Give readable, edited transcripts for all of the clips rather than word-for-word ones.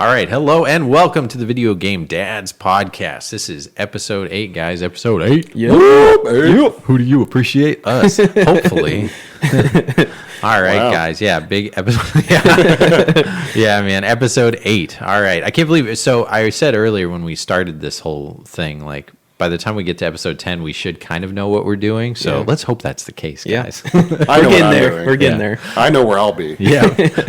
All right, hello and welcome to the Video Game Dads podcast. This is episode 8, guys. Episode 8. Yep. Who do you appreciate? Us, hopefully. All right, guys. Yeah, big episode. Yeah, man. Episode 8. All right. I can't believe it. So I said earlier when we started this whole thing, like, by the time we get to episode 10, we should kind of know what we're doing. So let's hope that's the case, guys. We're getting there. We're getting there. I know where I'll be. Yeah.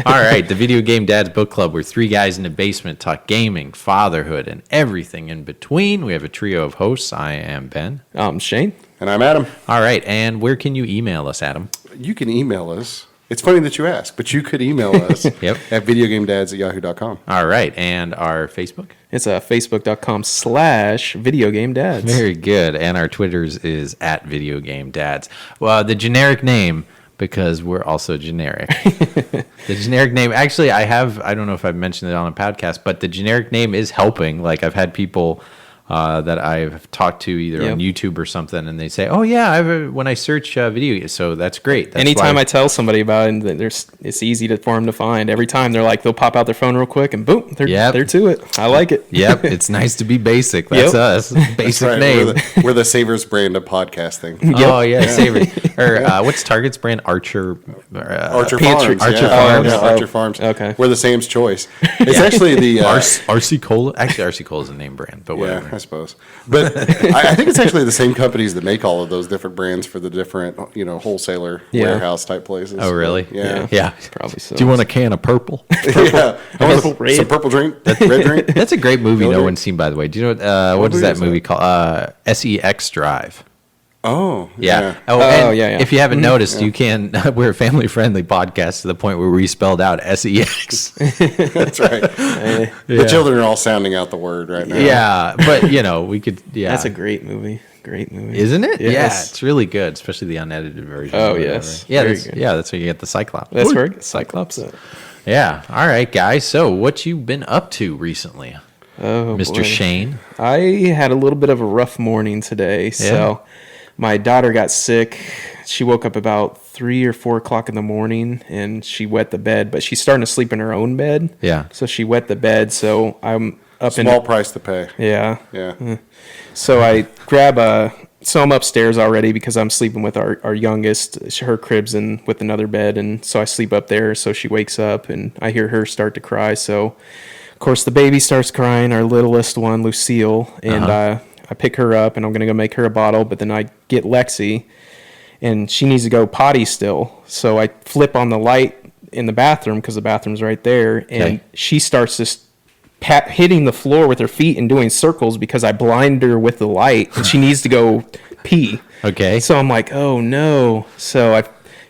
All right. The Video Game Dads Book Club. We're 3 guys in the basement talk gaming, fatherhood, and everything in between. We have a trio of hosts. I am Ben. I'm Shane. And I'm Adam. All right. And where can you email us, Adam? You can email us. It's funny that you ask, but you could email us at videogamedads@yahoo.com. All right. And our Facebook? It's facebook.com/videogamedads. Very good. And our Twitters is at Video Game Dads. Well, the generic name, because we're also generic. The generic name, actually, I don't know if I've mentioned it on a podcast, but the generic name is helping. Like, I've had people that I've talked to either on YouTube or something, and they say, "Oh yeah, when I search video," so that's great. That's Anytime I tell somebody about it, it's easy for them to find. Every time they'll pop out their phone real quick, and boom, they're to it. I like it. Yep, it's nice to be basic. That's us. Basic right. name. We're the Savers brand of podcasting. Oh yeah, Savers. Or what's Target's brand? Archer Farms. Farms. Yeah, Archer Farms. Okay. We're the Sam's Choice. It's actually the RC Cola. Actually, RC Cola is a name brand, but whatever. Yeah, I suppose. But I think it's actually the same companies that make all of those different brands for the different, wholesaler warehouse type places. Oh, really? Yeah. Probably so. Do you want a can of purple? Yeah. I want some purple drink. Red drink. That's a great movie no one's seen, by the way. Do you know what is that movie called? SEX Drive. Oh, yeah. Yeah. If you haven't noticed, you can. We're a family-friendly podcast to the point where we spelled out SEX. That's right. The children are all sounding out the word right now. Yeah, but we could. Yeah, that's a great movie. Great movie, isn't it? Yes. Yeah, it's really good, especially the unedited version. Oh yes, yeah, that's where you get the Cyclops. That's right, Cyclops. Yeah. All right, guys. So, what you been up to recently, Mr. Boy. Shane? I had a little bit of a rough morning today. So, my daughter got sick. She woke up about 3 or 4 o'clock in the morning, and she wet the bed. But she's starting to sleep in her own bed. Yeah. So she wet the bed. So I'm up Small price to pay. Yeah. Yeah. So I grab so I'm upstairs already because I'm sleeping with our youngest. Her crib's in with another bed, and so I sleep up there. So she wakes up, and I hear her start to cry. So, of course, the baby starts crying, our littlest one, Lucille, and I pick her up, and I'm going to go make her a bottle, but then I get Lexi, and she needs to go potty still. So I flip on the light in the bathroom because the bathroom's right there, and she starts just hitting the floor with her feet and doing circles because I blind her with the light, and she needs to go pee. Okay. So I'm like, oh, no. So I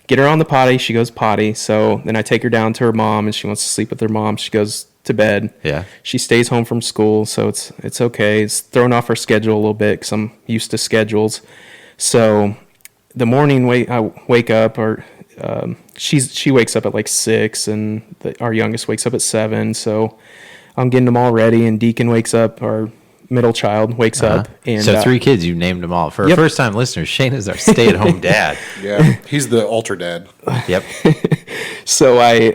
get her on the potty. She goes potty. So then I take her down to her mom, and she wants to sleep with her mom. She goes to bed. Yeah. She stays home from school, so it's okay. It's thrown off her schedule a little bit because I'm used to schedules. So the morning I wake up, or she wakes up at like 6, and our youngest wakes up at 7. So I'm getting them all ready, and Deacon wakes up, our middle child wakes up. And so 3 kids, you named them all. For our first-time listeners, Shane is our stay-at-home dad. Yeah, he's the ultra dad. Yep. So I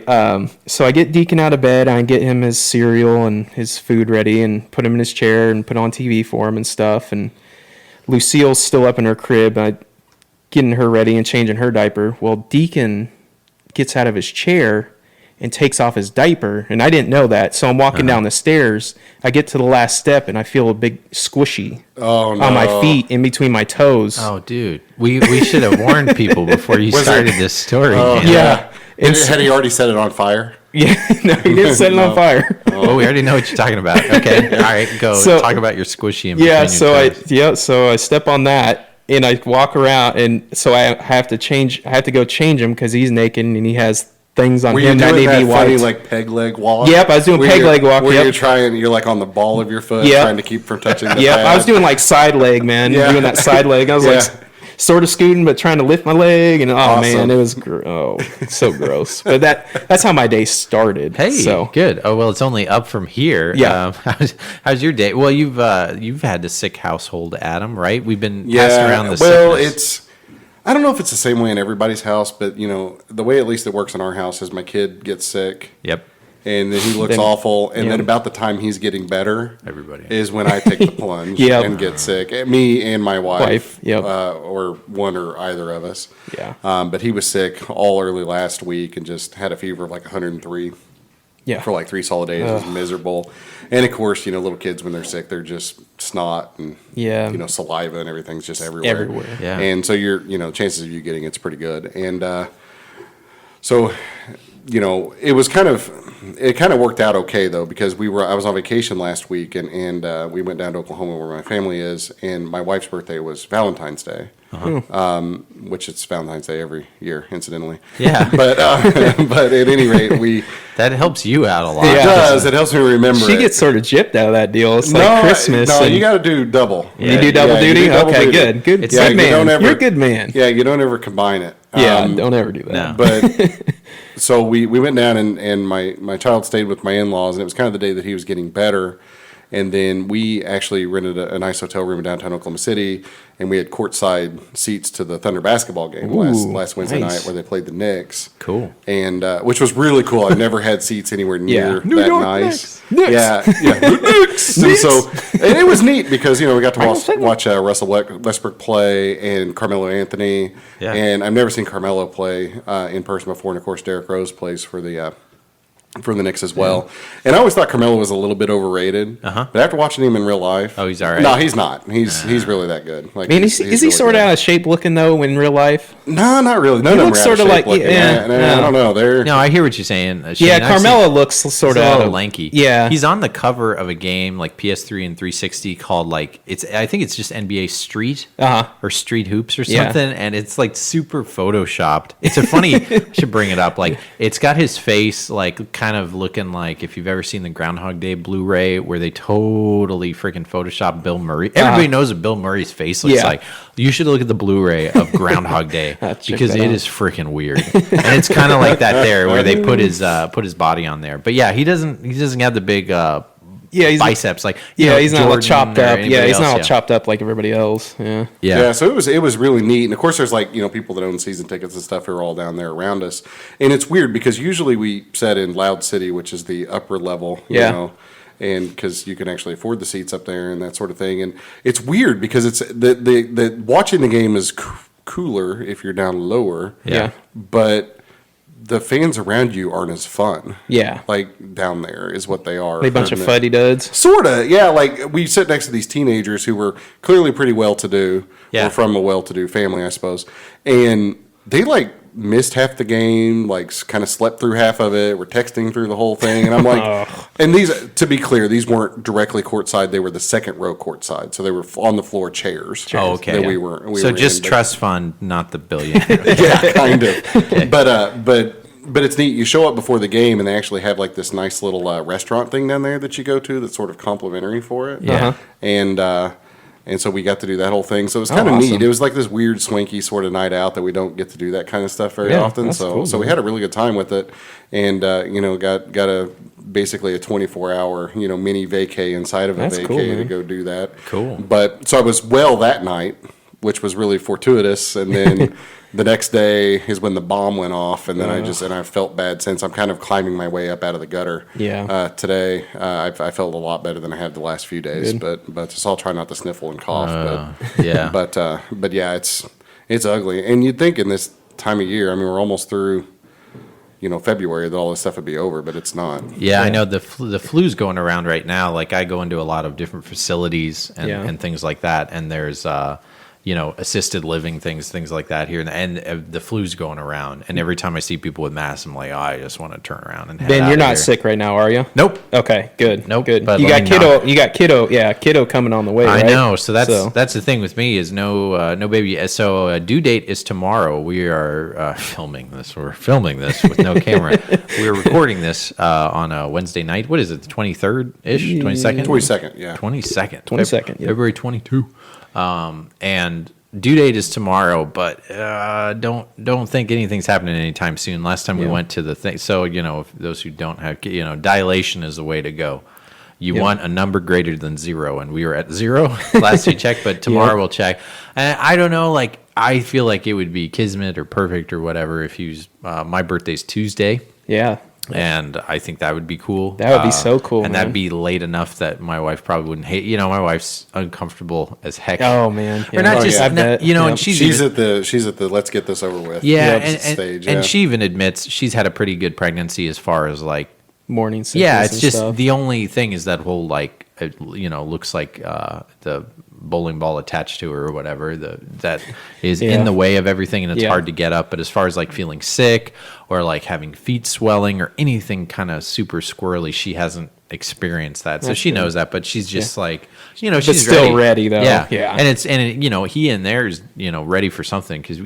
get Deacon out of bed. I get him his cereal and his food ready, and put him in his chair and put on TV for him and stuff. And Lucille's still up in her crib. Getting her ready and changing her diaper. Well, Deacon gets out of his chair and takes off his diaper, and I didn't know that. So I'm walking down the stairs. I get to the last step, and I feel a big squishy on my feet in between my toes. Oh, dude. We should have warned people before you started this story. Yeah. Had he already set it on fire? Yeah, no, he didn't set it on fire. Oh, we already know what you're talking about. Okay, all right, go. Talk about your squishy. So I step on that, and I walk around, and so I have to change. I have to go change him because he's naked and he has things on him that need to be funny, wiped. like peg leg walk? Yep, I was doing peg leg walk. Where you're like on the ball of your foot, trying to keep from touching the pad. I was doing like side leg, man. Doing that side leg. I was like sort of scooting, but trying to lift my leg, and man, it was so gross. But that's how my day started. Hey, good. Oh well, it's only up from here. Yeah. How's your day? Well, you've had a sick household, Adam, right? We've been passing around the sickness. I don't know if it's the same way in everybody's house, but the way at least it works in our house is my kid gets sick. Yep. and then he looks Then- awful. And yeah. then about the time he's getting better, Everybody. is when I take the plunge Yep. and get sick. Me and my wife, Yep. or one or either of us. Yeah. But he was sick all early last week and just had a fever of like 103 Yeah. for like 3 solid days. It was miserable. And of course, little kids when they're sick, they're just snot and Yeah. saliva and everything's just everywhere. Everywhere. Yeah. And so chances of you getting it's pretty good. And so it was kind of worked out okay though, because I was on vacation last week and we went down to Oklahoma where my family is, and my wife's birthday was Valentine's Day. Which it's Valentine's Day every year, incidentally. Yeah. But but at any rate, That helps you out a lot. it Yeah. does. It helps me remember. She it. gets sort of gypped out of that deal. It's like Christmas. No, and you got to do double. you do double Yeah, you duty? do double Okay, duty. good. Good, It's good like you man. don't ever- You're a good man. Yeah, you don't ever combine it. Yeah, don't ever do that. No. But so we went down and my child stayed with my in-laws, and it was kind of the day that he was getting better. And then we actually rented a nice hotel room in downtown Oklahoma City, and we had courtside seats to the Thunder basketball game last Wednesday nice. night where they played the Knicks. Cool. And which was really cool. I've never had seats anywhere near Yeah. that New York nice. Knicks. Yeah, the Knicks. And so and it was neat because we got to watch Russell Westbrook play and Carmelo Anthony. Yeah. And I've never seen Carmelo play in person before, and of course Derrick Rose plays for the Knicks as well. And I always thought Carmelo was a little bit overrated. But after watching him in real life, Oh, he's all right? No, he's not. He's really that good. Like, I mean, he's is he really sort of good. out of shape looking though in real life? No, not really. None He of them looks are sort out of shape like- looking. yeah, I don't know. They're No, I hear what you're saying. Shane. Yeah, I've Carmelo seen- looks sort He's of a out little of lanky. Yeah, he's on the cover of a game like PS3 and 360 called like I think it's just NBA Street or Street Hoops or Yeah. something, and it's like super photoshopped. It's a funny. I should bring it up. Like it's got his face like kind of looking like if you've ever seen the Groundhog Day Blu-ray where they totally freaking photoshopped Bill Murray. Everybody knows what Bill Murray's face looks Yeah. like. You should look at the Blu-ray of Groundhog Day Check because that it out. is freaking weird, and it's kind of like that there where they put his body on there. But yeah, he doesn't have the big yeah, he's biceps like he's not all Jordan chopped or up. anybody Yeah, he's else, not all chopped up like everybody else. Yeah. Yeah, so it was really neat, and of course there's like people that own season tickets and stuff who are all down there around us, and it's weird because usually we sat in Loud City, which is the upper level, Yeah. and because you can actually afford the seats up there and that sort of thing, and it's weird because it's the watching the game is cooler if you're down lower, Yeah. but the fans around you aren't as fun, Yeah. like down there is what they are. A bunch of And- fuddy duds. Sorta, yeah. Like we sit next to these teenagers who were clearly pretty well-to-do, Yeah. or from a well-to-do family, I suppose, and they like missed half the game, like kind of slept through half of it. Were texting through the whole thing, and I'm like, and these, to be clear, these weren't directly courtside; they were the second row courtside, so they were on the floor chairs. Oh, okay. That Yeah. we were. So were just in, but- trust fund, not the billionaire. yeah, kind of. But it's neat. You show up before the game, and they actually have like this nice little restaurant thing down there that you go to that's sort of complimentary for it. Yeah. And so we got to do that whole thing. So it was kind of awesome. neat. It was like this weird, swanky sort of night out that we don't get to do that kind of stuff very Yeah, often. that's So cool, so we man. had a really good time with it, and got a basically a 24-hour mini vacay inside of a That's vacay cool, to man. go do that. Cool. But so I was well that night, which was really fortuitous, and then. The next day is when the bomb went off, and then I felt bad since. I'm kind of climbing my way up out of the gutter. Yeah. Today, I felt a lot better than I have the last few days, Good. but just I'll try not to sniffle and cough. yeah. But yeah, it's ugly, and you'd think in this time of year, I mean, we're almost through, February, that all this stuff would be over, but it's not. Yeah, I know the flu's going around right now. Like I go into a lot of different facilities and things like that, and there's assisted living things like that here, and the flu's going around. And every time I see people with masks, I'm like, oh, I just want to turn around and head Ben, out you're of not here. sick right now, are you? Nope. Okay, good. Nope, Good. but You let got me kiddo. knock. You got kiddo. Yeah, kiddo coming on the way. I right? know. So that's the thing with me is no baby. So due date is tomorrow. We are filming this. We're filming this with no camera. We're recording this on a Wednesday night. What is it? The 23rd ish, 22nd, 22nd, yeah. 22nd, 22nd, yep. February 22. And due date is tomorrow, but don't think anything's happening anytime soon. Last time we went to the thing, so if those who don't have, dilation is the way to go. You want a number greater than 0, and we were at 0 last we checked, but tomorrow we'll check. And I don't know, like I feel like it would be kismet or perfect or whatever if you. My birthday's Tuesday. Yeah. And I think that would be cool. That would be so cool, and man. that'd be late enough that my wife probably wouldn't hate. My wife's uncomfortable as heck. Oh man, Or not just, I bet. and she's even, at the let's get this over with. yeah, stage. and she even admits she's had a pretty good pregnancy as far as like, morning sickness. yeah, it's and just stuff. the only thing is that whole like, it, looks like the bowling ball attached to her or whatever that is in the way of everything, and it's hard to get up. But as far as like feeling sick or like having feet swelling or anything kind of super squirrely, she hasn't experienced that, so she knows that. But she's just like, she's still ready though. Yeah, Yeah. and he in there is ready for something, because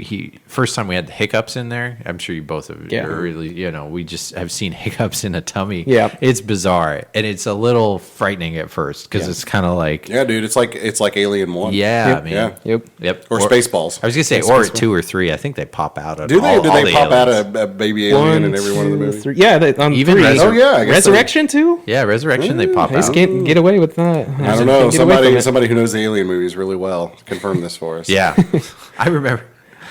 first time we had the hiccups in there. I'm sure you both have really we just have seen hiccups in a tummy. Yeah, it's bizarre, and it's a little frightening at first because it's kind of like, yeah, dude, it's like Alien 1. yeah, Yep. man, yep, or Spaceballs. I was gonna say, or 2 or 3. I think they pop out. Of Do they? all Do they the pop aliens. out a baby alien in every one of the movies? 3. Yeah, Even three. Oh, yeah, I guess Resurrection too. Yeah, Resurrection. They pop They just out. can't get away with that. I don't know. Somebody who knows the alien movies really well confirm this for us. Yeah, I remember.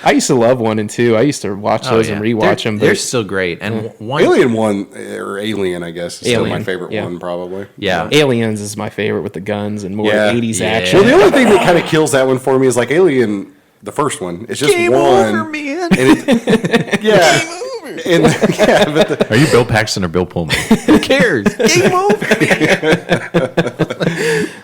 I used to love 1 and 2. I used to watch those and rewatch them. They're still great. And one, Alien 1 or Alien, I guess, is still my favorite one, probably. yeah, Aliens is my favorite with the guns and more Yeah. 80s Yeah. action. Well, the only thing that kind of kills that one for me is like Alien, the first one. It's just Game one. over, man. And yeah. And, yeah, but Are you Bill Paxton or Bill Pullman? Who cares? Game over.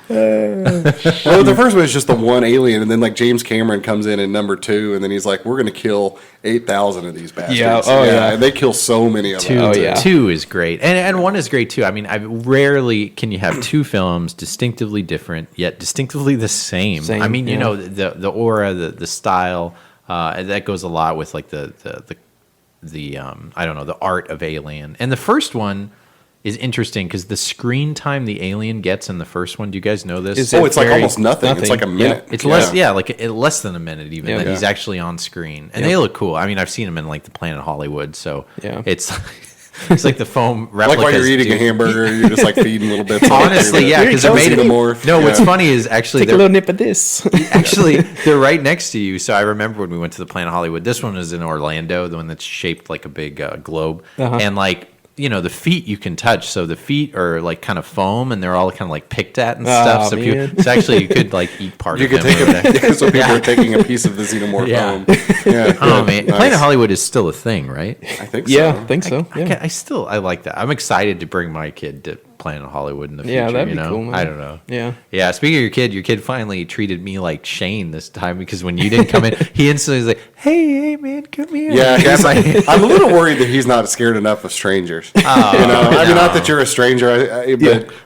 well, the first one is just the one alien, and then like James Cameron comes in number 2, and then he's like, "We're going to kill 8,000 of these bastards." Yeah. Oh, yeah. And they kill so many of them. Two, Oh, yeah. 2 is great, and 1 is great too. I mean, I rarely can you have 2 films distinctively different yet distinctively the same. Same, I mean, yeah. the aura, the style, that goes a lot with like the I don't know, the art of Alien. And the first one is interesting because the screen time the alien gets in the first one. Do you guys know this? Is Oh, it it's like very- almost nothing. It's like a minute. It's less, less than a minute even Yeah. that he's Yeah. actually on screen, and they look cool. I mean, I've seen them in like the Planet Hollywood, so Yeah. it's like the foam replicas. Like while you're eating a dude. hamburger, you're just like feeding little bits. Honestly, yeah, because they're made of Xenomorph. No, what's Yeah. funny is actually Take a little nip of this. actually they're right next to you. So I remember when we went to the Planet Hollywood. This one was in Orlando, the one that's shaped like a big globe, and like. The feet you can touch. So the feet are like kind of foam, and they're all kind of like picked at and stuff. So, man. so actually, you could like eat part You of could them. take over there. so people are taking a piece of the xenomorph Yeah. home. Yeah. Oh man, Nice. Planet Hollywood is still a thing, right? I think so. Yeah, I think so. Yeah. I like that. I'm excited to bring my kid to Planet Hollywood in the future. Yeah, that'd be cool, man. I don't know. Yeah. Yeah. Speaking of your kid finally treated me like Shane this time, because when you didn't come in, he instantly was like, "Hey, man, come here." Yeah, And grabbed my hand. I'm a little worried that he's not scared enough of strangers. I mean, not that you're a stranger,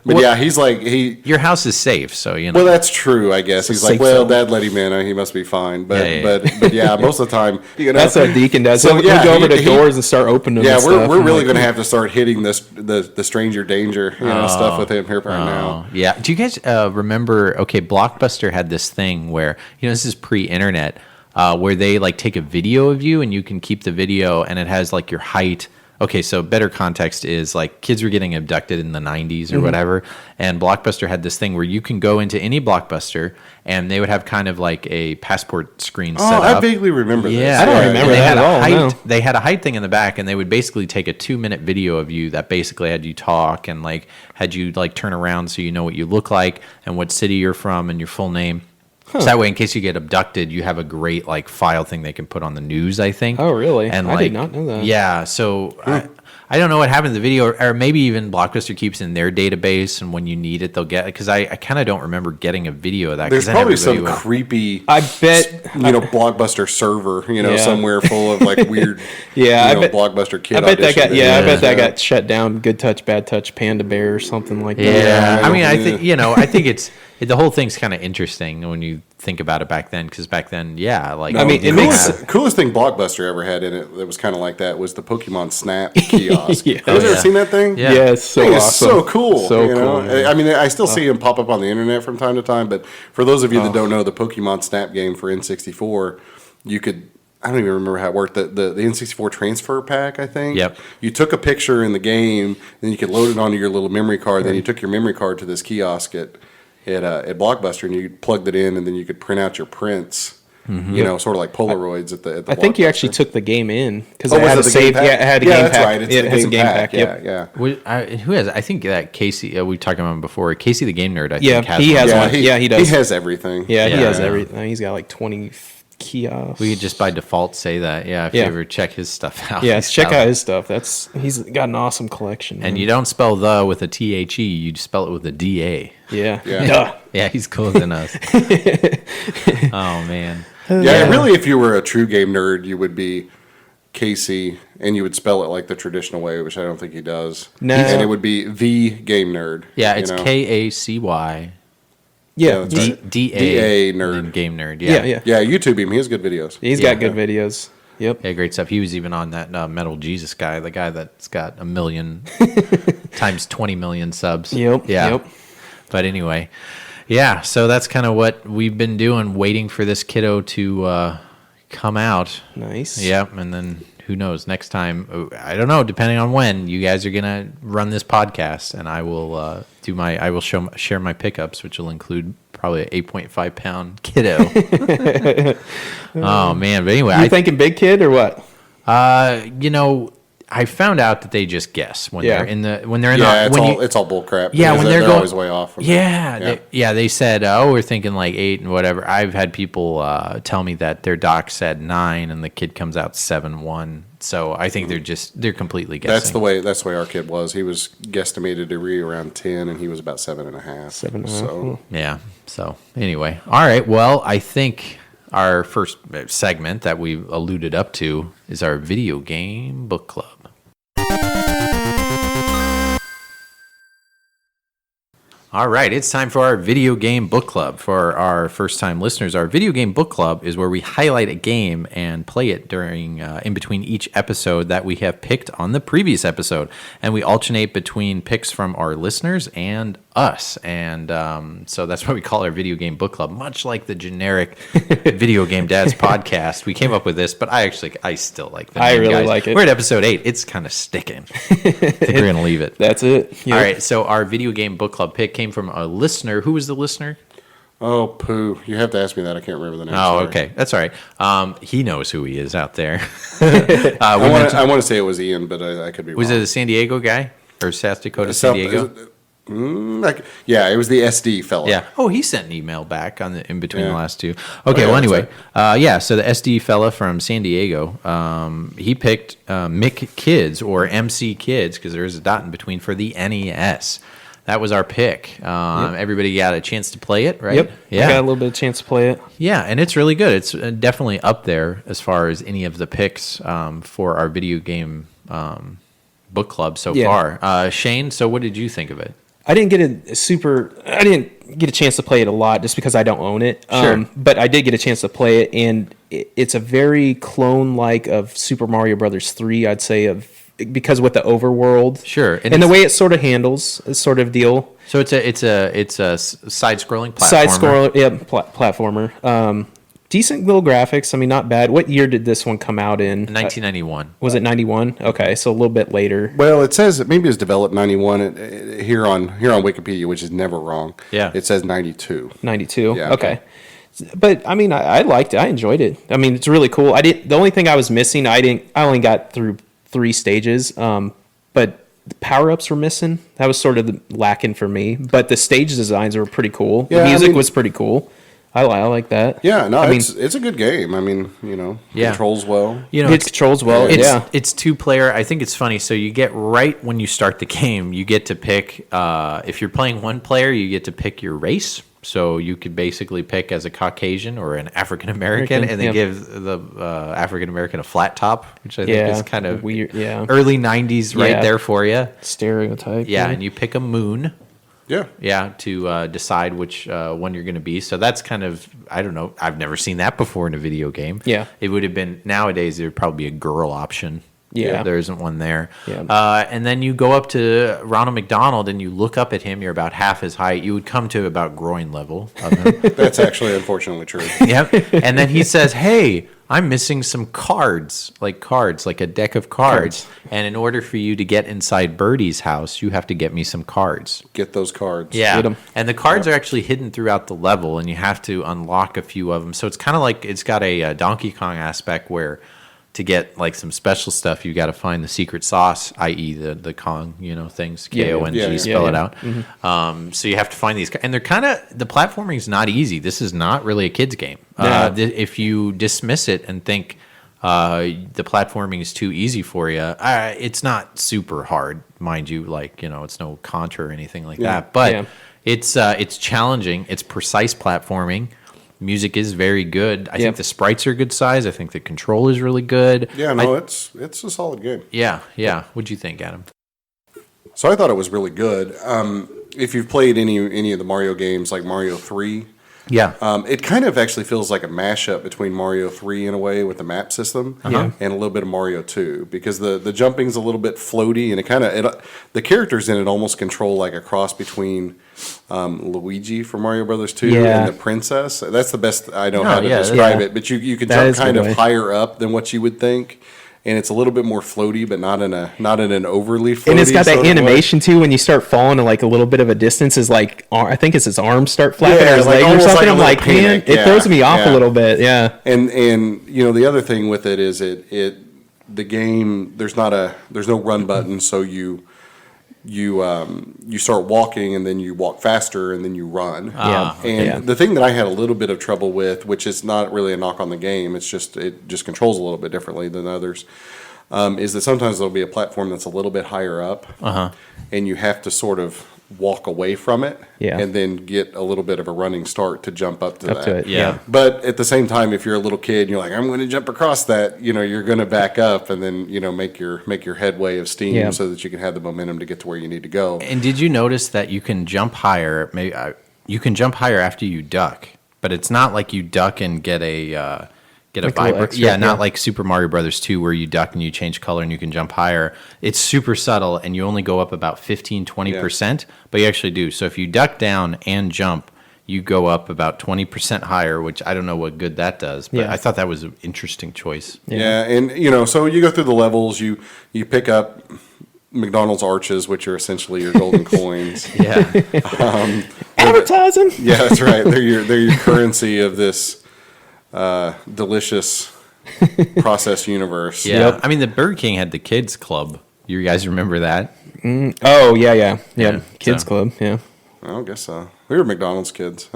but yeah, he's like Your house is safe, so Well, that's true, I guess. He's like, safe well, zone. Dad let him in. He must be fine. But Yeah. but yeah, most of the time, That's what Deacon does. So, So, yeah, he'll go over he- to doors and start opening them. Yeah, and we're stuff. we're I'm really like, going to have to start hitting the stranger danger stuff with him here right now. Yeah. Do you guys remember? Okay, Blockbuster had this thing where this is pre-internet, where they like take a video of you and you can keep the video, and it has like your height. Okay, so better context is like kids were getting abducted in the 90s or whatever, and Blockbuster had this thing where you can go into any Blockbuster and they would have kind of like a passport screen set up. I vaguely remember this. Yeah, I don't and remember they that had at a all, height. no. They had a height thing in the back, and they would basically take a 2-minute video of you that basically had you talk and like had you like turn around so you know what you look like and what city you're from and your full name. So that way, in case you get abducted, you have a great like file thing they can put on the news, I think. Oh, really? And I like, did not know that. Yeah, so I don't know what happened to the video, or maybe even Blockbuster keeps in their database, and when you need it, they'll get it. Because I kind of don't remember getting a video of that. 'cause There's then probably everybody some went- creepy, I bet. Blockbuster server, Yeah. somewhere full of like weird, Yeah, I bet- Blockbuster kid. I bet that got. audition Yeah, I videos. bet that got shut down. Good touch, bad touch, Panda Bear, or something like that. Yeah, I mean, I Yeah. think I think the whole thing's kind of interesting when you think about it back then, because back then, like I mean, you it know, makes- Coolest thing Blockbuster ever had in it that was kind of like that was the Pokemon Snap kiosk. Yeah. Have you ever yeah. seen that thing? Yeah. Yeah, it's so Thing is awesome. so cool. So you know? cool. man. I mean, I still see him pop up on the internet from time to time. But for those of you that don't know, the Pokemon Snap game for N64, you could. I don't even remember how it worked. The N64 transfer pack, I think. Yep. You took a picture in the game, then you could load it onto your little memory card. Then you took your memory card to this kiosk at Blockbuster, and you plugged it in, and then you could print out your prints You know, sort of like Polaroids at the I think you actually Blockbuster. took the game in because Oh, it was had it a the save. game pack? Yeah, it had a Yeah, game that's pack. right. It's It the has a game game pack. pack. Yep. Yeah. Who has? I think that Casey. We talked about him before. Casey the Game Nerd. I Yeah, think has he one. has Yeah, one. Yeah, he does. He has everything. Yeah, he Yeah. has everything. He's got like 20 kiosks. We could just by default say that. Yeah, if you Yeah. ever check his stuff out. Yeah, he's check got out it. his stuff. He's got an awesome collection. And man. you don't spell the with a THE. You spell it with a DA. Yeah. Yeah. Duh. Yeah, he's cooler than us. Oh man. Yeah, really, if you were a true game nerd, you would be Casey, and you would spell it like the traditional way, which I don't think he does. No. And it would be the game nerd. Yeah, it's you know? KACY Yeah, Yeah. that's He's- right. DA DA nerd. and Game Nerd. Yeah. Yeah. Yeah, YouTube him. He has good videos. He's Yeah. got good videos. Yep. Yeah, great stuff. He was even on that Metal Jesus guy, the guy that's got 1 million times 20 million subs. Yep. Yeah. Yep. But anyway, yeah. So that's kind of what we've been doing, waiting for this kiddo to come out. Nice. Yep. And then who knows? Next time, I don't know. Depending on when you guys are gonna run this podcast, and I will share my pickups, which will include probably an 8.5 pound kiddo. Oh man! But anyway, You thinking big kid or what? I found out that they just guess when Yeah. they're in the Yeah, when it's all bull crap. Yeah, because when they're they're going- always way off. From Yeah, that. they said, we're thinking like 8 and whatever. I've had people tell me that their doc said 9 and the kid comes out 7-1. So I think they're completely guessing. That's the way our kid was. He was guesstimated to be around 10, and he was about 7.5. 7.5. So Yeah. So anyway, all right. Well, I think our first segment that we alluded up to is our video game book club. All right, it's time for our video game book club. For our first-time listeners, our video game book club is where we highlight a game and play it during in between each episode that we have picked on the previous episode, and we alternate between picks from our listeners and us. And so that's what we call our video game book club, much like the generic Video Game Dads podcast. We came up with this, but I still like the I name, really guys. like it. We're at episode 8. It's kind of sticking. I think we're gonna leave it. That's it. Yep. All right, so our video game book club pick came from a listener. Who was the listener? Oh, poo. You have to ask me that. I can't remember the name. Oh, Sorry. okay. That's all right. He knows who he is out there. I want to say it was Ian, but I could be Was wrong. it a San Diego guy? Or South Dakota, San Diego? Yeah, it was the SD fella. Yeah. Oh, he sent an email back in between the Yeah. last two. Okay. yeah, Well, that's anyway, so the SD fella from San Diego, he picked Mick Kids or MC Kids because there's a dot in between for the NES. That was our pick. Everybody got a chance to play it, right? Yep. Yeah. I got a little bit of chance to play it. Yeah, and it's really good. It's definitely up there as far as any of the picks for our video game book club so Yeah. far. Shane, so what did you think of it? I didn't get a chance to play it a lot just because I don't own it. Sure. But I did get a chance to play it, and it's a very clone-like of Super Mario Brothers 3, I'd say, because with the overworld. Sure. And the way it sort of handles this sort of deal. So it's a side-scrolling platformer. Side-scroller, yeah, platformer. Decent little graphics. I mean, not bad. What year did this one come out in? 1991. Was it 91? Okay, so a little bit later. Well, it says maybe it was developed 91 here on Wikipedia, which is never wrong. Yeah. It says 92. 92. Yeah, Okay. But I mean, I liked it. I enjoyed it. I mean, it's really cool. The only thing I was missing, I only got through 3 stages. But the power-ups were missing. That was sort of lacking for me. But the stage designs were pretty cool. Yeah, The I music mean- was pretty cool. I like that. Yeah, no, I mean, it's a good game. I mean, Yeah. controls well. You know, it controls well. Yeah. It's 2-player. I think it's funny. So you get right when you start the game, you get to pick. If you're playing 1 player, you get to pick your race. So you could basically pick as a Caucasian or an African American, and then yeah. give the African American a flat top, which I think Yeah, is kind of weird, yeah. early '90s right Yeah. there for you. Stereotype. Yeah, and you pick a moon. Yeah. Yeah, to decide which one you're going to be. So that's kind of, I don't know. I've never seen that before in a video game. Yeah. It would have been, nowadays, there would probably be a girl option. Yeah. There isn't one there. Yeah. And then you go up to Ronald McDonald and you look up at him. You're about half his height. You would come to about groin level of him. That's actually unfortunately true. Yep. And then he says, "Hey, I'm missing some cards, like a deck of cards. And in order for you to get inside Birdie's house, you have to get me some cards. Get those cards. Yeah, Get 'em. and the cards are actually hidden throughout the level, and you have to unlock a few of them. So it's kind of like it's got a Donkey Kong aspect where to get like some special stuff, you got to find the secret sauce, i.e. the Kong, things, Kong, yeah. spell it Yeah. out. So you have to find these, and they're the platforming is not easy. This is not really a kid's game. No. If you dismiss it and think the platforming is too easy for you, it's not super hard, mind you. Like it's no Contra or anything like that, but it's challenging. It's precise platforming. Music is very good. I think the sprites are good size. I think the control is really good. Yeah, no, it's a solid game. Yeah. What'd you think, Adam? So I thought it was really good. If you've played any of the Mario games, like Mario 3, Yeah. it kind of actually feels like a mashup between Mario 3 in a way with the map system and a little bit of Mario 2, because the jumping's a little bit floaty, and the characters in it almost control like a cross between Luigi from Mario Brothers 2 and the princess. That's the best I know how to describe it, but you can jump kind of higher up than what you would think. And it's a little bit more floaty, but not in an overly floaty. And it's got that animation too when you start falling to like a little bit of a distance. Is like I think it's his arms start flapping or his like legs or something. like I'm like, man, it throws me off a little bit. Yeah. And the other thing with it is the game there's no run button, so you start walking and then you walk faster and then you run. The thing that I had a little bit of trouble with, which is not really a knock on the game, it just controls a little bit differently than others, is that sometimes there'll be a platform that's a little bit higher up, and you have to sort of walk away from it, and then get a little bit of a running start to jump up to that. Yeah. But at the same time, if you're a little kid and you're like, I'm going to jump across that, you're going to back up and then make your headway of steam so that you can have the momentum to get to where you need to go. And did you notice that you can jump higher? Maybe you can jump higher after you duck, but it's not like you duck and get a Like vibrate. Yeah, not like Super Mario Brothers 2 where you duck and you change color and you can jump higher. It's super subtle and you only go up about 15-20%, but you actually do. So if you duck down and jump, you go up about 20% higher, which I don't know what good that does, but I thought that was an interesting choice. Yeah, and so you go through the levels, you pick up McDonald's arches, which are essentially your golden coins. Yeah. Advertising. Yeah, that's right. They're your currency of this delicious processed universe. Yeah. Yep. I mean, the Burger King had the kids club. You guys remember that? Oh, yeah. Kids Club, yeah. I guess so. We were McDonald's kids.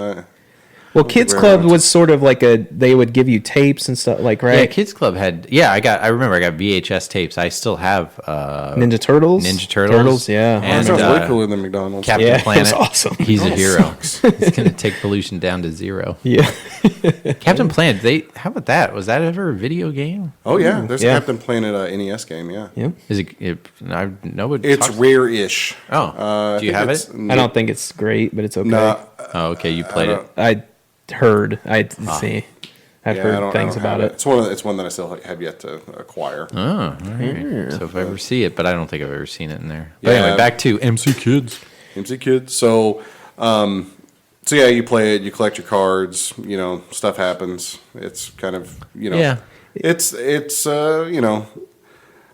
Well, Kids Club was sort of like they would give you tapes and stuff, like, right? Yeah, Kids Club had, I remember I got VHS tapes. I still have Ninja Turtles? Yeah. That sounds way cooler than McDonald's. Captain Planet. It's awesome. He's a hero. He's going to take pollution down to zero. Yeah. Captain Planet, how about that? Was that ever a video game? Oh, yeah. There's a Captain Planet NES game, yeah. Is it I know it It's rare-ish. Oh, do you have it? I don't think it's great, but it's okay. No, Oh, okay, you played it. I've heard things about it. It's one that I still have yet to acquire. Oh, all right. So if I ever see it, but I don't think I've ever seen it in there. But anyway, back to MC Kids. MC Kids. So you play it, you collect your cards, stuff happens. It's kind of, it's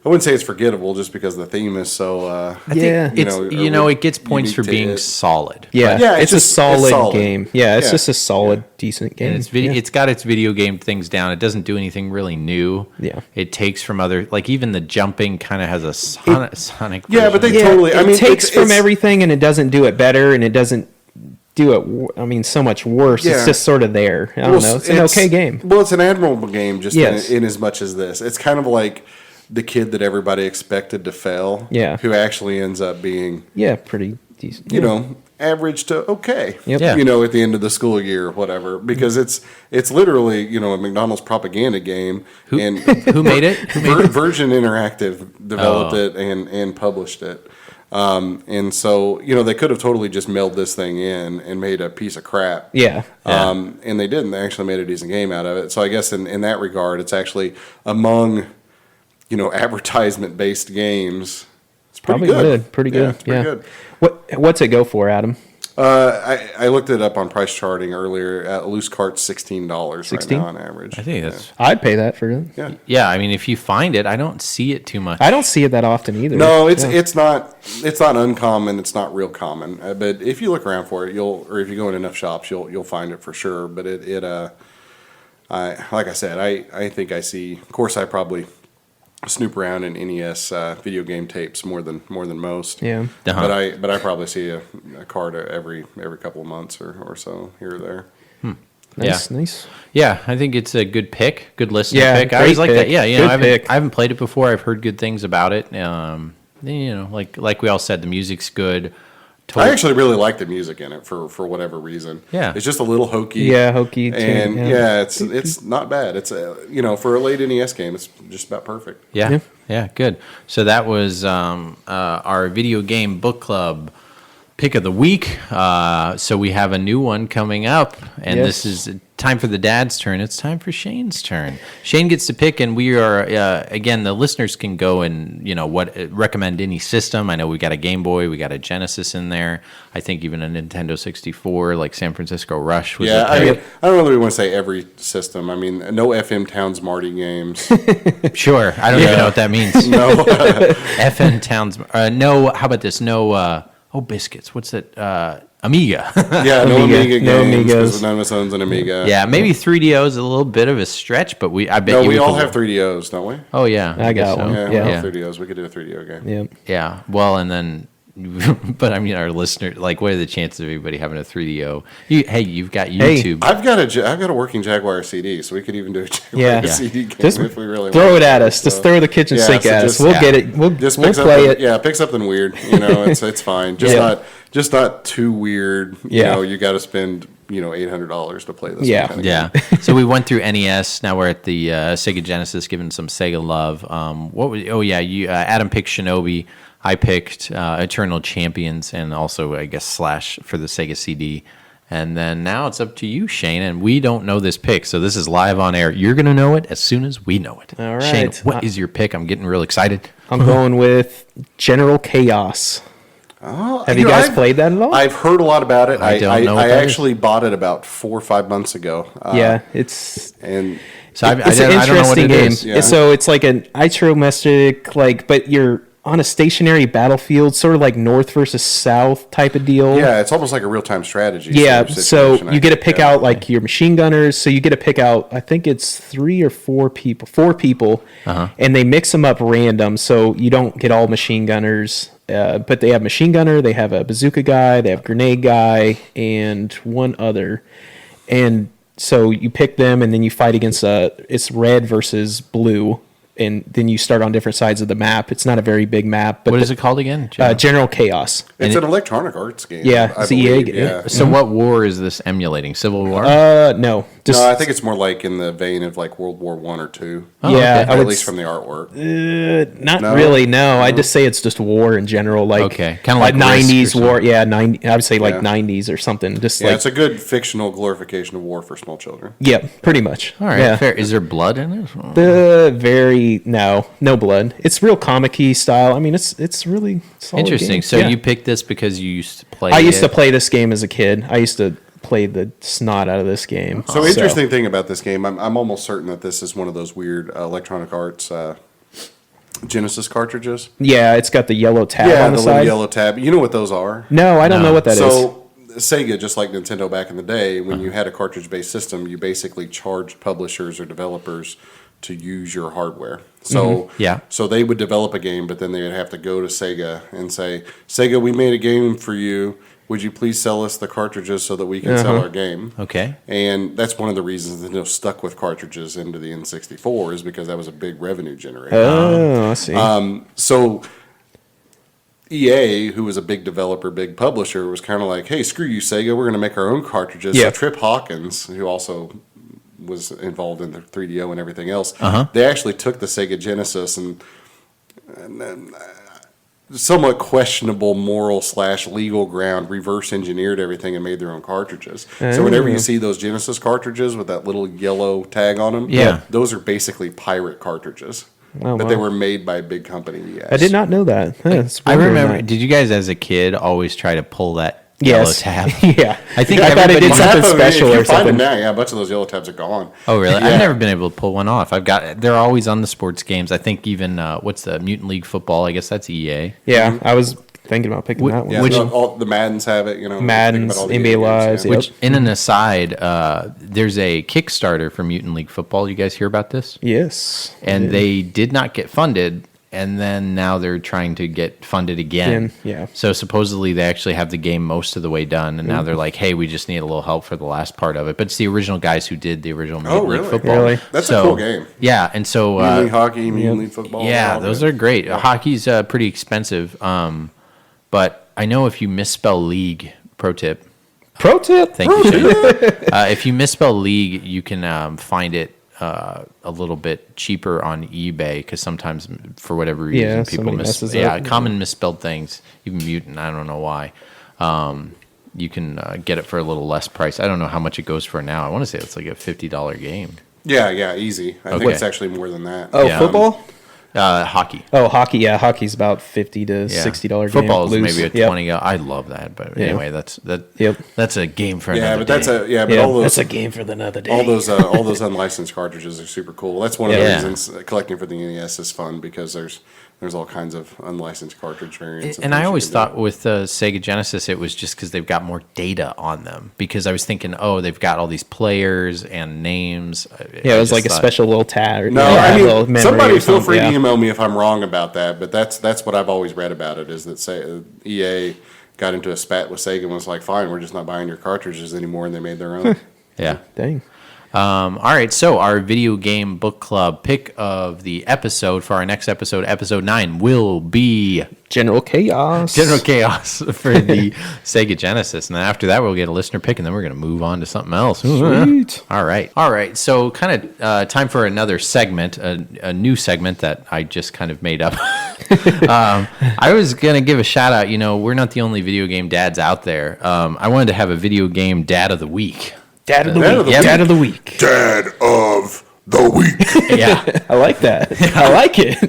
I wouldn't say it's forgettable just because the theme is so. I think it gets points for being solid. Yeah, it's a solid game. Yeah, it's just a solid, decent game. And it's got its video game things down. It doesn't do anything really new. Yeah, it takes from other, like even the jumping kind of has a Sonic. Yeah, but they totally. It takes from everything, and it doesn't do it better, and it doesn't do it. I mean, so much worse. Yeah. It's just sort of there. I don't know. It's an okay game. Well, it's an admirable game, just in as much as this. It's kind of like the kid that everybody expected to fail, who actually ends up being, pretty decent. Average to okay. Yep. Yeah. At the end of the school year or whatever, because it's literally a McDonald's propaganda game. Who made it? Virgin Interactive developed it and published it. And so, they could have totally just mailed this thing in and made a piece of crap. Yeah. And they didn't. They actually made a decent game out of it. So I guess in that regard, it's actually among advertisement-based games. It's probably good. Pretty good. It's pretty good. What's it go for, Adam? I looked it up on price charting earlier. A loose cart's $16 right now on average. I think that's I'd pay that for it. Yeah. yeah. I mean, if you find it, I don't see it too much. I don't see it that often either. No, it's not uncommon. It's not real common. But if you look around for it, or if you go in enough shops, you'll find it for sure. But like I said, I think I see. Of course, I probably snoop around in NES video game tapes more than most. Yeah. Uh-huh. But I probably see a card every couple of months or so here or there. Nice. Yeah, I think it's a good pick, good listener Yeah, pick. I always great like that. pick. Yeah, Good pick. I haven't played it before. I've heard good things about it. Like we all said, the music's good. I actually really like the music in it for whatever reason. Yeah. It's just a little hokey. Yeah, hokey too, And yeah. it's not bad. It's for a late NES game, it's just about perfect. Yeah, good. So that was our video game book club pick of the week. So we have a new one coming up, and Yes. this is time for the dad's turn. It's time for Shane's turn. Shane gets to pick, and we are again. The listeners can go and recommend any system. I know we got a Game Boy, we got a Genesis in there. I think even a Nintendo 64, like San Francisco Rush was. Yeah, a pick. I don't really want to say every system. I mean, no FM Towns Marty games. Sure. I don't even know what that means. No. FN Towns. No. How about this? No. Biscuits. What's that? Amiga. Yeah, no Amiga No games Amigas. because none of us owns an Amiga. Yeah, maybe 3DO is a little bit of a stretch, but I bet No, you we all could- have 3DOs, don't we? Oh yeah, I guess got one. Yeah, we Yeah. all have 3DOs. We could do a 3DO game. Yeah. Yeah. Well, and then, but I mean, our listener, like, what are the chances of everybody having a 3DO? You've got YouTube. I've got a working Jaguar CD, so we could even do a Jaguar Yeah. CD game Just if we really throw wanted it at to, us. so. Just throw the kitchen Yeah, sink so at us. just- We'll yeah. get it. We'll Just play it. Yeah, pick something weird. It's fine. Just not too weird. Yeah. You got to spend $800 to play this. Yeah. kind of Yeah. So we went through NES. Now we're at the Sega Genesis, giving some Sega love. You Adam picked Shinobi. I picked Eternal Champions, and also I guess Slash for the Sega CD. And then now it's up to you, Shane. And we don't know this pick, so this is live on air. You're gonna know it as soon as we know it. All Shane, right. what is your pick? I'm getting real excited. I'm going with General Chaos. Oh, Have you guys played that at all? I've heard a lot about it. I don't know what I that actually bought it about 4 or 5 months ago. Yeah, it's And So I it's an don't know what interesting it game. is. Yeah. So it's like an isometric, but you're on a stationary battlefield, sort of like North versus South type of deal. yeah, it's almost like a real-time strategy. Yeah, sort of so situation, you I get to think. pick Yeah. out like your machine gunners. So you get to pick out, I think it's 3 or 4 people, and they mix them up random. So you don't get all machine gunners, but they have machine gunner, they have a bazooka guy, they have grenade guy, and one other. And so you pick them, and then you fight against it's red versus blue. And then you start on different sides of the map. It's not a very big map, but What is it called again? General Chaos. It's an Electronic Arts game. Yeah, I it's EA believe, game. Yeah. So what war is this emulating? Civil War? No, just No, I think it's more like in the vein of like World War I or II. Oh, yeah, okay. I At would least from the artwork. not No? really. No, I just say it's just war in general, like Okay, kinda like Risk or 90s war. something. Yeah, 90. I would say like Yeah. 90s or something. Just Yeah, like it's a good fictional glorification of war for small children. yeah, pretty much. All right, yeah. fair. Is there blood in it? No blood. It's real comic-y style. I mean, it's really solid Interesting. game. So Yeah. you picked this because you used to play. I used to it. play this game as a kid. I used to play the snot out of this game. So interesting thing about this game, I'm almost certain that this is one of those weird Electronic Arts Genesis cartridges. Yeah, it's got the yellow tab Yeah, on the the little side. yellow tab. You know what those are? No, I don't No. know what that is. So Sega, just like Nintendo back in the day, when you had a cartridge-based system, you basically charged publishers or developers to use your hardware. So Yeah. so they would develop a game, but then they would have to go to Sega and say, Sega, we made a game for you. Would you please sell us the cartridges so that we can sell our game? Okay. And that's one of the reasons that stuck with cartridges into the N64 is because that was a big revenue generator. Oh, I see. So EA, who was a big developer, big publisher, was kind of like, hey, screw you, Sega, we're going to make our own cartridges. Yeah. So Trip Hawkins, who also was involved in the 3DO and everything else, Uh-huh. they actually took the Sega Genesis and somewhat questionable moral / legal ground, reverse engineered everything and made their own cartridges. So whenever you see those Genesis cartridges with that little yellow tag on them, Yeah. those are basically pirate cartridges. Oh, but wow. they were made by a big company. Yes. I did not know that. Huh, it's I wondering remember. that. Did you guys, as a kid, always try to pull that yellow Yes. tab. Yeah. I think I thought it everybody- did Half something of it, special if you or find them something. now, yeah, a bunch of those yellow tabs are gone. Oh, really? Yeah. I've never been able to pull one off. They're always on the sports games. I think even, what's the Mutant League Football? I guess that's EA. Yeah, I was thinking about picking that one. Yeah, Which- all the Maddens have it, Maddens, think about all the NBA games, Lives, yeah. Yep. Which, in an aside, there's a Kickstarter for Mutant League Football. You guys hear about this? Yes. And they did not get funded, and then now they're trying to get funded again. Yeah. So supposedly they actually have the game most of the way done, and now they're like, "Hey, we just need a little help for the last part of it." But it's the original guys who did the original Mutant League really? Football. Really? That's a cool game. Yeah, and so Mutant League hockey, Mutant League football. yeah, all those good. are great. Hockey's pretty expensive, but I know if you misspell league, pro tip. Pro tip. Thank you, Shane. If you misspell league, you can find it a little bit cheaper on eBay because sometimes, for whatever reason, Yeah, people somebody messes yeah, up. common misspelled things, even mutant. I don't know why. You can get it for a little less price. I don't know how much it goes for now. I want to say it's like a $50 game. Yeah, easy. I think Okay. it's actually more than that. Oh, Yeah. football. Hockey. Oh, hockey. Yeah, hockey's about $50 to Yeah. $60 Football game. is maybe a Yep. 20. I love that, but Yeah. anyway, that's Yep. That's a game for Yeah, another but that's day. but Yeah, all those that's a game for another day. all those unlicensed cartridges are super cool. That's one of the Yeah. reasons collecting for the NES is fun because there's all kinds of unlicensed cartridge variants. And I things you always can do. thought with the Sega Genesis, it was just because they've got more data on them. Because I was thinking, oh, they've got all these players and names. Yeah, it was just like a thought- special little tag. No, yeah, I a little mean, memory somebody or feel free something, to yeah. email me if I'm wrong about that, but that's what I've always read about it is that EA got into a spat with Sega and was like, fine, we're just not buying your cartridges anymore, and they made their own. Yeah. Dang. All right. So our video game book club pick of the episode for our next episode, episode 9, will be General Chaos. General Chaos for the Sega Genesis. And then after that, we'll get a listener pick, and then we're going to move on to something else. Sweet. All right. So kind of time for another segment, a new segment that I just kind of made up. I was going to give a shout out. We're not the only video game dads out there. I wanted to have a video game dad of the week. Dad of the Dad of week. the Dad of the week. Dad of the week. Yeah. I like that. I like it.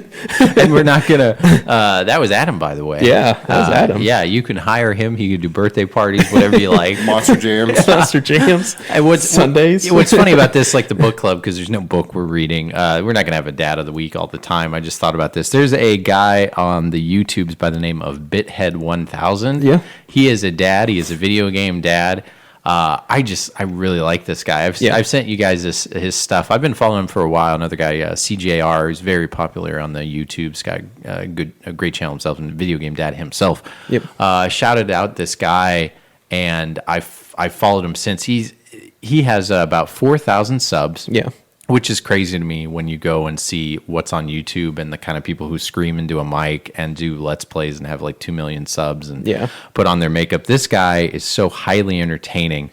And we're not going to. That was Adam, by the way. Yeah, that was Adam. Yeah, you can hire him. He can do birthday parties, whatever you like. Monster Jams. Monster Jams. And Sundays. What's funny about this, like the book club, because there's no book we're reading. We're not going to have a dad of the week all the time. I just thought about this. There's a guy on the YouTubes by the name of Bithead1000. Yeah. He is a dad. He is a video game dad. I really like this guy. I've sent you guys his stuff. I've been following him for a while. Another guy, CJR, who's very popular on the YouTube's got a great channel himself and video game dad himself. Yep. Shouted out this guy, and I followed him since. He has about 4,000 subs. Yeah. Which is crazy to me when you go and see what's on YouTube and the kind of people who scream into a mic and do Let's Plays and have like 2 million subs and put on their makeup. This guy is so highly entertaining.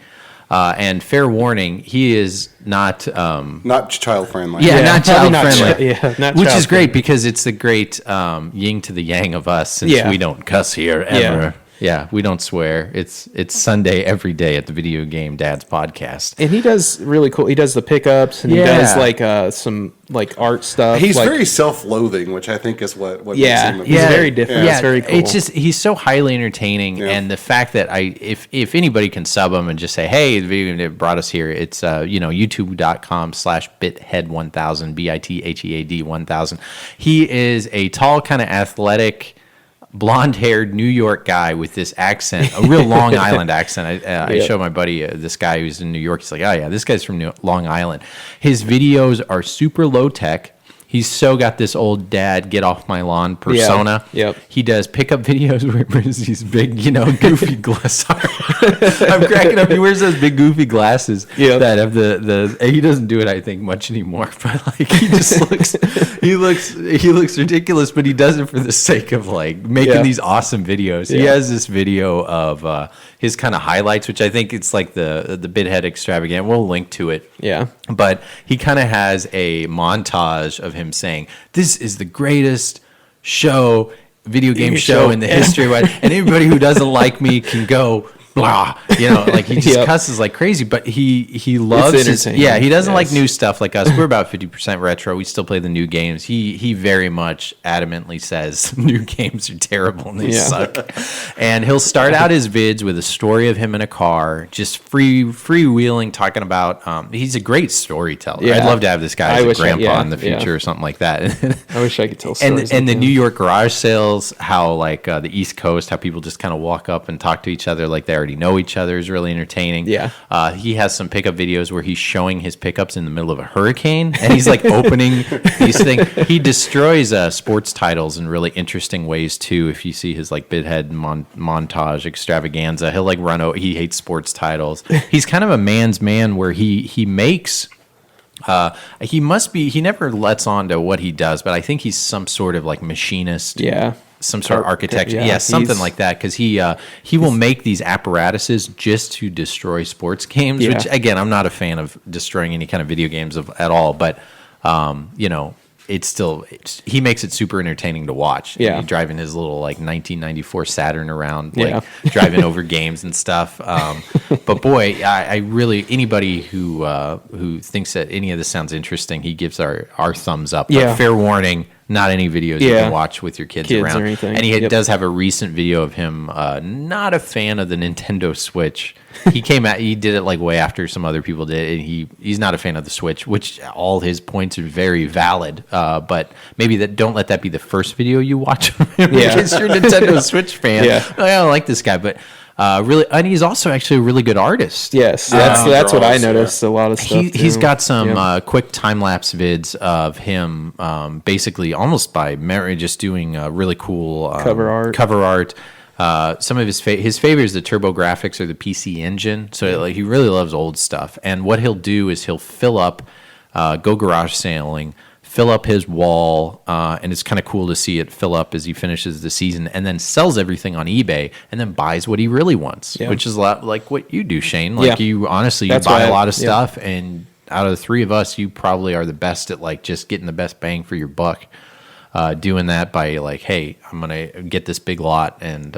And fair warning, he is not... Not child friendly. Yeah, not probably child friendly. not which child is great friendly. because it's the great yin to the yang of us since Yeah. we don't cuss here ever. Yeah, we don't swear. It's Sunday every day at the Video Game Dads podcast. And he does really cool. He does the pickups and he does like some like art stuff. He's like, very self-loathing, which I think is what Yeah, makes him he's very different. Yeah, It's very cool. It's just he's so highly entertaining, and the fact that if anybody can sub him and just say, hey, the video game that brought us here, it's youtube.com/bithead1000 BITHEAD 1000. He is a tall, kind of athletic, blonde-haired New York guy with this accent, a real Long Island accent. I showed my buddy this guy who's in New York. He's like, oh yeah, this guy's from Long Island. His videos are super low-tech. He's so got this old dad get off my lawn persona. Yep. He does pickup videos where he wears these big, goofy glasses. I'm cracking up. He wears those big goofy glasses that have the. He doesn't do it, I think, much anymore. But like he just looks ridiculous. But he does it for the sake of like making these awesome videos. He has this video of his kind of highlights, which I think it's like the Bithead extravagant. We'll link to it. Yeah. But he kind of has a montage of him saying, "This is the greatest video game show in the history of it, and anybody who doesn't like me can go blah, like he just Yep. cusses like crazy, but he loves entertaining. he doesn't like Yes. new stuff like us. We're about 50% retro. We still play the new games. He very much adamantly says new games are terrible and they Yeah. suck. And he'll start out his vids with a story of him in a car, just freewheeling, talking about he's a great storyteller. Yeah. I'd love to have this guy I as a wish grandpa yeah, in the future yeah. or something like that. I wish I could tell and stories. and the like New that. York garage sales, how like the East Coast, how people just kind of walk up and talk to each other like they already know each other is really entertaining. Yeah. He has some pickup videos where he's showing his pickups in the middle of a hurricane, and he's like opening these things. He destroys sports titles in really interesting ways too. If you see his like Bidhead montage extravaganza, he'll like run out. He hates sports titles. He's kind of a man's man where he makes. He never lets on to what he does, but I think he's some sort of like machinist. Yeah. Some sort of architecture. Yeah, Yeah, something he's- like that. Because he will make these apparatuses just to destroy sports games, Yeah. which, again, I'm not a fan of destroying any kind of video games at all. But, it's still, he makes it super entertaining to watch. Yeah. He's driving his little, like, 1994 Saturn around, Yeah. like, driving over games and stuff. But, boy, I really, anybody who thinks that any of this sounds interesting, he gives our thumbs up. But Yeah. fair warning, not any videos you Yeah. can watch with your kids Kids around. or anything. And he Yep. does have a recent video of him not a fan of the Nintendo Switch. He did it like way after some other people did, and he's not a fan of the Switch, which all his points are very valid. But maybe don't let that be the first video you watch of him Yeah. because you're a Nintendo Switch fan. Yeah. I don't like this guy, but really, and he's also actually a really good artist. Yes, that's what I draws, yeah. noticed. A lot of stuff. He's too. got some Yeah. quick time lapse vids of him, basically almost by memory, just doing really cool Cover art. Some of his favorites, the Turbo Graphics or the PC Engine. So like he really loves old stuff. And what he'll do is he'll fill up, go garage sailing, fill up his wall, and it's kind of cool to see it fill up as he finishes the season, and then sells everything on eBay, and then buys what he really wants, Yeah. which is a lot like what you do, Shane. Like Yeah. you honestly, you That's buy why a lot of yeah. stuff, and out of the three of us, you probably are the best at like just getting the best bang for your buck. Doing that by like, hey, I'm gonna get this big lot and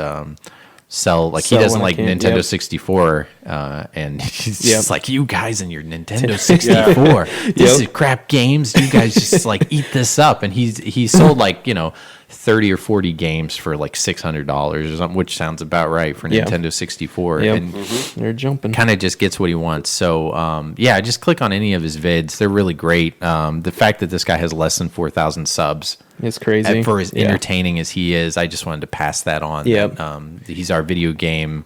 sell. Like he Sell doesn't when I like can, Nintendo yep. 64, and he's Yep. just like, you guys and your Nintendo 64. This is crap games. You guys just like eat this up. And he sold like 30 or 40 games for like $600 or something, which sounds about right for Yeah. Nintendo 64. Yep. And They're jumping. kind of just gets what he wants. So, just click on any of his vids. They're really great. The fact that this guy has less than 4,000 subs It's crazy. for as Yeah. entertaining as he is, I just wanted to pass that on. Yep. He's our video game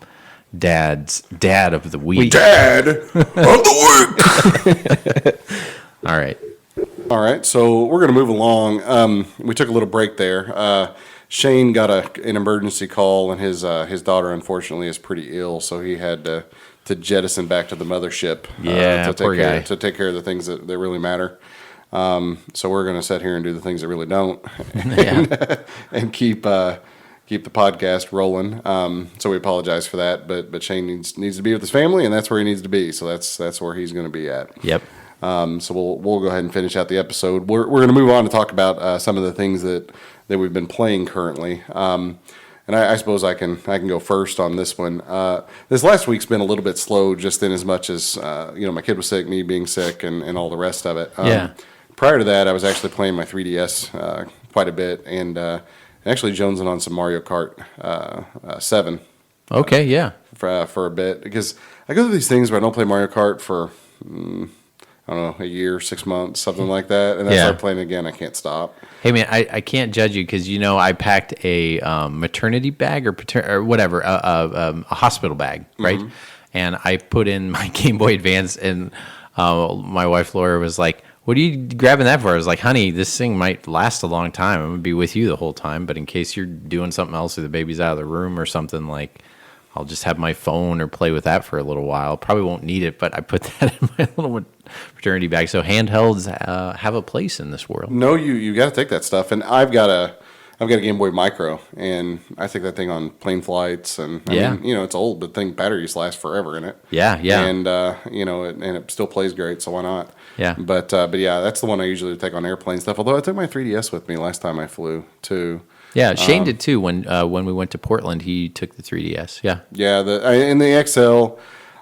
dad of the week. Dad of the week. All right. All right, so we're going to move along. We took a little break there. Shane got an emergency call, and his daughter unfortunately is pretty ill, so he had to jettison back to the mothership. Yeah, to poor guy. to take care of the things that really matter. So we're going to sit here and do the things that really don't, and keep the podcast rolling. So we apologize for that, but Shane needs to be with his family, and that's where he needs to be. So that's where he's going to be at. Yep. So we'll go ahead and finish out the episode. We're going to move on to talk about some of the things that we've been playing currently. And I suppose I can go first on this one. This last week's been a little bit slow, just in as much as my kid was sick, me being sick, and all the rest of it. Yeah. Prior to that, I was actually playing my 3DS quite a bit, and actually jonesing on some Mario Kart 7 Okay. Yeah. for a bit, because I go through these things where I don't play Mario Kart for I don't know, a year, 6 months, something like that, and I start playing again. I can't stop. Hey man, I can't judge you because I packed a maternity bag or whatever, a hospital bag, right? Mm-hmm. And I put in my Game Boy Advance, and my wife Laura was like, "What are you grabbing that for?" I was like, "Honey, this thing might last a long time. I'm gonna be with you the whole time, but in case you're doing something else or the baby's out of the room or something, like I'll just have my phone or play with that for a little while. Probably won't need it, but I put that in my little maternity bag. So handhelds have a place in this world. No, you got to take that stuff, and I've got I've got a Game Boy Micro, and I take that thing on plane flights, and I mean, it's old, but the thing batteries last forever in it. Yeah, yeah. And it still plays great, so why not? Yeah. But yeah, that's the one I usually take on airplane stuff. Although I took my 3DS with me last time I flew too. Yeah, Shane did too. When we went to Portland, he took the 3DS. Yeah. Yeah, and the XL.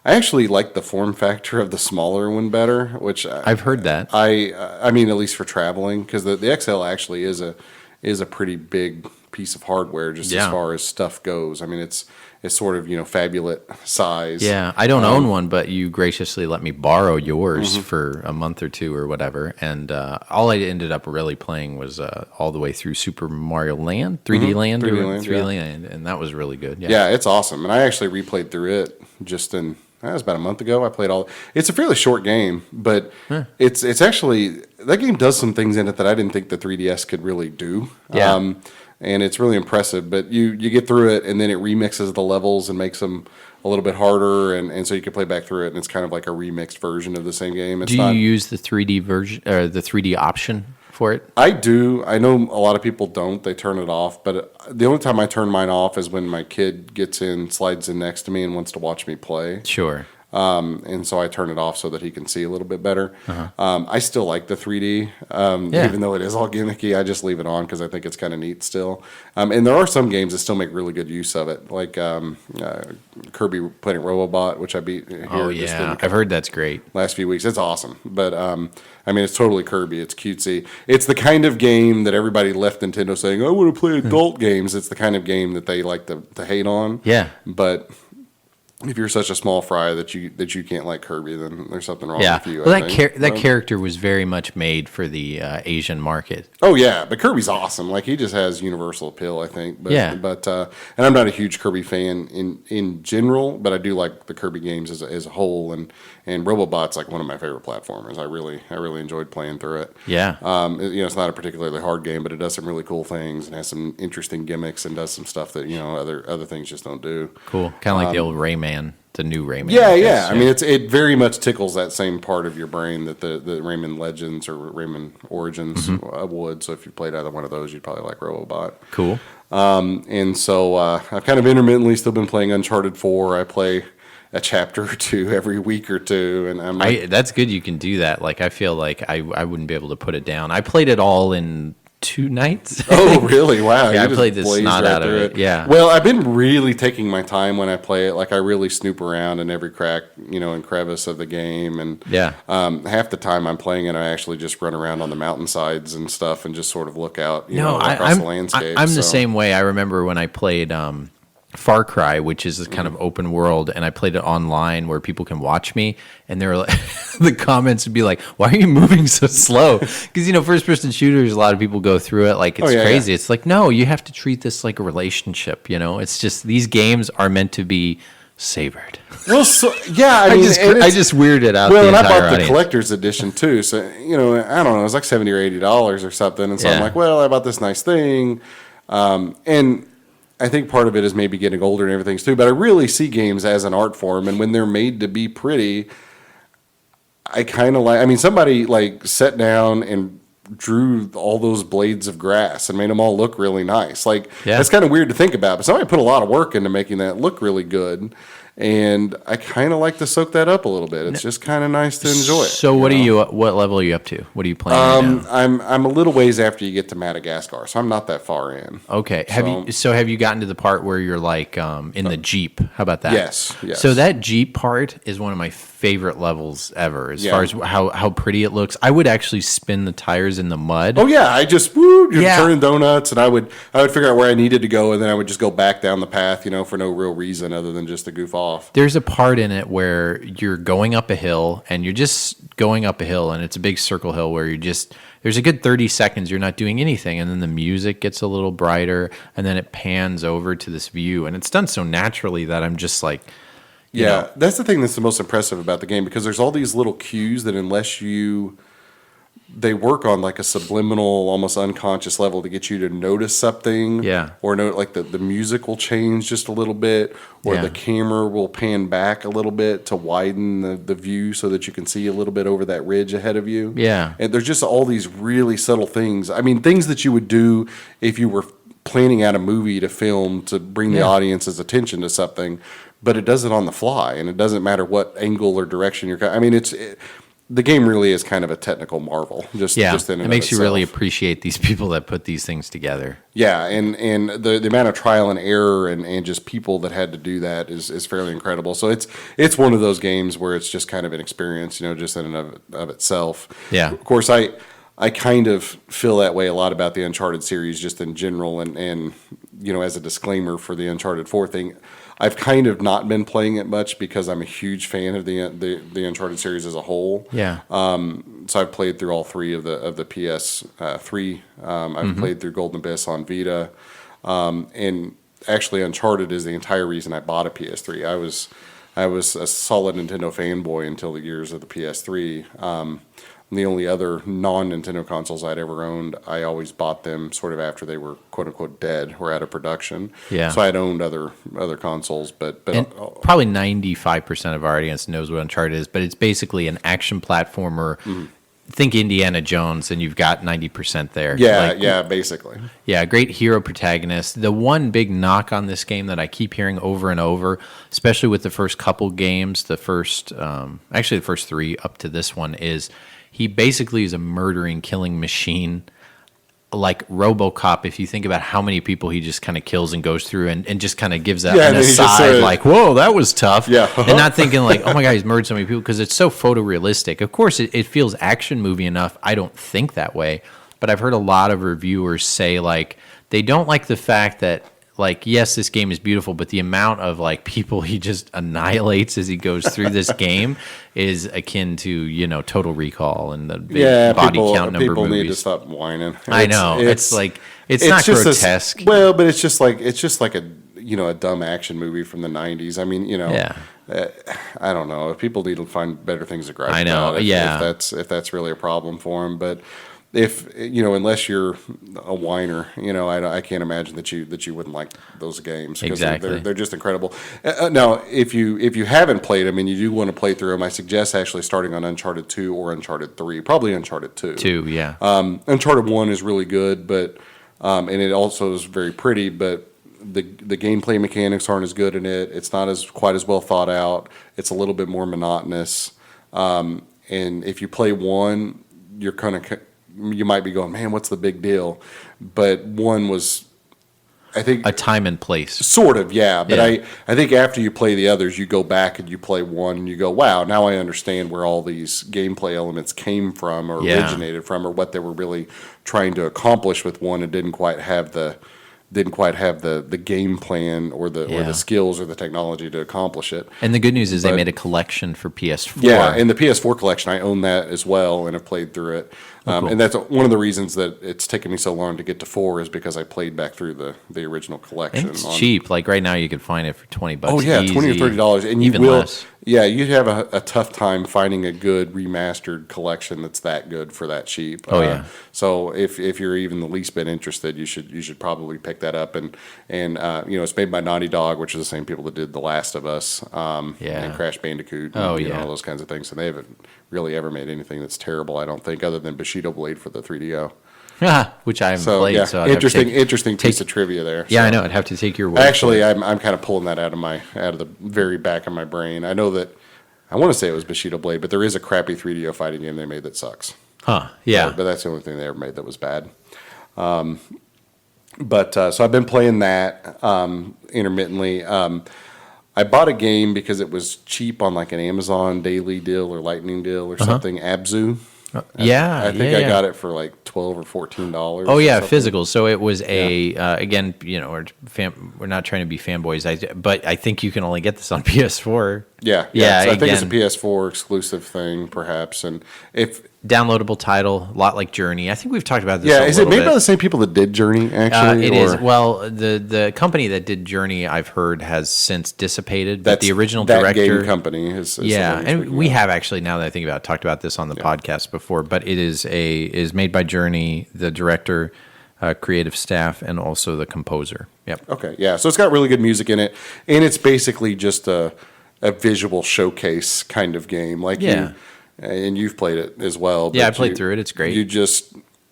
I actually like the form factor of the smaller one better, which I've heard that. I mean, at least for traveling, because the XL actually is a pretty big piece of hardware just as far as stuff goes. I mean, it's sort of fabulous size. Yeah, I don't own one, but you graciously let me borrow yours for a month or two or whatever, and all I ended up really playing was all the way through Super Mario Land, 3D Land, 3D Land, and that was really good. Yeah, it's awesome, and I actually replayed through it that was about a month ago. I played all. It's a fairly short game, but it's actually that game does some things in it that I didn't think the 3DS could really do. Yeah. And it's really impressive. But you get through it, and then it remixes the levels and makes them a little bit harder, and so you can play back through it, and it's kind of like a remixed version of the same game. It's Do you use the 3D version or the 3D option for it? I do. I know a lot of people don't. They turn it off. But the only time I turn mine off is when my kid slides in next to me and wants to watch me play. Sure. And so I turn it off so that he can see a little bit better. I still like the 3D, even though it is all gimmicky. I just leave it on because I think it's kind of neat still. And there are some games that still make really good use of it, like Kirby Planet Robobot, which I beat here. Oh, yeah. I've heard that's great. Last few weeks. It's awesome. But, I mean, it's totally Kirby. It's cutesy. It's the kind of game that everybody left Nintendo saying, I want to play adult games. It's the kind of game that they like to hate on. Yeah. But if you're such a small fry that you can't like Kirby, then there's something wrong with you. Well, that character was very much made for the Asian market. Oh yeah, but Kirby's awesome. Like he just has universal appeal, I think. But, yeah. But and I'm not a huge Kirby fan in general, but I do like the Kirby games as a whole. And Robobot's like one of my favorite platformers. I really enjoyed playing through it. Yeah. It's not a particularly hard game, but it does some really cool things and has some interesting gimmicks and does some stuff that other things just don't do. Cool. Kind of like the old Rayman, the new Rayman. Yeah. I mean, it very much tickles that same part of your brain that the Rayman Legends or Rayman Origins would. So if you played either one of those, you'd probably like Robobot. Cool. And so I've kind of intermittently still been playing Uncharted 4. I play a chapter or two every week or two, and I'm like, that's good. You can do that. Like I feel like I wouldn't be able to put it down. I played it all in 2 nights. Oh, really? Wow. Yeah, You I played the snot out of it. Yeah. Well, I've been really taking my time when I play it. Like I really snoop around in every crack, and crevice of the game. And half the time I'm playing it, I actually just run around on the mountainsides and stuff and just sort of look out, across the landscape. I'm the same way. I remember when I played Far Cry, which is this kind of open world, and I played it online where people can watch me, and they were like, the comments would be like, "Why are you moving so slow?" Because first person shooters, a lot of people go through it like it's crazy. Yeah. It's like, no, you have to treat this like a relationship. It's just these games are meant to be savored. Well, I just weirded out. Well, and I bought the collector's edition too, so I don't know, it was like $70 or $80 or something, and so I'm like, well, I bought this nice thing, and I think part of it is maybe getting older and everything too, but I really see games as an art form, and when they're made to be pretty, I kind of like. I mean, somebody like sat down and drew all those blades of grass and made them all look really nice. Like that's kind of weird to think about, but somebody put a lot of work into making that look really good. And I kind of like to soak that up a little bit. It's just kind of nice to enjoy it. So what level are you up to? What are you playing right now? I'm a little ways after you get to Madagascar, so I'm not that far in. Okay. Have you gotten to the part where you're like in the Jeep? How about that? Yes. So that Jeep part is one of my favorite levels ever as far as how pretty it looks. I would actually spin the tires in the mud. Oh yeah, I just turning donuts, and I would figure out where I needed to go, and then I would just go back down the path, for no real reason other than just to goof off. There's a part in it where you're going up a hill, and you're just going up a hill, and it's a big circle hill where there's a good 30 seconds you're not doing anything, and then the music gets a little brighter, and then it pans over to this view, and it's done so naturally that I'm just like, that's the thing that's the most impressive about the game, because there's all these little cues that they work on like a subliminal, almost unconscious level to get you to notice something. Yeah. Or like the music will change just a little bit, or the camera will pan back a little bit to widen the view so that you can see a little bit over that ridge ahead of you. Yeah. And there's just all these really subtle things. I mean, things that you would do if you were planning out a movie to film to bring the audience's attention to something, but it does it on the fly, and it doesn't matter what angle or direction you're. I mean, the game really is kind of a technical marvel. Just in and it of makes you itself. really appreciate these people that put these things together. Yeah, and the amount of trial and error and just people that had to do that is fairly incredible. So it's one of those games where it's just kind of an experience, just in and of itself. Yeah. Of course, I kind of feel that way a lot about the Uncharted series just in general, and as a disclaimer for the Uncharted 4 thing, I've kind of not been playing it much because I'm a huge fan of the Uncharted series as a whole. Yeah. So I've played through all three of the PS3. I've played through Golden Abyss on Vita, and actually Uncharted is the entire reason I bought a PS3. I was a solid Nintendo fanboy until the years of the PS3. The only other non-Nintendo consoles I'd ever owned, I always bought them sort of after they were quote unquote dead or out of production. Yeah. So I'd owned other consoles, but And probably 95% of our audience knows what Uncharted is, but it's basically an action platformer. Think Indiana Jones, and you've got 90% there. yeah, basically. Yeah, great hero protagonist. The one big knock on this game that I keep hearing over and over, especially with the first couple games, the first three up to this one, is he basically is a murdering, killing machine. Like RoboCop, if you think about how many people he just kind of kills and goes through and just kind of gives that an aside, like, whoa, that was tough. Yeah. And not thinking like, oh my God, he's murdered so many people, because it's so photorealistic. Of course, it feels action movie enough. I don't think that way. But I've heard a lot of reviewers say, like, they don't like the fact that, like, yes, this game is beautiful, but the amount of, like, people he just annihilates as he goes through this game is akin to, Total Recall and the big body count number people movies. need to stop whining. I know. It's not just grotesque. But it's just like a dumb action movie from the 90s. I mean, I don't know. People need to find better things to gripe I know. about if that's really a problem for them, but if unless you're a whiner, I can't imagine that you wouldn't like those games, because exactly. they're just incredible. Now, if you haven't played them and you do want to play through them, I suggest actually starting on Uncharted 2 or Uncharted 3, probably Uncharted 2. 2, yeah. Uncharted 1 is really good, but and it also is very pretty, but the gameplay mechanics aren't as good in it. It's not quite as well thought out. It's a little bit more monotonous. And if you play 1, you might be going, man, what's the big deal? But 1 was, I think, a time and place. Sort of, yeah. But I think after you play the others, you go back and you play 1 and you go, wow, now I understand where all these gameplay elements came from or originated from, or what they were really trying to accomplish with 1 and didn't quite have the game plan or the skills or the technology to accomplish it. And the good news is they made a collection for PS4. Yeah, and the PS4 collection, I own that as well and have played through it. Cool. And that's one of the reasons that it's taken me so long to get to 4 is because I played back through the original collection. And it's cheap. Like right now, you could find it for $20. Oh yeah, easy. $20 or $30, and even less. Yeah, you'd have a tough time finding a good remastered collection that's that good for that cheap. Oh yeah. So if you're even the least bit interested, you should probably pick that up. And it's made by Naughty Dog, which is the same people that did The Last of Us, and Crash Bandicoot, and all those kinds of things. And they haven't really ever made anything that's terrible, I don't think, other than Bushido Blade for the 3DO. Which I haven't played. Yeah, so interesting piece of trivia there. Yeah, so. I know. I'd have to take your word. Actually, I'm kind of pulling that out of the very back of my brain. I know that I want to say it was Bushido Blade, but there is a crappy 3DO fighting game they made that sucks. Huh? Yeah, but that's the only thing they ever made that was bad. So I've been playing that intermittently. I bought a game because it was cheap on like an Amazon daily deal or lightning deal or something. Abzu. I think I got it for like $12 or $14. Oh yeah, physical. So it was again, we're not trying to be fanboys, but I think you can only get this on PS4. Yeah. So I think it's a PS4 exclusive thing, perhaps. And if downloadable title, a lot like Journey. I think we've talked about this. Yeah, is it made by the same people that did Journey? Actually, it is. Well, the company that did Journey, I've heard, has since dissipated. But the original director, game company, is and we have actually, now that I think about it, talked about this on the podcast before. But it is made by Journey, the director, creative staff, and also the composer. Yep. Okay. Yeah. So it's got really good music in it, and it's basically just a visual showcase kind of game. Like and you've played it as well. Yeah, I played through it. It's great.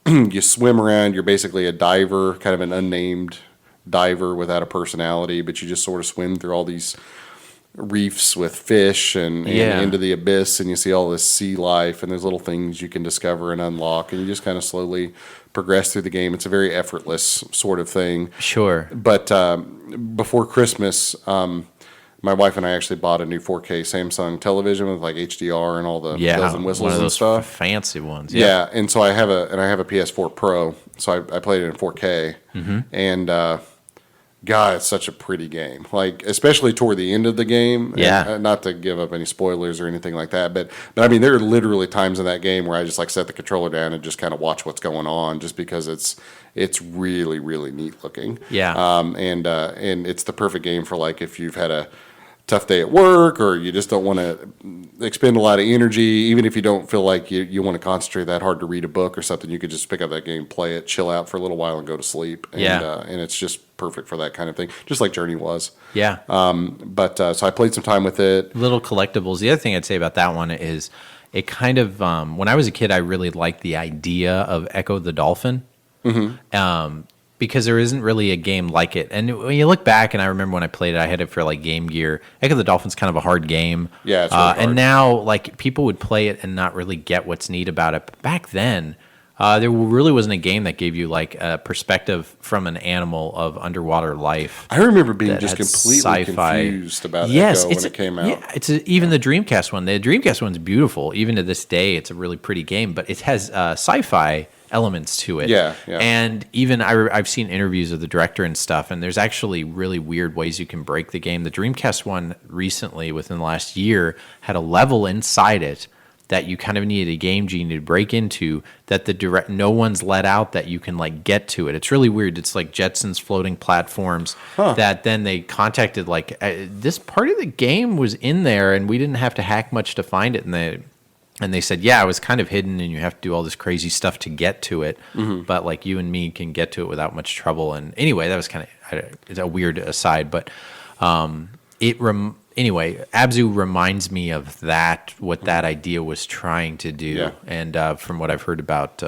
you swim around. You're basically a diver, kind of an unnamed diver without a personality, but you just sort of swim through all these reefs with fish and into the abyss, and you see all this sea life, and there's little things you can discover and unlock, and you just kind of slowly progress through the game. It's a very effortless sort of thing. Sure. But before Christmas, my wife and I actually bought a new 4K Samsung television with like HDR and all the bells and whistles one of and those stuff. fancy ones. Yeah, and so I have a PS4 Pro, so I played it in 4K, and God, it's such a pretty game. Like, especially toward the end of the game. Yeah. And, not to give up any spoilers or anything like that, but I mean, there are literally times in that game where I just like set the controller down and just kind of watch what's going on, just because it's really, really neat looking. Yeah. And it's the perfect game for like if you've had a tough day at work, or you just don't want to expend a lot of energy, even if you don't feel like you want to concentrate that hard to read a book or something, you could just pick up that game, play it, chill out for a little while, and go to sleep. And, and it's just perfect for that kind of thing, just like Journey was. Yeah. So I played some time with it. Little collectibles. The other thing I'd say about that one is it kind of, when I was a kid, I really liked the idea of Echo the Dolphin. Because there isn't really a game like it. And when you look back, and I remember when I played it, I had it for like Game Gear. Echo the Dolphin's kind of a hard game. Yeah, it's really hard. And now, like, people would play it and not really get what's neat about it. But back then, there really wasn't a game that gave you like a perspective from an animal of underwater life. I remember being just had completely sci-fi. confused about Echo when it came out. Yeah, even the Dreamcast one. The Dreamcast one's beautiful. Even to this day, it's a really pretty game. But it has sci-fi elements to it. Yeah. And even I've seen interviews of the director and stuff, and there's actually really weird ways you can break the game. The Dreamcast one recently, within the last year, had a level inside it that you kind of needed a game genie to break into, that no one's let out, that you can like get to it. It's really weird. It's like Jetsons floating platforms that then they contacted, like, this part of the game was in there and we didn't have to hack much to find it. And they said, yeah, it was kind of hidden and you have to do all this crazy stuff to get to it. But like you and me can get to it without much trouble. And anyway, that was kind of it's a weird aside. But anyway, Abzu reminds me of that, what that idea was trying to do. Yeah. And from what I've heard about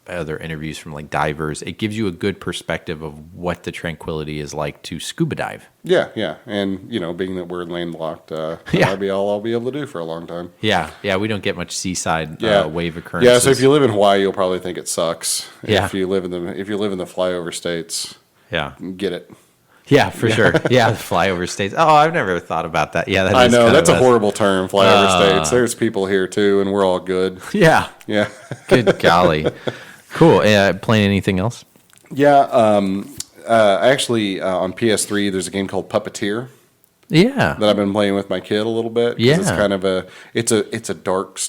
other interviews from like divers, it gives you a good perspective of what the tranquility is like to scuba dive. Yeah. And, being that we're landlocked, that'll be all I'll be able to do for a long time. Yeah, we don't get much seaside wave occurrences. Yeah, so if you live in Hawaii, you'll probably think it sucks. Yeah. If you live in the flyover states, get it. Yeah, for sure. Yeah, the flyover states. Oh, I've never thought about that. Yeah, I know that's a horrible term, flyover states. There's people here too, and we're all good. Yeah. Good golly. Cool. Playing anything else? Yeah. Actually, on PS3, there's a game called Puppeteer. Yeah. That I've been playing with my kid a little bit. Yeah. It's kind of it's a dark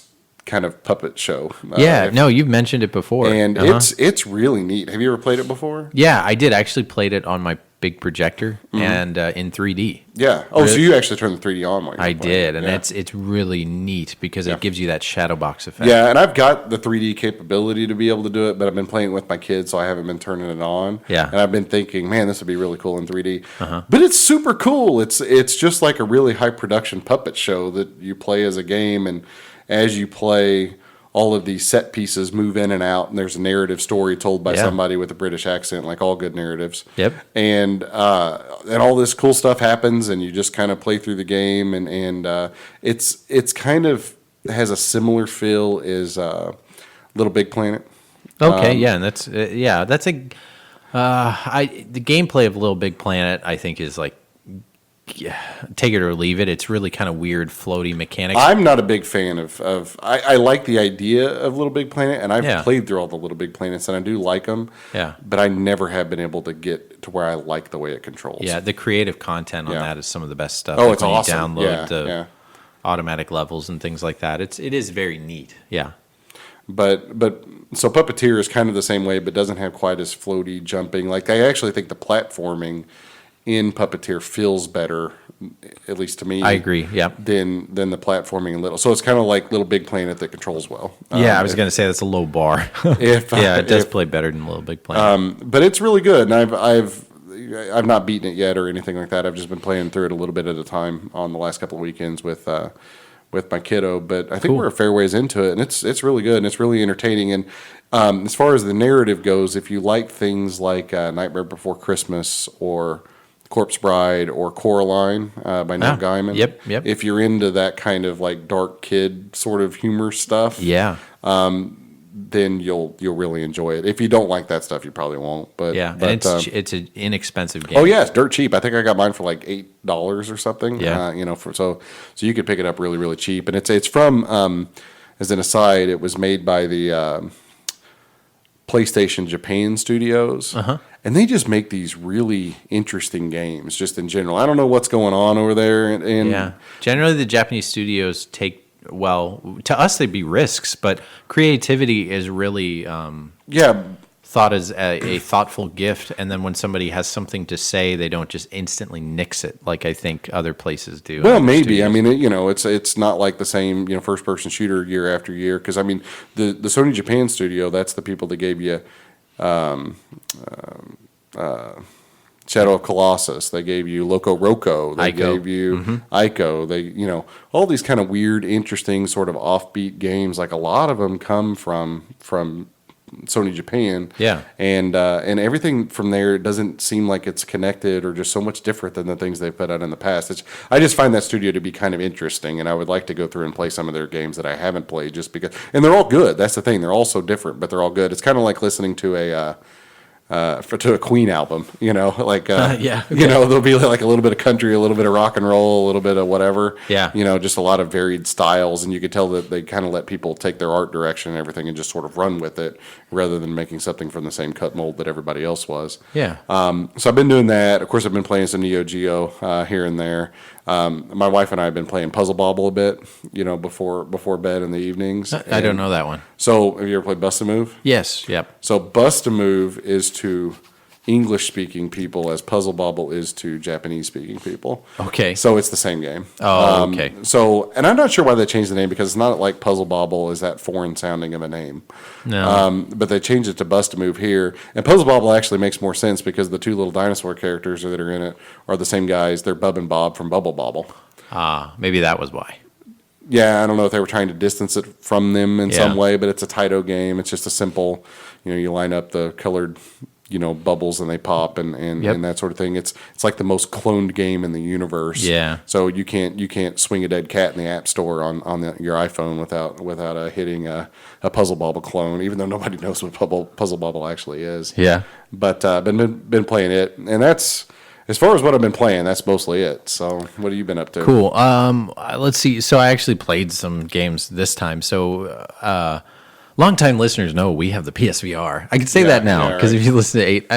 kind of puppet show. No, you've mentioned it before, and it's really neat. Have you ever played it before? Yeah, I did. I actually played it on my big projector and in 3D. Yeah. Oh, so you actually turned the 3D on while you were I playing did, it. and it's really neat because it gives you that shadow box effect. Yeah, and I've got the 3D capability to be able to do it, but I've been playing it with my kids, so I haven't been turning it on. Yeah. And I've been thinking, man, this would be really cool in 3D. But it's super cool. It's just like a really high production puppet show that you play as a game, and as you play, all of these set pieces move in and out, and there's a narrative story told by somebody with a British accent, like all good narratives. Yep. And all this cool stuff happens, and you just kind of play through the game, and it's kind of has a similar feel as Little Big Planet. Okay, and that's that's a the gameplay of Little Big Planet, I think, is like, take it or leave it. It's really kind of weird, floaty mechanics. I'm not a big fan of I like the idea of Little Big Planet, and I've played through all the Little Big Planets, and I do like them. Yeah. But I never have been able to get to where I like the way it controls. Yeah, the creative content on that is some of the best stuff. Oh, like it's when awesome. You download the automatic levels and things like that. It is very neat. Yeah. But so Puppeteer is kind of the same way, but doesn't have quite as floaty jumping. Like, I actually think the platforming in Puppeteer feels better, at least to me. I agree. Yeah. Than the platforming in Little. So it's kind of like Little Big Planet that controls well. I was going to say that's a low bar. It does play better than Little Big Planet. But it's really good, and I've not beaten it yet or anything like that. I've just been playing through it a little bit at a time on the last couple of weekends with with my kiddo. But I think Cool. we're a fair ways into it, and it's really good and it's really entertaining. And as far as the narrative goes, if you like things like Nightmare Before Christmas or Corpse Bride or Coraline by Neil Gaiman, yep. if you're into that kind of like dark kid sort of humor stuff, Yeah. then you'll really enjoy it. If you don't like that stuff, you probably won't. But Yeah. but, And it's an inexpensive game. oh yeah, it's dirt cheap. I think I got mine for like $8 or something. Yeah. So you could pick it up really really cheap. And it's from as an aside, it was made by the PlayStation Japan studios. And they just make these really interesting games, just in general. I don't know what's going on over there. And Yeah. Generally, the Japanese studios take, well, to us, they'd be risks, but creativity is really yeah, thought as a thoughtful gift. And then when somebody has something to say, they don't just instantly nix it like I think other places do. well, other maybe. I studios. mean, it's not like the same first person shooter year after year. Because I mean, the Sony Japan studio, that's the people that gave you Shadow of Colossus. They gave you Loco Roco. They Ico. gave you Ico. They all these kind of weird, interesting, sort of offbeat games. Like a lot of them come from Sony Japan. Yeah. And everything from there doesn't seem like it's connected or just so much different than the things they've put out in the past. I just find that studio to be kind of interesting, and I would like to go through and play some of their games that I haven't played just because. And they're all good. That's the thing. They're all so different, but they're all good. It's kind of like listening to a Queen album, like Yeah, okay. there'll be like a little bit of country, a little bit of rock and roll, a little bit of whatever. Yeah. Just a lot of varied styles, and you could tell that they kind of let people take their art direction and everything and just sort of run with it rather than making something from the same cut mold that everybody else was. Yeah. So I've been doing that. Of course, I've been playing some Neo Geo here and there. My wife and I have been playing Puzzle Bobble a bit, before bed in the evenings. I don't know that one. So have you ever played Bust a Move? Yes. Yep. So Bust a Move is to English-speaking people as Puzzle Bobble is to Japanese-speaking people. Okay. So it's the same game. Oh, okay. And I'm not sure why they changed the name because it's not like Puzzle Bobble is that foreign-sounding of a name. No. But they changed it to Bust a Move here. And Puzzle Bobble actually makes more sense because the two little dinosaur characters that are in it are the same guys. They're Bub and Bob from Bubble Bobble. Maybe that was why. Yeah, I don't know if they were trying to distance it from them in Yeah. some way, but it's a Taito game. It's just a simple, you line up the colored, bubbles and they pop and Yep. that sort of thing. It's like the most cloned game in the universe. Yeah. So you can't swing a dead cat in the App Store on your iPhone without hitting a Puzzle Bobble clone, even though nobody knows what Puzzle Bobble actually is. Yeah. But been playing it, and that's. As far as what I've been playing, that's mostly it. So, what have you been up to? Cool. Let's see. So I actually played some games this time. So, longtime listeners know we have the PSVR. I can say that now yeah, because right. if you listen to 8,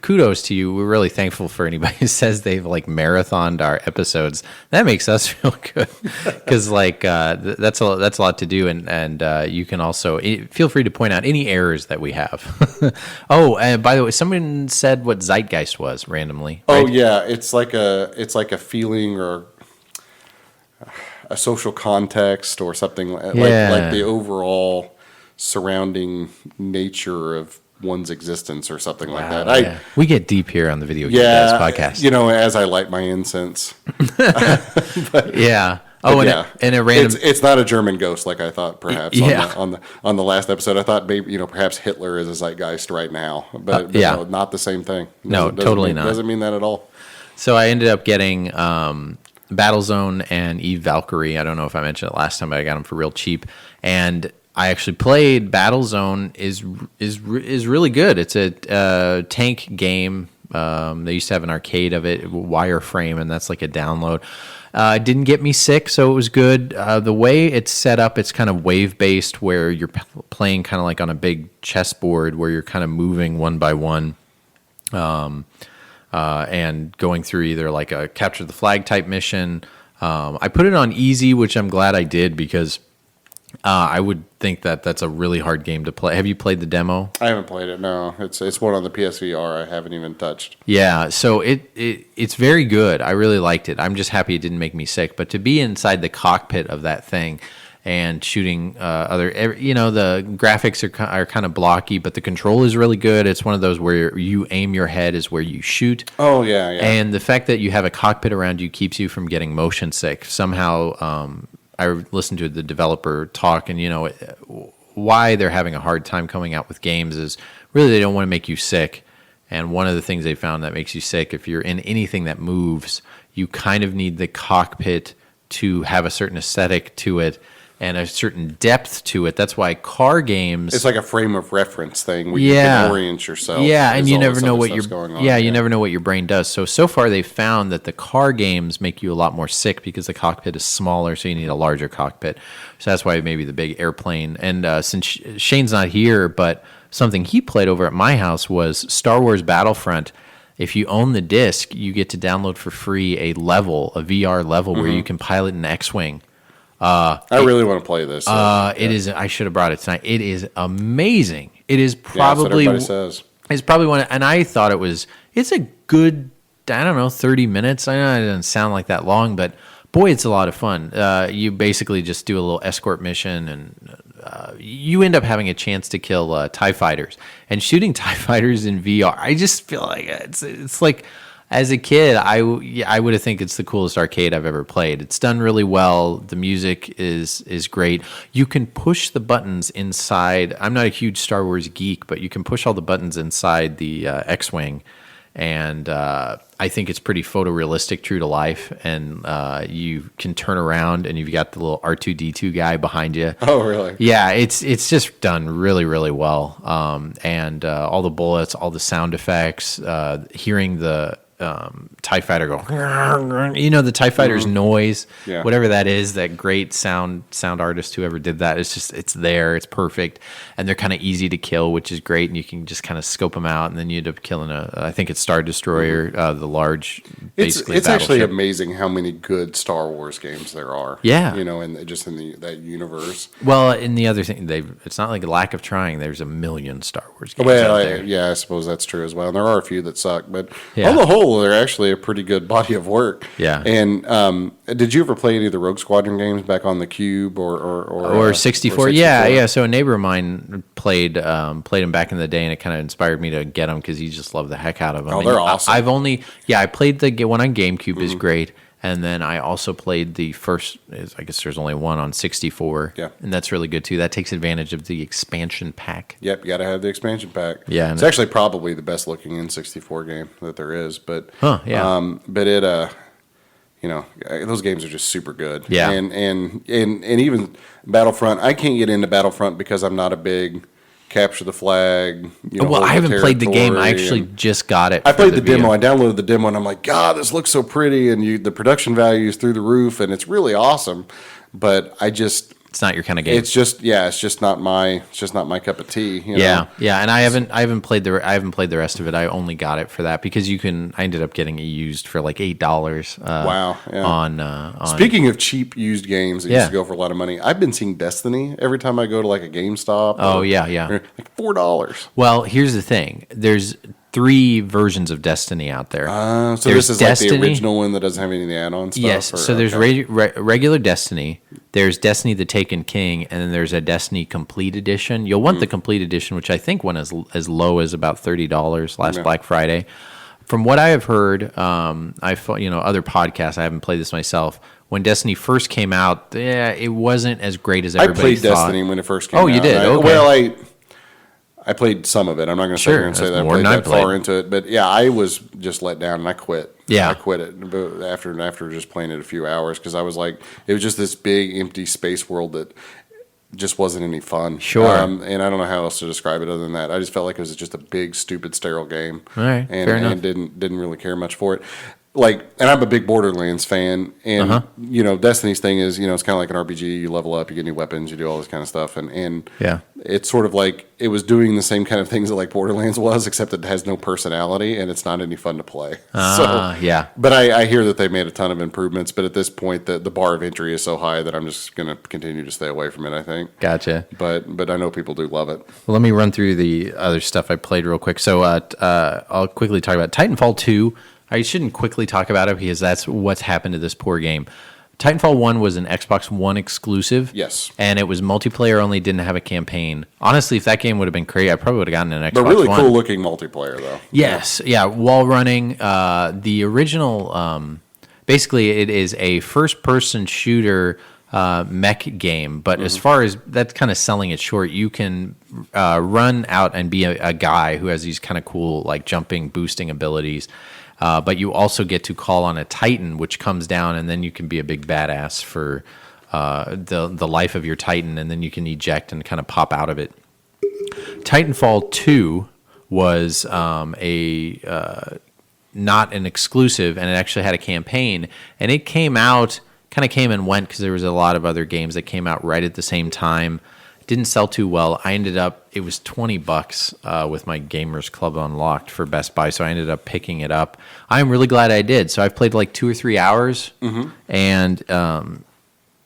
kudos to you. We're really thankful for anybody who says they've like marathoned our episodes. That makes us feel good because that's a lot to do, and you can also feel free to point out any errors that we have. Oh, and by the way, someone said what Zeitgeist was randomly. Oh right? yeah, it's like a feeling or a social context or something like the overall surrounding nature of one's existence or something like that. Yeah. We get deep here on the Video Game Dads podcast. As I light my incense. Yeah. Oh, and yeah, a random. It's not a German ghost like I thought. Perhaps Yeah. on the last episode, I thought maybe perhaps Hitler is a zeitgeist right now, but yeah. no, not the same thing. No, totally not. Doesn't mean that at all. So I ended up getting Battlezone and Eve Valkyrie. I don't know if I mentioned it last time, but I got them for real cheap. And I actually played Battlezone. is really good. It's a tank game. They used to have an arcade of it, wireframe, and that's like a download. It didn't get me sick, so it was good. The way it's set up, it's kind of wave-based, where you're playing kind of like on a big chessboard, where you're kind of moving one by one, and going through either like a capture the flag type mission. I put it on easy, which I'm glad I did because I would think that that's a really hard game to play. Have you played the demo? I haven't played it. No, it's one on the PSVR. I haven't even touched. Yeah, so it's very good. I really liked it. I'm just happy it didn't make me sick. But to be inside the cockpit of that thing and shooting the graphics are kind of blocky, but the control is really good. It's one of those where you aim your head is where you shoot. Oh yeah. And the fact that you have a cockpit around you keeps you from getting motion sick. Somehow, I listened to the developer talk, and why they're having a hard time coming out with games is really they don't want to make you sick. And one of the things they found that makes you sick, if you're in anything that moves, you kind of need the cockpit to have a certain aesthetic to it and a certain depth to it. That's why car games. It's like a frame of reference thing where you can orient yourself. Yeah, and you never know what you never know what your brain does. So far they've found that the car games make you a lot more sick because the cockpit is smaller, so you need a larger cockpit. So that's why maybe the big airplane. And since Shane's not here, but something he played over at my house was Star Wars Battlefront. If you own the disc, you get to download for free a VR level where you can pilot an X-Wing. I really want to play this. It is. I should have brought it tonight. It is amazing. It is probably. That's what everybody says. It's probably one, and I thought it was. It's a good. I don't know, 30 minutes. I know it doesn't sound like that long, but boy, it's a lot of fun. You basically just do a little escort mission, and you end up having a chance to kill TIE fighters. And shooting TIE fighters in VR, I just feel like it's like. As a kid, I would have think it's the coolest arcade I've ever played. It's done really well. The music is great. You can push the buttons inside. I'm not a huge Star Wars geek, but you can push all the buttons inside the X-Wing. And I think it's pretty photorealistic, true to life. And you can turn around, and you've got the little R2-D2 guy behind you. Oh, really? Yeah, it's just done really, really well. And all the bullets, all the sound effects, hearing the TIE fighter go, the TIE fighter's noise, whatever that is, that great sound artist, whoever did that, it's there, it's perfect, and they're kind of easy to kill, which is great, and you can just kind of scope them out, and then you end up killing I think it's Star Destroyer, the large, basically it's actually battleship. amazing how many good Star Wars games there are. Yeah. And just in that universe. Well, and the other thing, it's not like a lack of trying. There's a million Star Wars games Well, out there. I suppose that's true as well. And there are a few that suck, but on the whole, they're actually a pretty good body of work. Yeah. And did you ever play any of the Rogue Squadron games back on the Cube or 64? Yeah. So a neighbor of mine played them back in the day, and it kind of inspired me to get them because he just loved the heck out of them. Oh, they're awesome. I played the one on GameCube is great. And then I also played the first, I guess there's only one on 64. Yeah. And that's really good too. That takes advantage of the expansion pack. Yep, you got to have the expansion pack. Yeah. It's actually probably the best looking N64 game that there is. But, but it, those games are just super good. Yeah. And even Battlefront, I can't get into Battlefront because I'm not a big capture the flag. I haven't played the game. I actually just got it. I played the demo. I downloaded the demo, and I'm like, God, this looks so pretty, and the production value is through the roof, and it's really awesome. But it's not your kind of game. It's just not my cup of tea. Yeah, and I haven't played the rest of it. I only got it for that because I ended up getting it used for like $8. Wow. Yeah. On Speaking of cheap used games that used to go for a lot of money, I've been seeing Destiny every time I go to like a GameStop. Oh yeah. Like $4. Well, here's the thing. There's 3 versions of Destiny out there. So there's this is Destiny, like the original one that doesn't have any of the add-on stuff? Yes. So there's regular Destiny. There's Destiny the Taken King, and then there's a Destiny Complete Edition. You'll want the Complete Edition, which I think went as low as about $30 last Black Friday. From what I have heard, other podcasts, I haven't played this myself. When Destiny first came out, it wasn't as great as everybody thought. I played Destiny when it first came out. Oh, you did? Okay. I played some of it. I'm not going to sit here and say that I played that far into it. But yeah, I was just let down and I quit. Yeah. I quit it after just playing it a few hours because I was like, it was just this big empty space world that just wasn't any fun. Sure. And I don't know how else to describe it other than that. I just felt like it was just a big, stupid, sterile game. All right. Fair enough. And didn't really care much for it. And I'm a big Borderlands fan, and Destiny's thing is, it's kind of like an RPG. You level up, you get new weapons, you do all this kind of stuff, and it's sort of like it was doing the same kind of things that like Borderlands was, except it has no personality and it's not any fun to play. But I hear that they made a ton of improvements, but at this point, the bar of entry is so high that I'm just going to continue to stay away from it. I think. Gotcha. But I know people do love it. Well, let me run through the other stuff I played real quick. So I'll quickly talk about Titanfall 2. I shouldn't quickly talk about it because that's what's happened to this poor game. Titanfall 1 was an Xbox One exclusive. Yes. And it was multiplayer only, didn't have a campaign. Honestly, if that game would have been great, I probably would have gotten an Xbox One. But really cool looking multiplayer, though. Yes. Yeah. Wall running. The original, basically, it is a first person shooter mech game. But as far as that's kind of selling it short, you can run out and be a guy who has these kind of cool like jumping, boosting abilities. But you also get to call on a Titan, which comes down, and then you can be a big badass for the life of your Titan, and then you can eject and kind of pop out of it. Titanfall 2 was not an exclusive, and it actually had a campaign, and it came and went because there was a lot of other games that came out right at the same time. Didn't sell too well. It was $20 with my Gamers Club Unlocked for Best Buy, so I ended up picking it up. I'm really glad I did. So I've played like 2 or 3 hours, and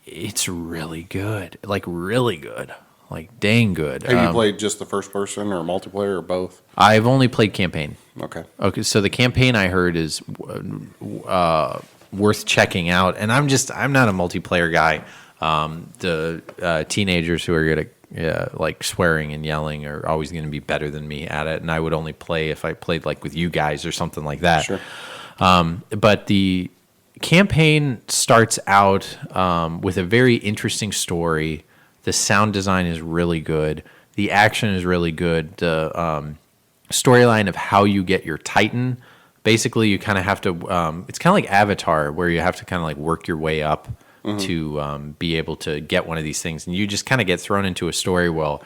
it's really good. Like really good. Like dang good. Have you played just the first person or multiplayer or both? I've only played campaign. Okay. Okay, so the campaign I heard is worth checking out, and I'm not a multiplayer guy. The teenagers who are good at like swearing and yelling are always going to be better than me at it, and I would only play if I played like with you guys or something like that. Sure. But the campaign starts out with a very interesting story. The sound design is really good. The action is really good. The storyline of how you get your Titan. Basically, you kind of have to. It's kind of like Avatar, where you have to kind of like work your way up to be able to get one of these things, and you just kind of get thrown into a story. Well,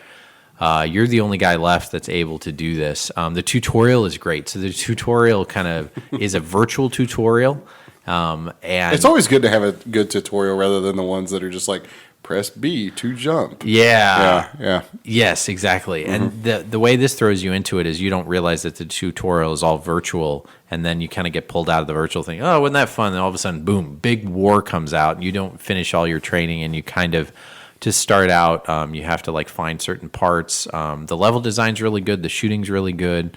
you're the only guy left that's able to do this. The tutorial is great. So the tutorial kind of is a virtual tutorial, and It's always good to have a good tutorial rather than the ones that are just like press B to jump. Yeah. Yes, exactly. And the way this throws you into it is you don't realize that the tutorial is all virtual, and then you kind of get pulled out of the virtual thing. Oh, wasn't that fun? And all of a sudden, boom, big war comes out. You don't finish all your training, and you kind of, to start out, you have to like find certain parts. The level design's really good. The shooting's really good.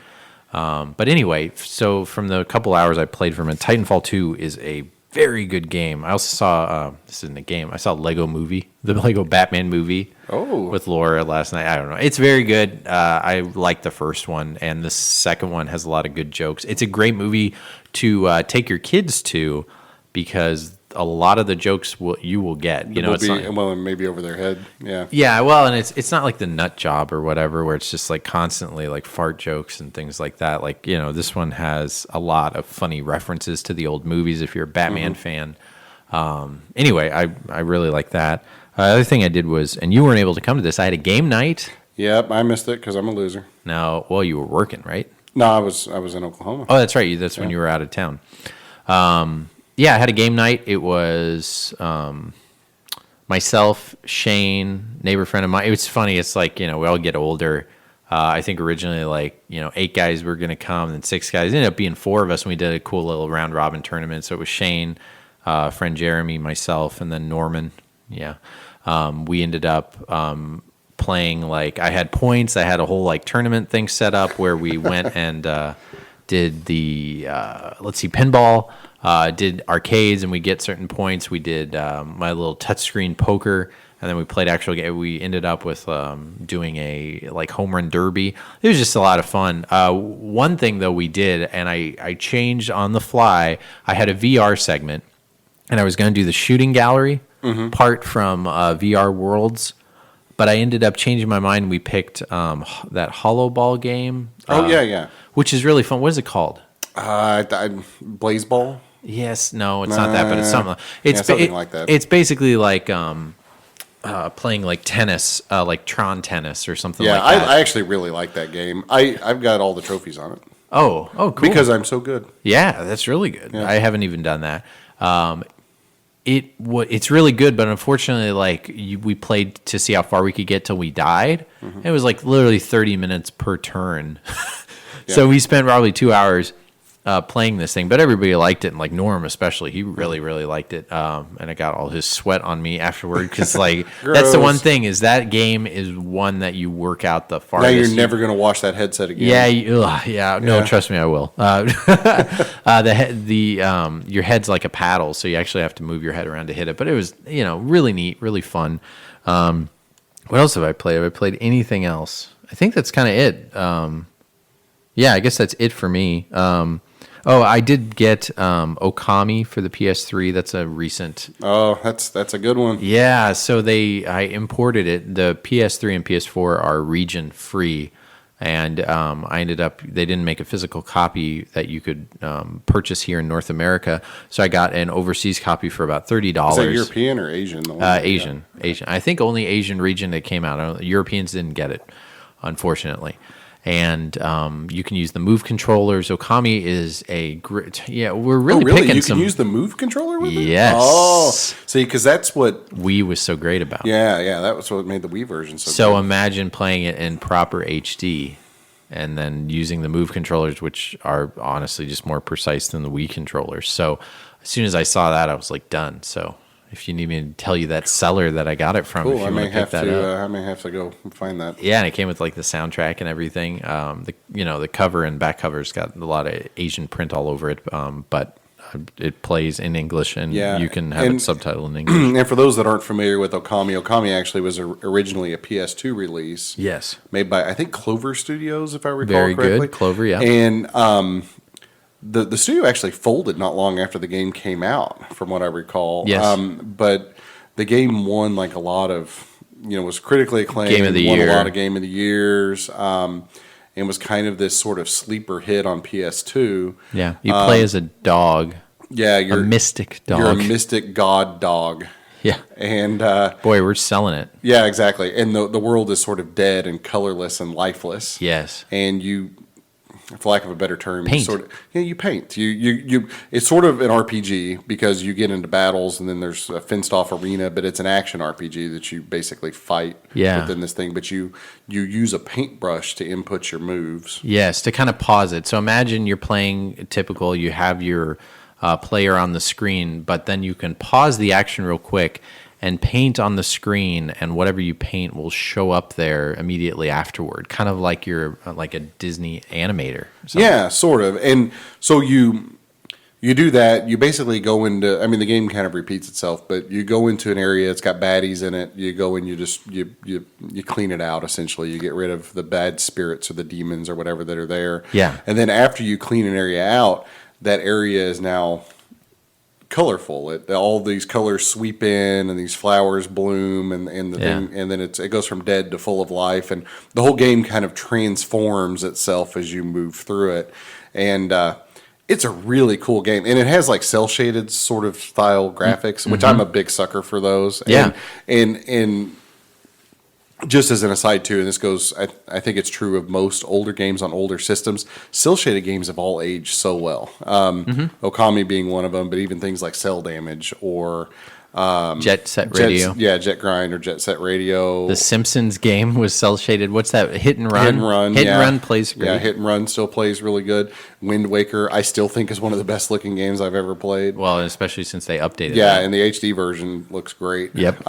But anyway, so from the couple hours I played from it, Titanfall 2 is a very good game. I also saw, this isn't a game, I saw Lego Movie, the Lego Batman movie with Laura last night. I don't know. It's very good. I like the first one, and the second one has a lot of good jokes. It's a great movie to take your kids to because a lot of the jokes you will get. You know, it's not, well, maybe over their head. Yeah. Yeah, well, and it's not like the Nut Job or whatever, where it's just like constantly like fart jokes and things like that. Like, you know, this one has a lot of funny references to the old movies if you're a Batman fan. Anyway, I really like that. The other thing I did was, and you weren't able to come to this, I had a game night. Yep, I missed it because I'm a loser. No, well, you were working, right? No, I was in Oklahoma. Oh, that's right. That's when you were out of town. Yeah, I had a game night. It was myself, Shane, neighbor friend of mine. It was funny. It's like, you know, we all get older. I think originally, like, you know, 8 guys were going to come, and 6 guys. It ended up being 4 of us, and we did a cool little round robin tournament. So it was Shane, friend Jeremy, myself, and then Norman. Yeah. We ended up playing, like, I had points. I had a whole, like, tournament thing set up where we went and did the, pinball. Did arcades, and we get certain points. We did my little touchscreen poker, and then we played actual game. We ended up with doing a like home run derby. It was just a lot of fun. One thing though we did, and I changed on the fly. I had a VR segment, and I was going to do the shooting gallery part from VR Worlds, but I ended up changing my mind. We picked that Hollow Ball game. Yeah. Which is really fun. What is it called? Blaze Ball. Yes, no, it's not that, but it's something. It's something like that. It's basically like playing like tennis, like Tron tennis or something like that. I actually really like that game. I've got all the trophies on it. Oh, cool. Because I'm so good. Yeah, that's really good. Yeah. I haven't even done that. It's really good, but unfortunately, like we played to see how far we could get till we died. It was like literally 30 minutes per turn. So we spent probably 2 hours playing this thing, but everybody liked it, and like Norm especially, he really, really liked it. And I got all his sweat on me afterward because like that's the one thing is that game is one that you work out the farthest. Now you're never going to wash that headset again. Yeah. No, trust me, I will. Your head's like a paddle, so you actually have to move your head around to hit it. But it was, you know, really neat, really fun. What else have I played? Have I played anything else? I think that's kind of it. Yeah, I guess that's it for me. Oh, I did get Okami for the PS3. That's a recent. Oh, that's a good one. Yeah, so I imported it. The PS3 and PS4 are region free, and I ended up they didn't make a physical copy that you could purchase here in North America. So I got an overseas copy for about $30. Is that European or Asian? The one Asian. I think only Asian region it came out. Europeans didn't get it, unfortunately. And you can use the Move controllers. Okami is a great. Yeah, we're really picking You some. can use the Move controller with it? Yes. Oh, see, because that's what. Wii was so great about. Yeah, that was what made the Wii version so. So good. imagine playing it in proper HD, and then using the Move controllers, which are honestly just more precise than the Wii controllers. So as soon as I saw that, I was like, done. So if you need me to tell you that seller that I got it from, if Cool. you I want may to pick have that to. up. I may have to go find that. Yeah, and it came with like the soundtrack and everything. The cover and back cover's got a lot of Asian print all over it, but it plays in English, and Yeah, you can have it subtitled in English. And for those that aren't familiar with Okami actually was originally a PS2 release. Yes, Made by I think Clover Studios, if I recall very correctly. good, Clover. Yeah, And the studio actually folded not long after the game came out, from what I recall. Yes. But the game won like a lot of, was critically acclaimed. Game of the won year. a lot of Game of the Years. And was kind of this sort of sleeper hit on PS2. yeah. You play as a dog, Yeah, a mystic dog. You're a mystic god dog. Yeah, And boy, we're selling it. yeah, exactly. And the world is sort of dead and colorless and lifeless. Yes, And you, for lack of a better term, Paint. you sort of you paint. You it's sort of an RPG because you get into battles and then there's a fenced off arena, but it's an action RPG that you basically fight within this thing. But you use a paintbrush to input your moves. yes. To kind of pause it. So imagine you're playing typical. You have your player on the screen, but then you can pause the action real quick and paint on the screen, and whatever you paint will show up there immediately afterward, kind of like you're like a Disney animator. Or something. Yeah, sort of. And so you do that. You basically go into. I mean, the game kind of repeats itself, but you go into an area. It's got baddies in it. You go and you just you clean it out. Essentially, you get rid of the bad spirits or the demons or whatever that are there. Yeah. And then after you clean an area out, that area is now colorful. All these colors sweep in, and these flowers bloom, and the thing, and then it goes from dead to full of life, and the whole game kind of transforms itself as you move through it, and it's a really cool game, and it has like cel shaded sort of style graphics, which I'm a big sucker for those. Yeah. And just as an aside too, and this goes, I think it's true of most older games on older systems. Cel shaded games have all aged so well. Okami being one of them, but even things like Cell Damage or Jet Set Radio. Jet Grind or Jet Set Radio. The Simpsons game was cel shaded. What's that? Hit and Run. Hit and Run. Hit yeah. and Run plays great. Yeah, Hit and Run still plays really good. Wind Waker, I still think is one of the best looking games I've ever played. Well, especially since they updated. Yeah, it. and the HD version looks great. Yep.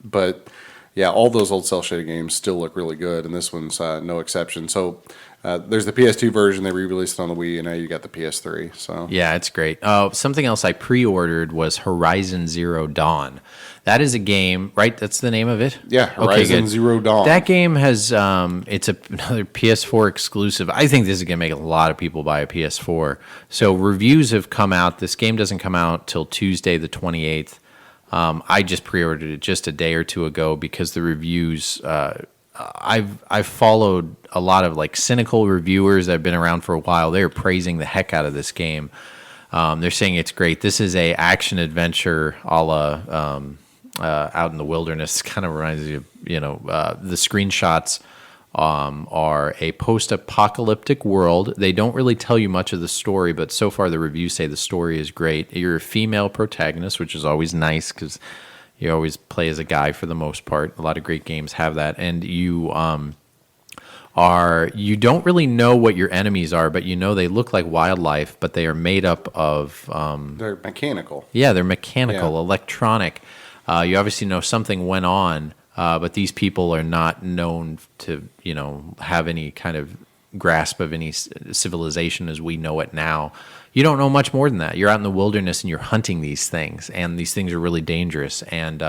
But yeah, all those old cel shaded games still look really good, and this one's no exception. So there's the PS2 version they re-released on the Wii, and now you got the PS3. So Yeah, it's great. Something else I pre-ordered was Horizon Zero Dawn. That is a game, right? That's the name of it? yeah, Horizon good. Zero Dawn. That game has, it's another PS4 exclusive. I think this is going to make a lot of people buy a PS4. So reviews have come out. This game doesn't come out till Tuesday the 28th. I just pre-ordered it just a day or two ago because the reviews, I've followed a lot of like cynical reviewers that have been around for a while. They're praising the heck out of this game. They're saying it's great. This is a action adventure a la out in the wilderness. Kind of reminds you of, the screenshots are a post-apocalyptic world. They don't really tell you much of the story, but so far the reviews say the story is great. You're a female protagonist, which is always nice because you always play as a guy for the most part. A lot of great games have that. And you don't really know what your enemies are, but they look like wildlife, but they are made up of... They're mechanical. Yeah, they're mechanical, Yeah. electronic. You obviously know something went on, but these people are not known to, have any kind of grasp of any civilization as we know it now. You don't know much more than that. You're out in the wilderness and you're hunting these things, and these things are really dangerous. And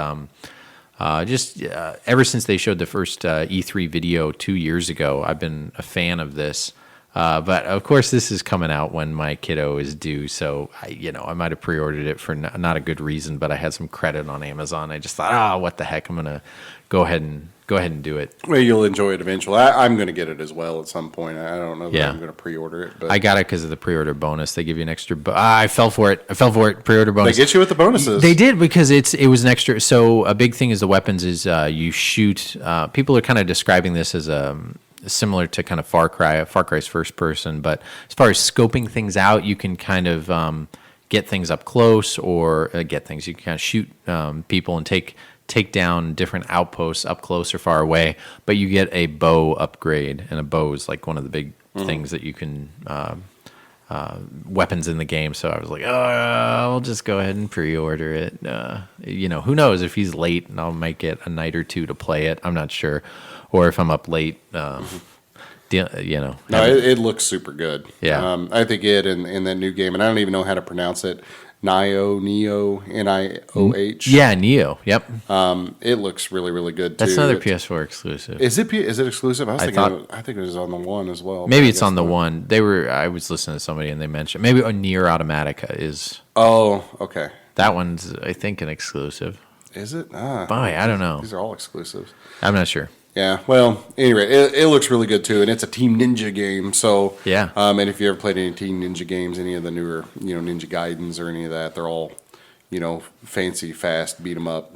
ever since they showed the first E3 video 2 years ago, I've been a fan of this. But of course, this is coming out when my kiddo is due, so I might have pre-ordered it for not a good reason, but I had some credit on Amazon. I just thought, what the heck, I'm gonna go ahead and do it. Well, you'll enjoy it eventually. I'm going to get it as well at some point. I don't know that I'm going to pre-order it, but I got it because of the pre-order bonus. They give you an extra. I fell for it. Pre-order bonus. They get you with the bonuses. They did because it was an extra. So a big thing is the weapons is you shoot. People are kind of describing this as similar to kind of Far Cry. Far Cry's first person, but as far as scoping things out, you can kind of get things up close or get things. You can kind of shoot people and take down different outposts up close or far away, but you get a bow upgrade, and a bow is like one of the big things that you can weapons in the game. So I was like, I'll just go ahead and pre-order it. Who knows if he's late and I'll make it a night or two to play it. I'm not sure, or if I'm up late. No, it looks super good. Yeah. I think it in that new game, and I don't even know how to pronounce it. Nioh, Nioh. Yeah, Neo. Yep. It looks really, really good too. That's another PS4 exclusive. Is it exclusive? I thought think it was on the one as well. Maybe it's on the one. I was listening to somebody and they mentioned maybe Nier Automata is. Oh, okay. That one's I think an exclusive. Is it? Boy, I don't know. These are all exclusives. I'm not sure. Yeah, well, anyway, it looks really good too, and it's a Team Ninja game. So yeah, and if you ever played any Team Ninja games, any of the newer, Ninja Gaidens or any of that, they're all, fancy, fast, beat 'em up,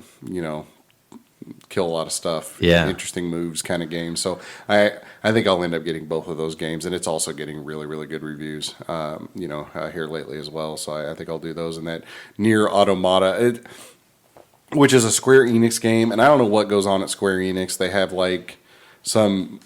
kill a lot of stuff. Yeah, interesting moves kind of games. So I think I'll end up getting both of those games, and it's also getting really, really good reviews, here lately as well. So I think I'll do those. And that Nier Automata, which is a Square Enix game, and I don't know what goes on at Square Enix. They have like some,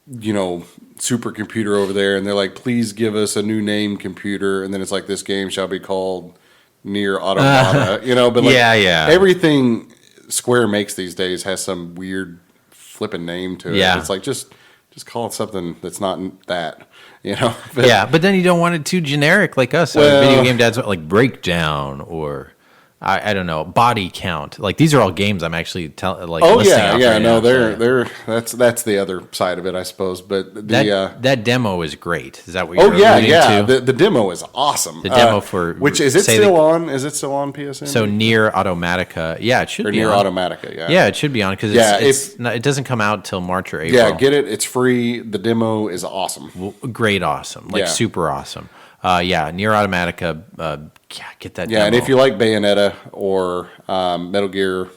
supercomputer over there, and they're like, "Please give us a new name, computer." And then it's like, "This game shall be called Nier Automata." But like, everything Square makes these days has some weird flipping name to it. Yeah, it's like just call it something that's not that. But then you don't want it too generic like us. Video game dads like Breakdown or. I don't know, body count. Like these are all games I'm actually listing off right now. They're that's the other side of it, I suppose. But that demo is great. Is that what you're alluding to? The demo is awesome. The demo for which is it still on? Is it still on PSN? So Nier Automatica, it should be Nier on. Automatica, yeah, it should be on because it doesn't come out till March or April. Yeah, get it. It's free. The demo is awesome. Great, awesome, super awesome. Nier Automatica. Get that. Yeah, demo. and if you like Bayonetta or Metal Gear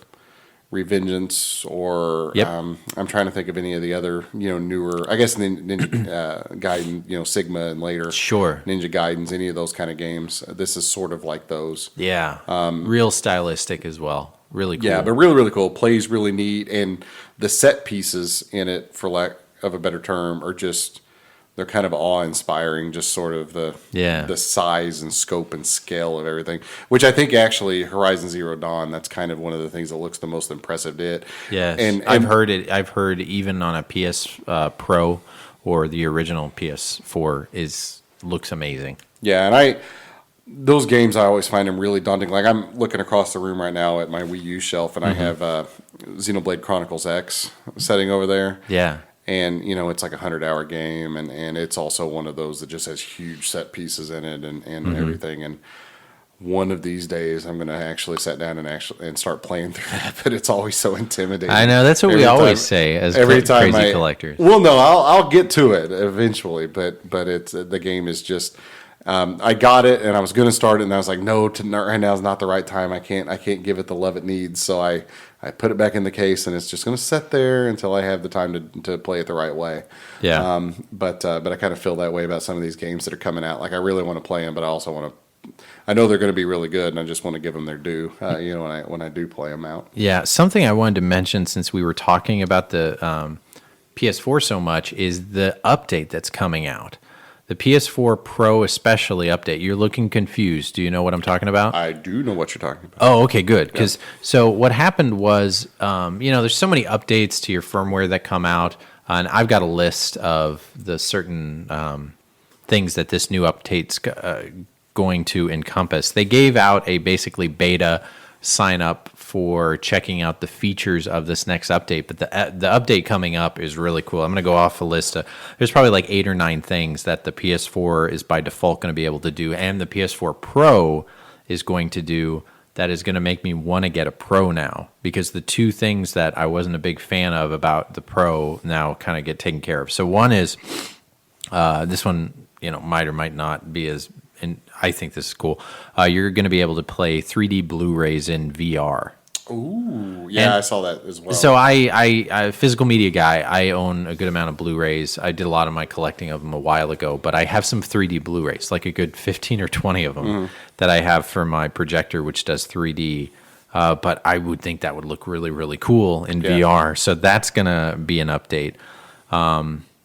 Revengeance, or I'm trying to think of any of the other newer. I guess Ninja Gaiden, Sigma, and later Ninja Gaidens, any of those kind of games. This is sort of like those. Yeah, real stylistic as well. Really cool. Yeah, but really, really cool. Plays really neat, and the set pieces in it, for lack of a better term, are just. They're kind of awe-inspiring, just sort of the size and scope and scale of everything, which I think actually Horizon Zero Dawn, that's kind of one of the things that looks the most impressive to it. Yes, and I've heard it. I've heard even on a PS Pro or the original PS4 looks amazing. Yeah, and those games, I always find them really daunting. Like I'm looking across the room right now at my Wii U shelf, and I have Xenoblade Chronicles X sitting over there. Yeah. And, it's like a 100-hour game, and it's also one of those that just has huge set pieces in it and everything. And one of these days, I'm going to actually sit down and start playing through that, but it's always so intimidating. I know, that's what we always say as crazy collectors. Well, no, I'll get to it eventually, but it's the game is just... I got it, and I was going to start it, and I was like, no, right now is not the right time. I can't give it the love it needs. So I put it back in the case, and it's just going to sit there until I have the time to play it the right way. Yeah. But I kind of feel that way about some of these games that are coming out. Like I really want to play them, but I also want to. I know they're going to be really good, and I just want to give them their due. When I do play them out. Yeah. Something I wanted to mention since we were talking about the PS4 so much is the update that's coming out. The PS4 Pro especially update. You're looking confused. Do you know what I'm talking about? I do know what you're talking about. Oh, okay, good. Because so what happened was, there's so many updates to your firmware that come out, and I've got a list of the certain things that this new update's going to encompass. They gave out a basically beta sign up for checking out the features of this next update. But the update coming up is really cool. I'm going to go off a list. There's probably like 8 or 9 things that the PS4 is by default going to be able to do, and the PS4 Pro is going to do, that is going to make me want to get a Pro now, because the 2 things that I wasn't a big fan of about the Pro now kind of get taken care of. So one is this one, might or might not be as, and I think this is cool. You're going to be able to play 3D Blu-rays in VR. Ooh, yeah, I saw that as well. So I physical media guy. I own a good amount of Blu-rays. I did a lot of my collecting of them a while ago, but I have some 3D Blu-rays, like a good 15 or 20 of them that I have for my projector, which does 3D. But I would think that would look really, really cool in VR. So that's gonna be an update.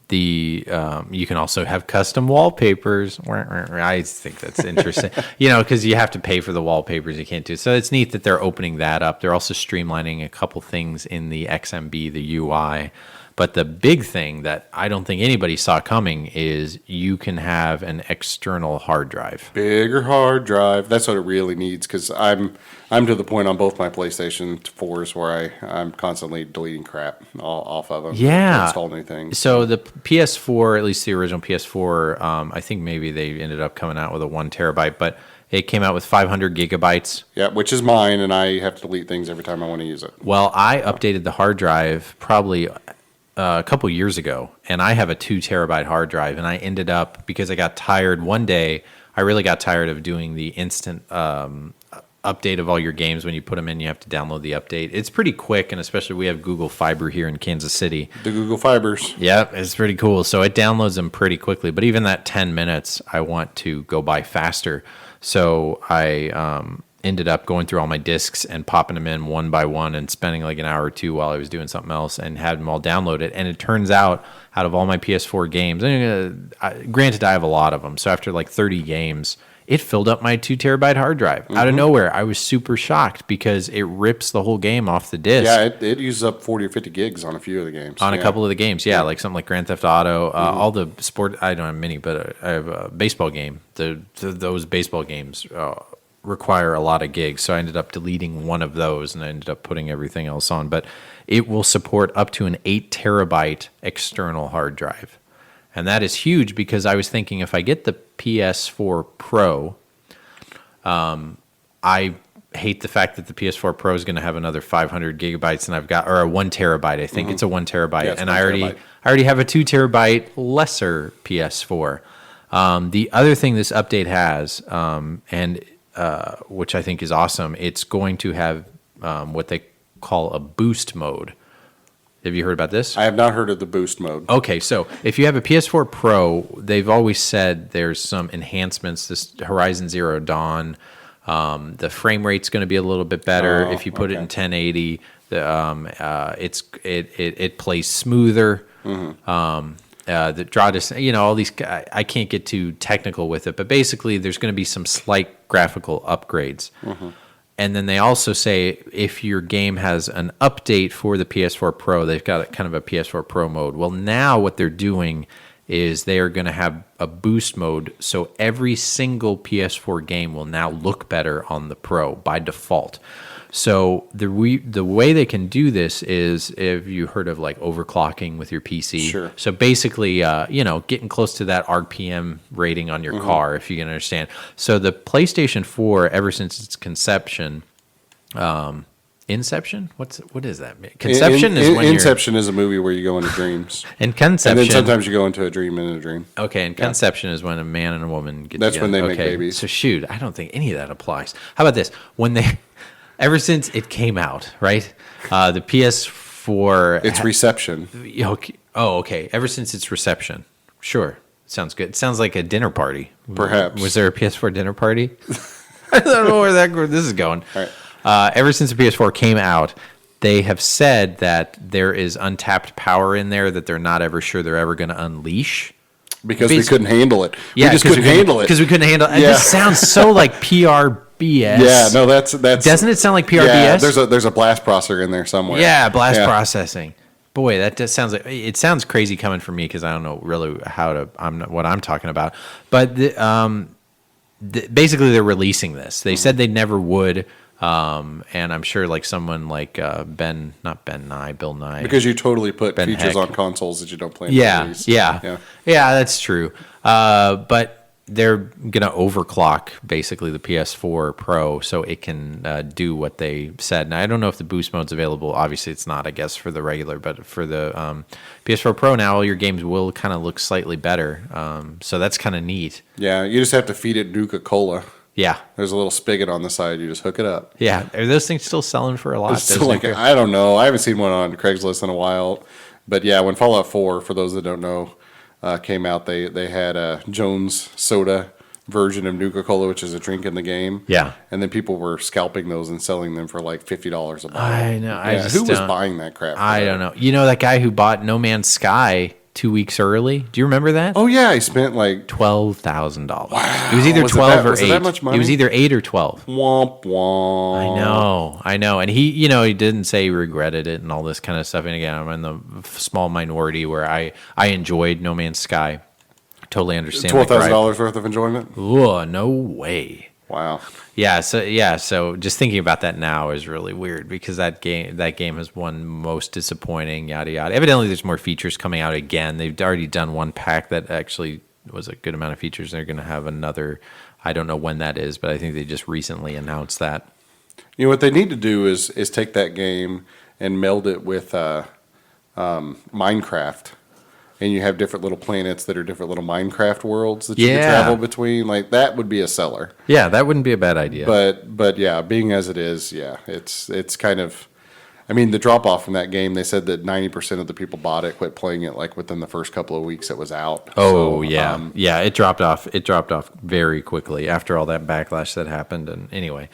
You can also have custom wallpapers. I think that's interesting, because you have to pay for the wallpapers. You can't do it. So it's neat that they're opening that up. They're also streamlining a couple things in the XMB, the UI. But the big thing that I don't think anybody saw coming is you can have an external hard drive. Bigger hard drive. That's what it really needs, because I'm to the point on both my PlayStation 4s where I'm constantly deleting crap off of them. Yeah. Install new things. So the PS4, at least the original PS4, I think maybe they ended up coming out with a 1 terabyte, but it came out with 500 gigabytes. Yeah, which is mine, and I have to delete things every time I want to use it. Well, I updated the hard drive probably a couple years ago, and I have a 2 terabyte hard drive, and I ended up, because I got tired one day, I really got tired of doing the instant update of all your games. When you put them in, you have to download the update. It's pretty quick, and especially we have Google Fiber here in Kansas City. The Google Fibers. Yep, it's pretty cool. So it downloads them pretty quickly, but even that 10 minutes, I want to go by faster. So I ended up going through all my discs and popping them in one by one and spending like an hour or 2 while I was doing something else and had them all downloaded. And it turns out of all my PS4 games, granted I have a lot of them, so after like 30 games, it filled up my 2 terabyte hard drive out of nowhere. I was super shocked because it rips the whole game off the disc. Yeah, it uses up 40 or 50 gigs on a few of the games. On a couple of the games, like something like Grand Theft Auto, all the sport. I don't have many, but I have a baseball game. Those baseball games require a lot of gigs, so I ended up deleting one of those, and I ended up putting everything else on. But it will support up to an 8 terabyte external hard drive, and that is huge because I was thinking if I get the PS4 Pro, I hate the fact that the PS4 Pro is going to have another 500 gigabytes, and I've got, or a 1 terabyte. I think it's a 1 terabyte, and I already have a 2 terabyte lesser PS4. The other thing this update has, which I think is awesome, it's going to have what they call a boost mode. Have you heard about this? I have not heard of the boost mode. Okay, so if you have a PS4 Pro, they've always said there's some enhancements. This Horizon Zero Dawn, the frame rate's going to be a little bit better if you put it in 1080. It plays smoother. The draw distance, all these. I can't get too technical with it, but basically, there's going to be some slight graphical upgrades. And then they also say if your game has an update for the PS4 Pro, they've got kind of a PS4 Pro mode. Well, now what they're doing is they are going to have a boost mode, so every single PS4 game will now look better on the Pro by default. So the way they can do this is, if you heard of like overclocking with your PC. Sure. So basically, getting close to that RPM rating on your car, if you can understand. So the PlayStation 4, ever since its conception, Inception? What is that? Conception is when Inception is a movie where you go into dreams. And conception. And then sometimes you go into a dream in a dream. Okay, and conception is when a man and a woman get That's together. when they make babies. So shoot, I don't think any of that applies. How about this? Ever since it came out, right? The PS4. It's reception. Okay. Ever since its reception. Sure. Sounds good. It sounds like a dinner party. Perhaps. Was there a PS4 dinner party? I don't know where this is going. All right. Ever since the PS4 came out, they have said that there is untapped power in there that they're not ever sure they're ever going to unleash. Because we couldn't handle it. Yeah, we just couldn't handle it. Because we couldn't handle it. Yeah. This sounds so like PRBS. Yeah, no, that's. Doesn't it sound like PRBS? Yeah, there's a blast processor in there somewhere. Yeah, blast processing. Boy, that just sounds like it sounds crazy coming from me because I don't know really what I'm talking about. But basically, they're releasing this. They said they never would. And I'm sure like someone like Bill Nye. Because you totally put Ben features Heck. on consoles that you don't plan to Yeah, release. yeah, that's true. But they're gonna overclock basically the PS4 Pro so it can do what they said. And I don't know if the boost mode's available. Obviously, it's not. I guess for the regular, but for the PS4 Pro now, all your games will kind of look slightly better. So that's kind of neat. Yeah, you just have to feed it Nuka-Cola. Yeah, There's a little spigot on the side. You just hook it up. yeah. Are those things still selling for a lot? It's still like, I don't know. I haven't seen one on Craigslist in a while. But yeah, when Fallout 4, for those that don't know, came out, they had a Jones Soda version of Nuka-Cola, which is a drink in the game. Yeah. And then people were scalping those and selling them for like $50 a bottle. I know. Yeah, who was buying that crap? I don't know. You know that guy who bought No Man's Sky 2 weeks early? Do you remember that? Oh yeah, he spent like $12,000. Wow. It was either Was it 12 that- or was it 8. that much money? It was either 8 or 12. womp womp. I know. And he didn't say he regretted it and all this kind of stuff. And again, I'm in the small minority where I enjoyed No Man's Sky. Totally understand. $12,000 worth of enjoyment. Whoa, no way. Wow. So just thinking about that now is really weird because that game has won most disappointing, yada yada. Evidently there's more features coming out again. They've already done one pack that actually was a good amount of features. They're going to have another. I don't know when that is, but I think they just recently announced that. You know what they need to do is take that game and meld it with Minecraft. And you have different little planets that are different little Minecraft worlds that you can travel between. Like that would be a seller. Yeah, that wouldn't be a bad idea. But yeah, being as it is, yeah, it's kind of. I mean, the drop off from that game. They said that 90% of the people bought it, quit playing it like within the first couple of weeks it was out. Oh So, yeah, it dropped off. It dropped off very quickly after all that backlash that happened. And anyway,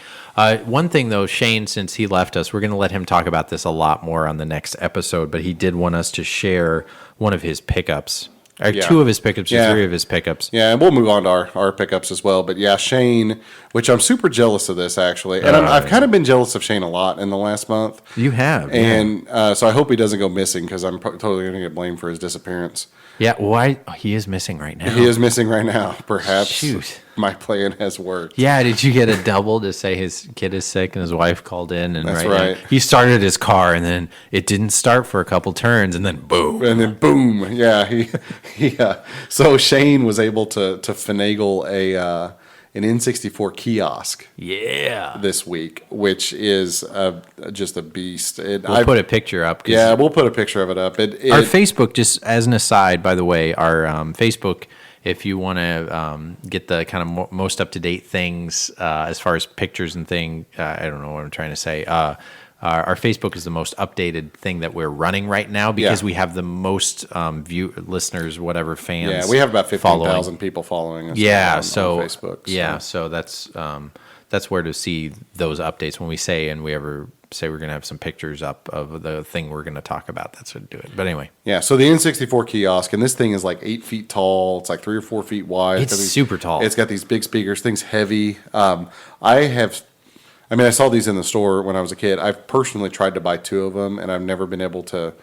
one thing though, Shane, since he left us, we're going to let him talk about this a lot more on the next episode. But he did want us to share one of his pickups, or Yeah. 2 of his pickups, or Yeah. 3 of his pickups. Yeah, and we'll move on to our pickups as well. But yeah, Shane, which I'm super jealous of this actually, and I've kind of been jealous of Shane a lot in the last month. You have, And so I hope he doesn't go missing because I'm totally going to get blamed for his disappearance. yeah. Why he is missing right now? He is missing right now. Perhaps Shoot. my plan has worked. Yeah, did you get a double to say his kid is sick and his wife called in? And That's now right. he started his car and then it didn't start for a couple turns and then boom. And then boom, yeah, so Shane was able to finagle an N64 kiosk Yeah. this week, which is just a beast. We'll put a picture up. 'Cause Yeah, we'll put a picture of it up. our Facebook, just as an aside, by the way, our Facebook, if you want to get the kind of most up-to-date things as far as pictures and thing, I don't know what I'm trying to say. Our Facebook is the most updated thing that we're running right now because Yeah. we have the most listeners, whatever, fans. yeah, we have about following. 15,000 people following us. Yeah, on Facebook. So that's where to see those updates when we say and we ever say we're going to have some pictures up of the thing we're going to talk about. That's what to do it. But anyway, Yeah, so the N64 kiosk, and this thing is like 8 feet tall. It's like 3 or 4 feet wide. It's super tall. It's got these big speakers. Thing's heavy. I saw these in the store when I was a kid. I've personally tried to buy 2 of them, and I've never been able to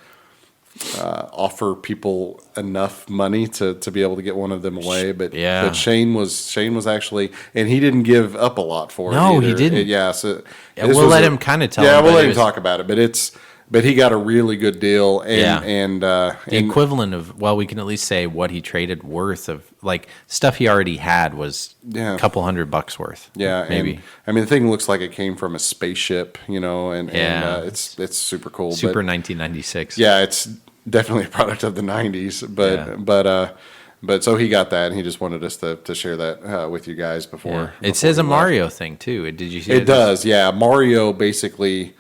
offer people enough money to be able to get one of them away. But Yeah. but Shane was actually, and he didn't give up a lot for it. No, he either. didn't. So Yeah, this we'll was let him kinda tell Yeah, him, we'll but let it him was- talk about it. But he got a really good deal, and the equivalent of, well, we can at least say what he traded worth of, like, stuff he already had was Yeah. a couple $100 worth. yeah, maybe. And, the thing looks like it came from a spaceship, and Yeah. it's super cool. Super but, 1996. yeah, it's definitely a product of the '90s. But so he got that, and he just wanted us to share that with you guys before. It says a Mario thing, too. Did you see It does, yeah. Mario basically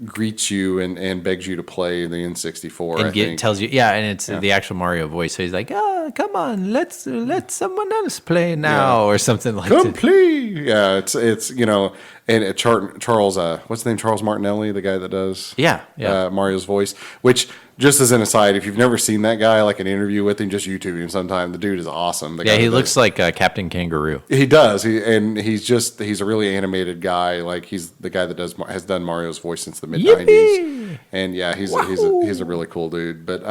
greets you and begs you to play the N64. I think. tells you, and it's the actual Mario voice. So he's like, come on, let someone else play now, or something like that. Complete. Yeah, it's and Charles, what's his name? Charles Martinelli, the guy that does Mario's voice. Which, just as an aside, if you've never seen that guy, like an interview with him, just YouTube him sometime. The dude is awesome. The guy He that looks like Captain Kangaroo. He does. He's a really animated guy. Like he's the guy that has done Mario's voice since the mid '90s. And yeah, he's a really cool dude. But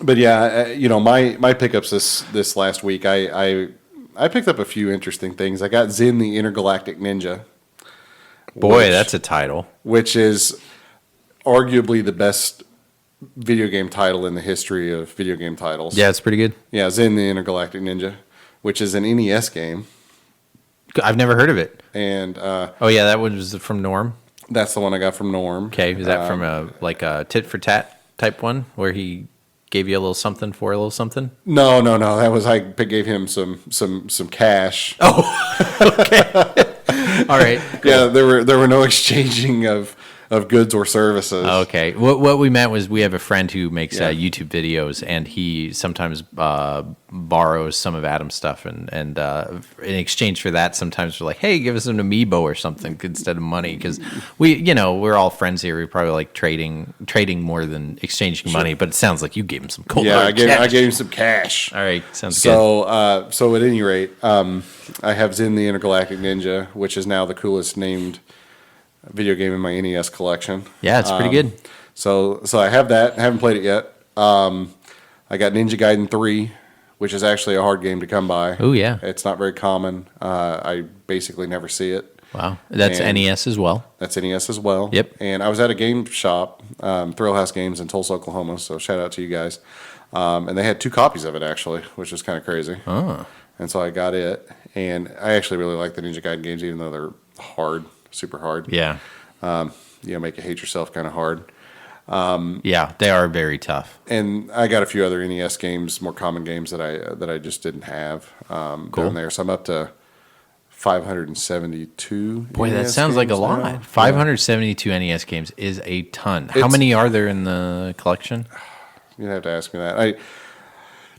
my pickups this last week, I picked up a few interesting things. I got Zen the Intergalactic Ninja. Boy, that's a title. which is arguably the best video game title in the history of video game titles. Yeah, it's pretty good. Yeah, Zen the Intergalactic Ninja, which is an NES game. I've never heard of it. And Oh yeah, that was from Norm. that's the one I got from Norm. Okay, is that from a tit for tat type one where he gave you a little something for a little something? No. That was I gave him some cash. Oh, okay. All right. Cool. Yeah, there were no exchanging of goods or services. Okay. What we meant was we have a friend who makes Yeah. YouTube videos, and he sometimes borrows some of Adam's stuff, and in exchange for that, sometimes we're like, hey, give us an amiibo or something instead of money, because we're all friends here. We probably like trading more than exchanging money. But it sounds like you gave him some cold. Yeah, hard I cash. gave him some cash. All right, sounds good. So at any rate, I have Zen the Intergalactic Ninja, which is now the coolest named video game in my NES collection. Yeah, it's pretty good. So I have that. I haven't played it yet. I got Ninja Gaiden 3, which is actually a hard game to come by. Oh yeah. It's not very common. I basically never see it. Wow, that's And- NES as well. That's NES as well. Yep. And I was at a game shop, Thrill House Games in Tulsa, Oklahoma. So shout out to you guys. And they had 2 copies of it actually, which was kind of crazy. Oh. And so I got it, and I actually really like the Ninja Gaiden games, even though they're hard, super hard. Yeah. Make you hate yourself kind of hard. Yeah, they are very tough. And I got a few other NES games, more common games that I just didn't have Cool. down there. So I'm up to 572. Boy, that NES sounds like a games lot. now. 572 NES games is a ton. How It's- many are there in the collection? You'd have to ask me that.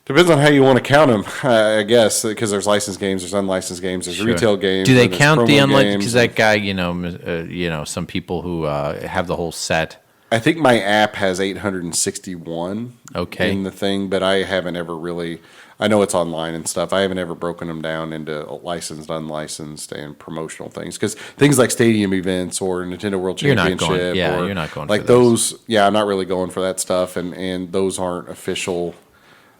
Depends on how you want to count them, I guess, because there's licensed games, there's unlicensed games, there's retail games. Do they and there's count the promo unlicensed? games. Because that guy, some people who have the whole set. I think my app has 861 Okay. in the thing, but I haven't ever really. I know it's online and stuff. I haven't ever broken them down into licensed, unlicensed, and promotional things. Because things like stadium events or Nintendo World You're not Championship, going- yeah, or you're not going like for those. Yeah, I'm not really going for that stuff, and those aren't official.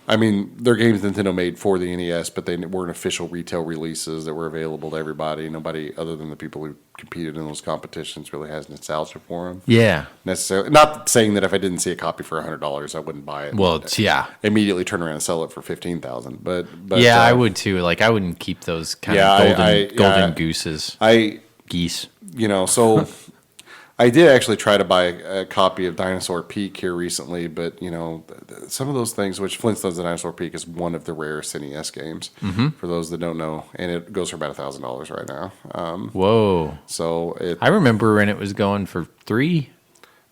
I mean, they're games Nintendo made for the NES, but they weren't official retail releases that were available to everybody. Nobody other than the people who competed in those competitions really has nostalgia for them. Yeah. Necessarily, not saying that if I didn't see a copy for $100, I wouldn't buy it. Well, it's, yeah. Immediately turn around and sell it for 15,000. But Yeah, I would too. Like, I wouldn't keep those kind Yeah, of golden yeah. gooses, geese. So I did actually try to buy a copy of Dinosaur Peak here recently, but some of those things, which Flintstones and Dinosaur Peak is one of the rarest NES games for those that don't know, and it goes for about $1,000 right now. Whoa. So I remember when it was going for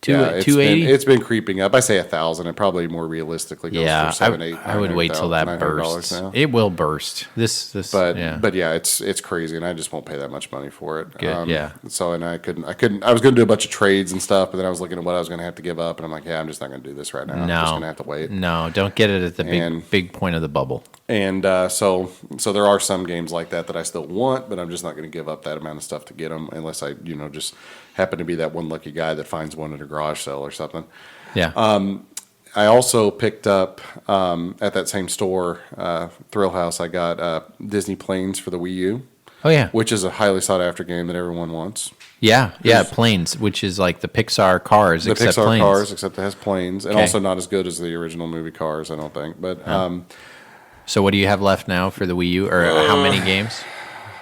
it's 280. it's been creeping up. I say 1,000. It probably more realistically goes Yeah, for 7, 8. I would wait till that $900 bursts. now. It will burst. But yeah. it's crazy, and I just won't pay that much money for it. Good, yeah. So and I couldn't. I was going to do a bunch of trades and stuff, but then I was looking at what I was going to have to give up, and I'm like, yeah, I'm just not going to do this right now. I'm just going to have to wait. No, don't get it at the And- big point of the bubble. And so there are some games like that I still want, but I'm just not going to give up that amount of stuff to get them unless I just happen to be that one lucky guy that finds one at a garage sale or something. Yeah. I also picked up at that same store, Thrill House. I got Disney Planes for the Wii U, oh yeah. which is a highly sought after game that everyone wants. Yeah. Planes, which is like the Pixar Cars, The except Pixar planes. Cars, except it has planes, and Okay. also not as good as the original movie Cars, I don't think. But So what do you have left now for the Wii U, or how many games?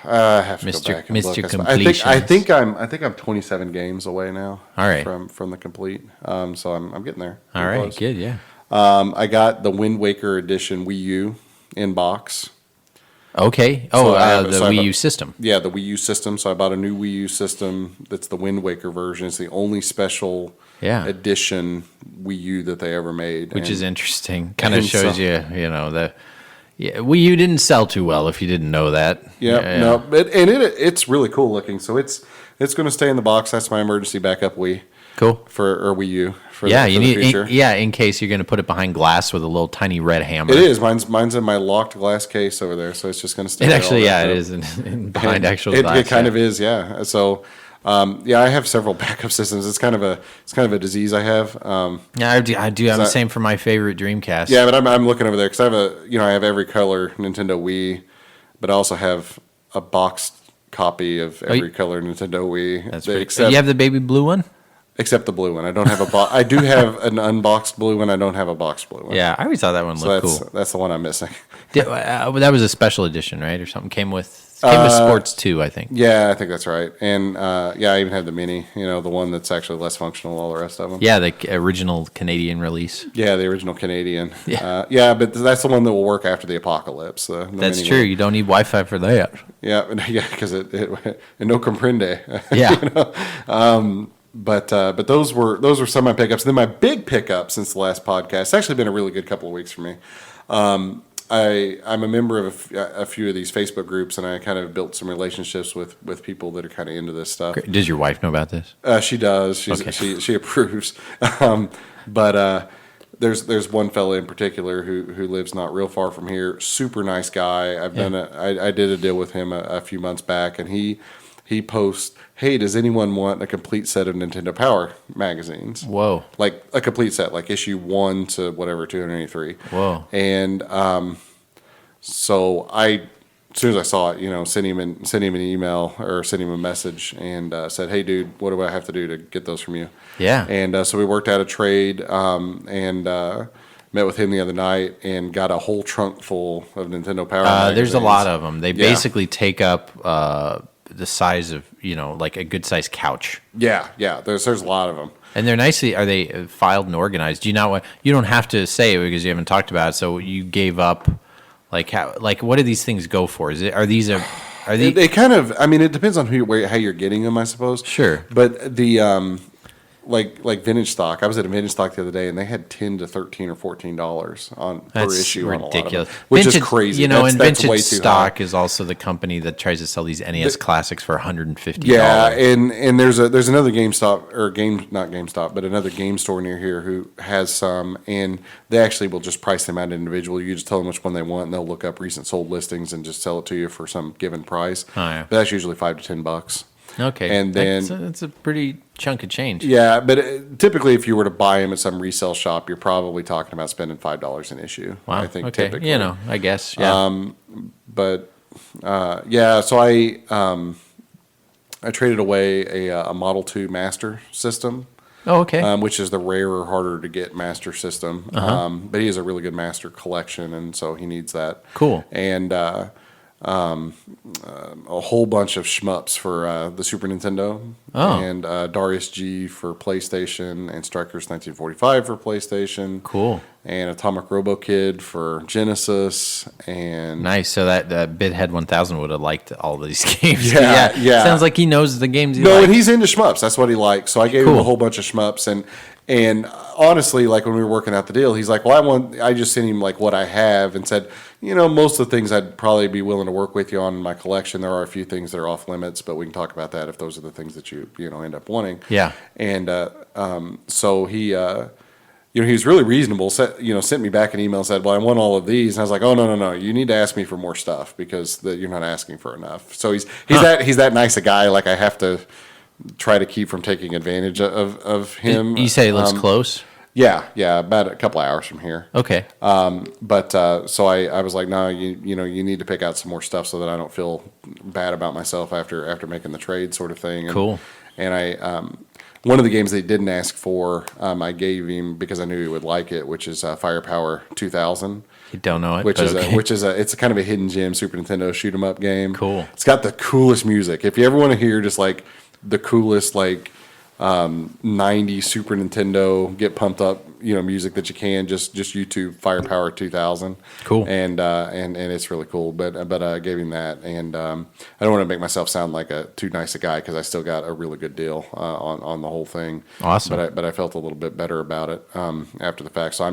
I have to Mr. go back and Mr. look. I Completionist. think I'm 27 games away now. All right. From the complete. So I'm getting there. All Pretty right, close. good, yeah. I got the Wind Waker Edition Wii U in box. Okay. So Oh, I have- the so I Wii have- U system. Yeah, the Wii U system. So I bought a new Wii U system. That's the Wind Waker version. It's the only special Yeah. edition Wii U that they ever made. Which And- is interesting. Kind of and shows so- Wii U didn't sell too well, if you didn't know that. Yeah, no, it's really cool looking. So it's going to stay in the box. That's my emergency backup Wii Cool. or Wii U for Yeah, the, you for the need future. in case you're going to put it behind glass with a little tiny red hammer. It is. Mine's in my locked glass case over there, so it's just going to stay. It there actually, all yeah, wrapped it up. is behind actual It glass. kind yeah. of is, yeah. So, I have several backup systems. It's kind of a disease I have. Yeah, I do. I'm the that- same for my favorite Dreamcast. Yeah, but I'm looking over there because I have I have every color Nintendo Wii, but I also have a boxed copy of every color Nintendo Wii. That's pretty. You have the baby blue one? Except the blue one. I don't have a box. I do have an unboxed blue one. I don't have a boxed blue one. Yeah, I always thought that one looked cool. That's the one I'm missing. That was a special edition, right, or something? Came with Sports 2, I think. Yeah, I think that's right. And I even have the mini. The one that's actually less functional. All the rest of them. Yeah, the original Canadian release. Yeah, the original Canadian. Yeah, but that's the one that will work after the apocalypse. That's true. You don't need Wi-Fi for that. Yeah, because it no comprende. Yeah. But those were some of my pickups. And then my big pickup since the last podcast. It's actually been a really good couple of weeks for me. I'm a member of a few of these Facebook groups, and I kind of built some relationships with people that are kind of into this stuff. Great. Does your wife know about this? She does. She approves. But there's one fella in particular who lives not real far from here. Super nice guy. I did a deal with him a few months back, and he posts, hey, does anyone want a complete set of Nintendo Power magazines? Whoa. Like a complete set, like issue 1 to whatever, 283. Whoa. And so as soon as I saw it, sent him an email or sent him a message and said, hey, dude, what do I have to do to get those from you? Yeah. And so we worked out a trade and met with him the other night and got a whole trunk full of Nintendo Power magazines. There's a lot of them. They basically take up the size of, like a good sized couch. Yeah. There's a lot of them. And they're are they filed and organized? Do you not you don't have to say it because you haven't talked about it. So you gave up, what do these things go for? Are these? They kind of, it depends on how you're getting them, I suppose. Sure. But the, like vintage stock. I was at a vintage stock the other day, and they had $10 to $13 or $14 per issue. That's ridiculous. Which vintage, is crazy. And that's vintage way too stock high. is also the company that tries to sell these NES classics for $150. Yeah, and there's another GameStop not GameStop, but another game store near here who has some, and they actually will just price them out individually. You just tell them which one they want, and they'll look up recent sold listings and just sell it to you for some given price. Oh, yeah. But that's usually $5 to $10. Okay, and then that's a pretty chunk of change. Yeah, but typically, if you were to buy them at some resale shop, you're probably talking about spending $5 an issue. Wow. I think okay. typically, I guess. Yeah. So I traded away a Model 2 Master system. Oh, okay. Which is the rarer, harder to get Master system. But he has a really good Master collection, and so he needs that. Cool. And a whole bunch of shmups for the Super Nintendo, and Darius G for PlayStation, and Strikers 1945 for PlayStation. Cool. And Atomic Robo Kid for Genesis. And nice. So that Bithead 1000 would have liked all these games. Yeah. Sounds like he knows the games. And he's into shmups. That's what he likes. So I gave him a whole bunch of shmups, and honestly, like when we were working out the deal, he's like, well, I just sent him like what I have and said, most of the things I'd probably be willing to work with you on in my collection. There are a few things that are off limits, but we can talk about that if those are the things that you end up wanting. Yeah. And so he was really reasonable. Sent me back an email and said, well, I want all of these. And I was like, oh, no. You need to ask me for more stuff because you're not asking for enough. So he's that nice a guy. Like I have to try to keep from taking advantage of him. You say it looks close? Yeah, about a couple of hours from here. Okay. So I was like, no, you need to pick out some more stuff so that I don't feel bad about myself after making the trade, sort of thing. And, cool. And I one of the games they didn't ask for, I gave him because I knew he would like it, which is Firepower 2000. You don't know it, it's a kind of a hidden gem Super Nintendo shoot 'em up game. Cool. It's got the coolest music. If you ever want to hear just like the coolest 90s Super Nintendo get pumped up music that you can, just YouTube Firepower 2000. Cool. And it's really cool. But I gave him that, and I don't want to make myself sound like too nice a guy because I still got a really good deal on the whole thing. Awesome. But I felt a little bit better about it after the fact. So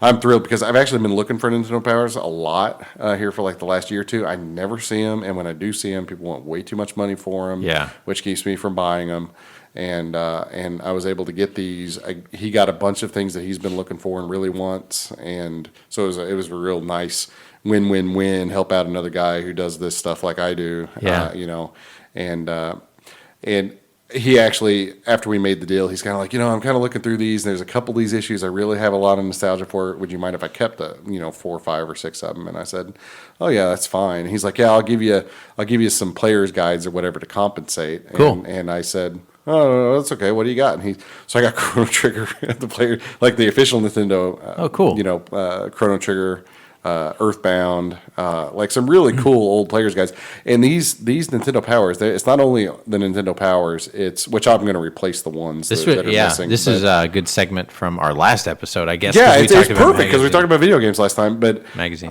I'm thrilled because I've actually been looking for Nintendo Powers a lot here for like the last year or two. I never see them, and when I do see them, people want way too much money for them. Yeah. Which keeps me from buying them. And I was able to get these. He got a bunch of things that he's been looking for and really wants, and so it was a real nice win-win-win. Help out another guy who does this stuff like I do. Yeah. And he actually, after we made the deal, he's kind of like, I'm kind of looking through these. And there's a couple of these issues I really have a lot of nostalgia for. Would you mind if I kept 4 or 5 or 6 of them? And I said, oh yeah, that's fine. And he's like, yeah, I'll give you some players guides or whatever to compensate. Cool. And I said, oh, no, that's okay. What do you got? And so I got Chrono Trigger, the player, like the official Nintendo. Oh, cool. Chrono Trigger. Earthbound, like some really cool old players guides. And these Nintendo Powers, it's not only the Nintendo Powers, which I'm going to replace the ones that are missing. This is a good segment from our last episode, I guess. Yeah, it's perfect because we talked about video games last time. But magazine.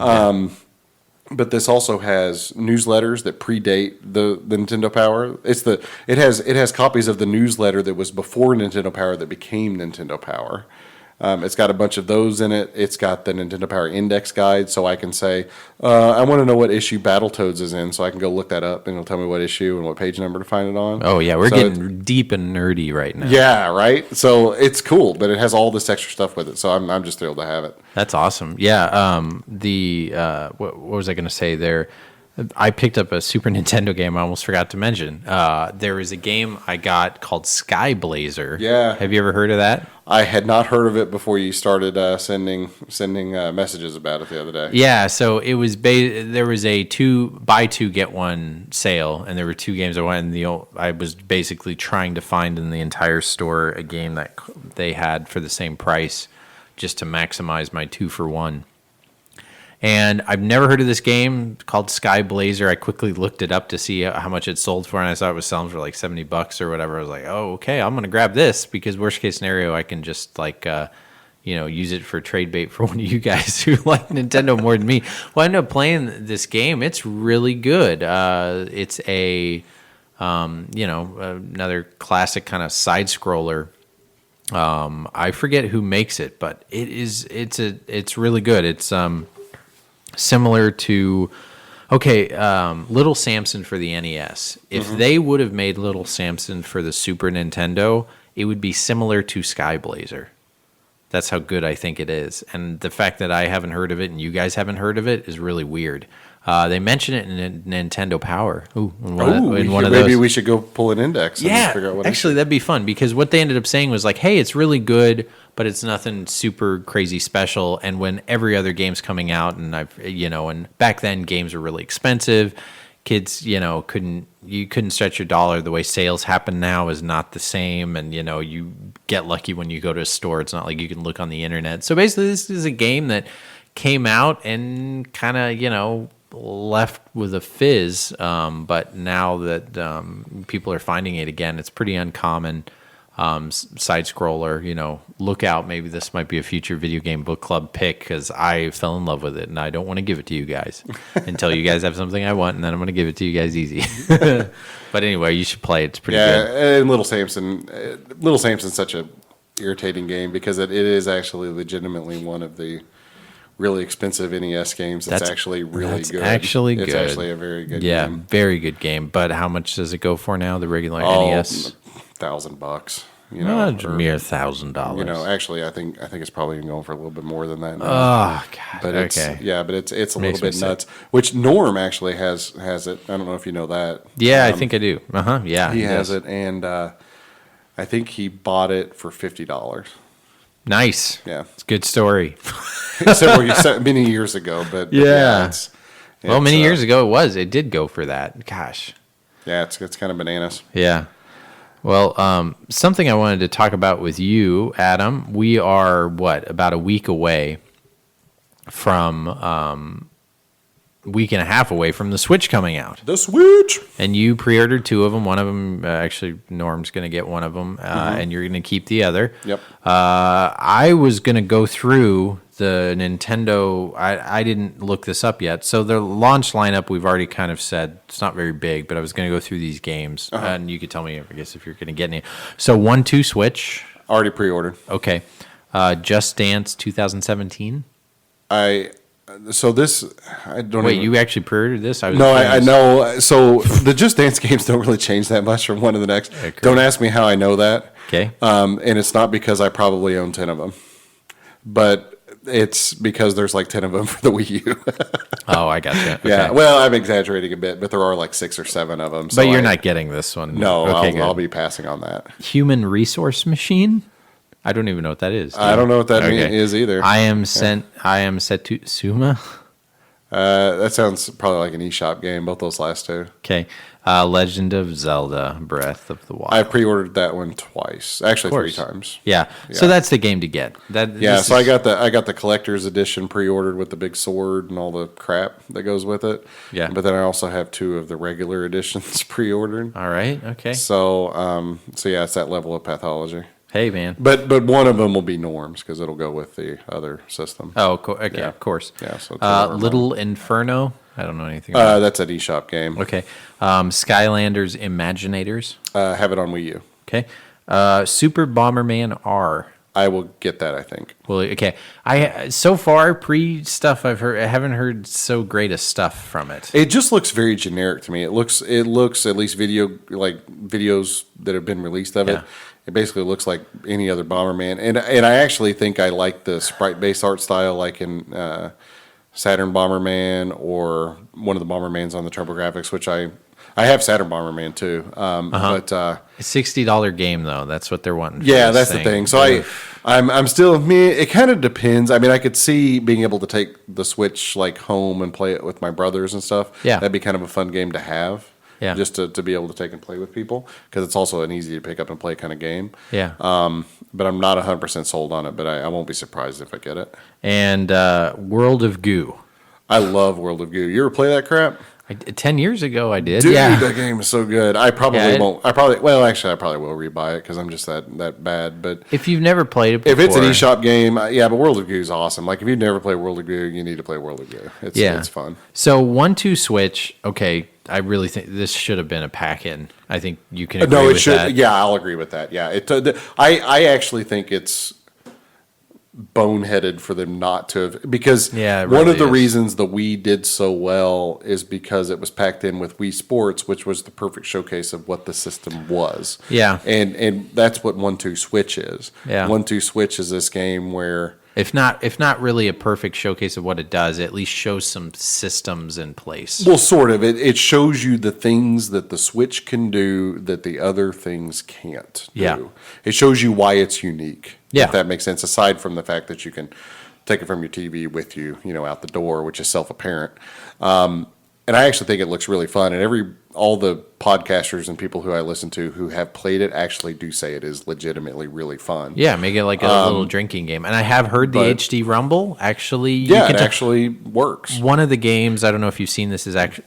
But this also has newsletters that predate the Nintendo Power. It has copies of the newsletter that was before Nintendo Power that became Nintendo Power. It's got a bunch of those in it. It's got the Nintendo Power Index Guide, so I can say, I want to know what issue Battletoads is in, so I can go look that up, and it'll tell me what issue and what page number to find it on. Oh, yeah, we're getting deep and nerdy right now. Yeah, right? So it's cool, but it has all this extra stuff with it, so I'm just thrilled to have it. That's awesome. Yeah, what was I going to say there? I picked up a Super Nintendo game I almost forgot to mention. There was a game I got called Sky Blazer. Yeah. Have you ever heard of that? I had not heard of it before you started sending messages about it the other day. Yeah, so it was there was a buy 2 get 1 sale, and there were 2 games I wanted. And I was basically trying to find in the entire store a game that they had for the same price, just to maximize my 2 for 1. And I've never heard of this game called Sky Blazer. I quickly looked it up to see how much it sold for, and I saw it was selling for like $70 or whatever. I was like, oh, okay, I'm going to grab this because worst case scenario, I can just use it for trade bait for one of you guys who like Nintendo more than me. Well, I ended up playing this game. It's really good. It's another classic kind of side scroller. I forget who makes it, but it's really good. It's similar to Little Samson for the NES. If they would have made Little Samson for the Super Nintendo, it would be similar to Sky Blazer. That's how good I think it is. And the fact that I haven't heard of it and you guys haven't heard of it is really weird. They mention it in Nintendo Power. Maybe we should go pull an index and figure out what actually, that'd be fun because what they ended up saying was like, hey, it's really good, but it's nothing super crazy special. And when every other game's coming out, and and back then games were really expensive, kids, couldn't stretch your dollar. The way sales happen now is not the same, and you get lucky when you go to a store. It's not like you can look on the internet. So basically, this is a game that came out and kind of left with a fizz, but now that people are finding it again, it's pretty uncommon. Side scroller, look out, maybe this might be a future video game book club pick because I fell in love with it and I don't want to give it to you guys until you guys have something I want, and then I'm going to give it to you guys easy. But anyway, you should play it. It's pretty good. Yeah, and Little Samson's such a irritating game because it is actually legitimately one of the really expensive NES games. That's actually really good. Actually good. It's actually a very good game. Yeah, very good game. But how much does it go for now, the regular NES? $1,000, mere $1,000. Actually, I think it's probably going for a little bit more than that now. Oh God! But it's a little bit nuts. Which Norm actually has it. I don't know if you know that. Yeah, I think I do. Yeah, he has it, and I think he bought it for $50. Nice. Yeah, it's a good story. Many years ago, but many years ago it did go for that. Gosh. Yeah, it's kind of bananas. Yeah. Well, something I wanted to talk about with you, Adam, we are, about a week away from, week and a half away from the Switch coming out. The Switch! And you pre-ordered 2 of them. One of them, actually, Norm's going to get one of them, and you're going to keep the other. Yep. I was going to go through the Nintendo. I didn't look this up yet. So the launch lineup, we've already kind of said it's not very big, but I was going to go through these games, and you could tell me, I guess, if you're going to get any. So 1-2 Switch. Already pre-ordered. Okay. Just Dance 2017. I don't. Wait, you actually pre-ordered this? I know. So the Just Dance games don't really change that much from one to the next. Okay, don't ask me how I know that. Okay. And it's not because I probably own 10 of them, but It's because there's like 10 of them for the Wii U. Oh, I gotcha. Okay. Yeah, well, I'm exaggerating a bit, but there are like 6 or 7 of them. But you're not getting this one. No, Okay, I'll be passing on that. Human resource machine? I don't even know what that is. I don't know what that Okay. is either. I am Setsuma. That sounds probably like an eShop game, both those last two. Okay. Legend of Zelda Breath of the Wild. I've pre-ordered that one twice. Actually, 3 times. Yeah. So that's the game to get. I got the collector's edition pre-ordered with the big sword and all the crap that goes with it. Yeah. But then I also have 2 of the regular editions pre-ordered. All right. Okay. So yeah, it's that level of pathology. Hey, man. But one of them will be Norms because it'll go with the other system. Oh, okay. Yeah. Of course. Yeah. So Little Inferno. I don't know anything about that's an eShop game. Okay. Skylanders Imaginators. Have it on Wii U. Okay. Super Bomberman R. I will get that, I think. Well, okay. So far pre stuff I haven't heard so great of stuff from it. It just looks very generic to me. It looks at least videos that have been released of it. Yeah. It basically looks like any other Bomberman, and I actually think I like the sprite based art style, like in Saturn Bomberman or one of the Bombermans on the TurboGrafx, which I have Saturn Bomberman too. But A $60 game though. That's what they're wanting. For yeah, this that's the thing. So I'm still me. It kind of depends. I mean, I could see being able to take the Switch like home and play it with my brothers and stuff. Yeah. That'd be kind of a fun game to have. Yeah. Just to be able to take and play with people because it's also an easy to pick up and play kind of game. Yeah. But I'm not 100% sold on it. But I won't be surprised if I get it. And World of Goo. I love World of Goo. You ever play that crap? 10 years ago I did. Dude, yeah. that game is so good. I probably won't. I probably will rebuy it because I'm just that bad. But If you've never played it before. if it's an eShop game, yeah, but World of Goo is awesome. Like if you've never played World of Goo, you need to play World of Goo. It's fun. So 1-2 Switch, okay, I really think this should have been a pack-in. I think you can agree No, it with should. that. Yeah, I'll agree with that. Yeah, I actually think it's boneheaded for them not to have because Yeah, it one really of the is. reasons the Wii did so well is because it was packed in with Wii Sports, which was the perfect showcase of what the system was. Yeah. and that's what 1-2 Switch is. Yeah. 1-2 Switch is this game where If not really a perfect showcase of what it does, at least shows some systems in place. well, sort of it shows you the things that the Switch can do that the other things can't do. Yeah. It shows you why it's unique. Yeah. If that makes sense, aside from the fact that you can take it from your TV with you, out the door, which is self-apparent. And I actually think it looks really fun. And all the podcasters and people who I listen to who have played it actually do say it is legitimately really fun. Yeah, make it like a little drinking game. And I have heard the HD Rumble actually. Yeah, it actually works. One of the games, I don't know if you've seen this, is actually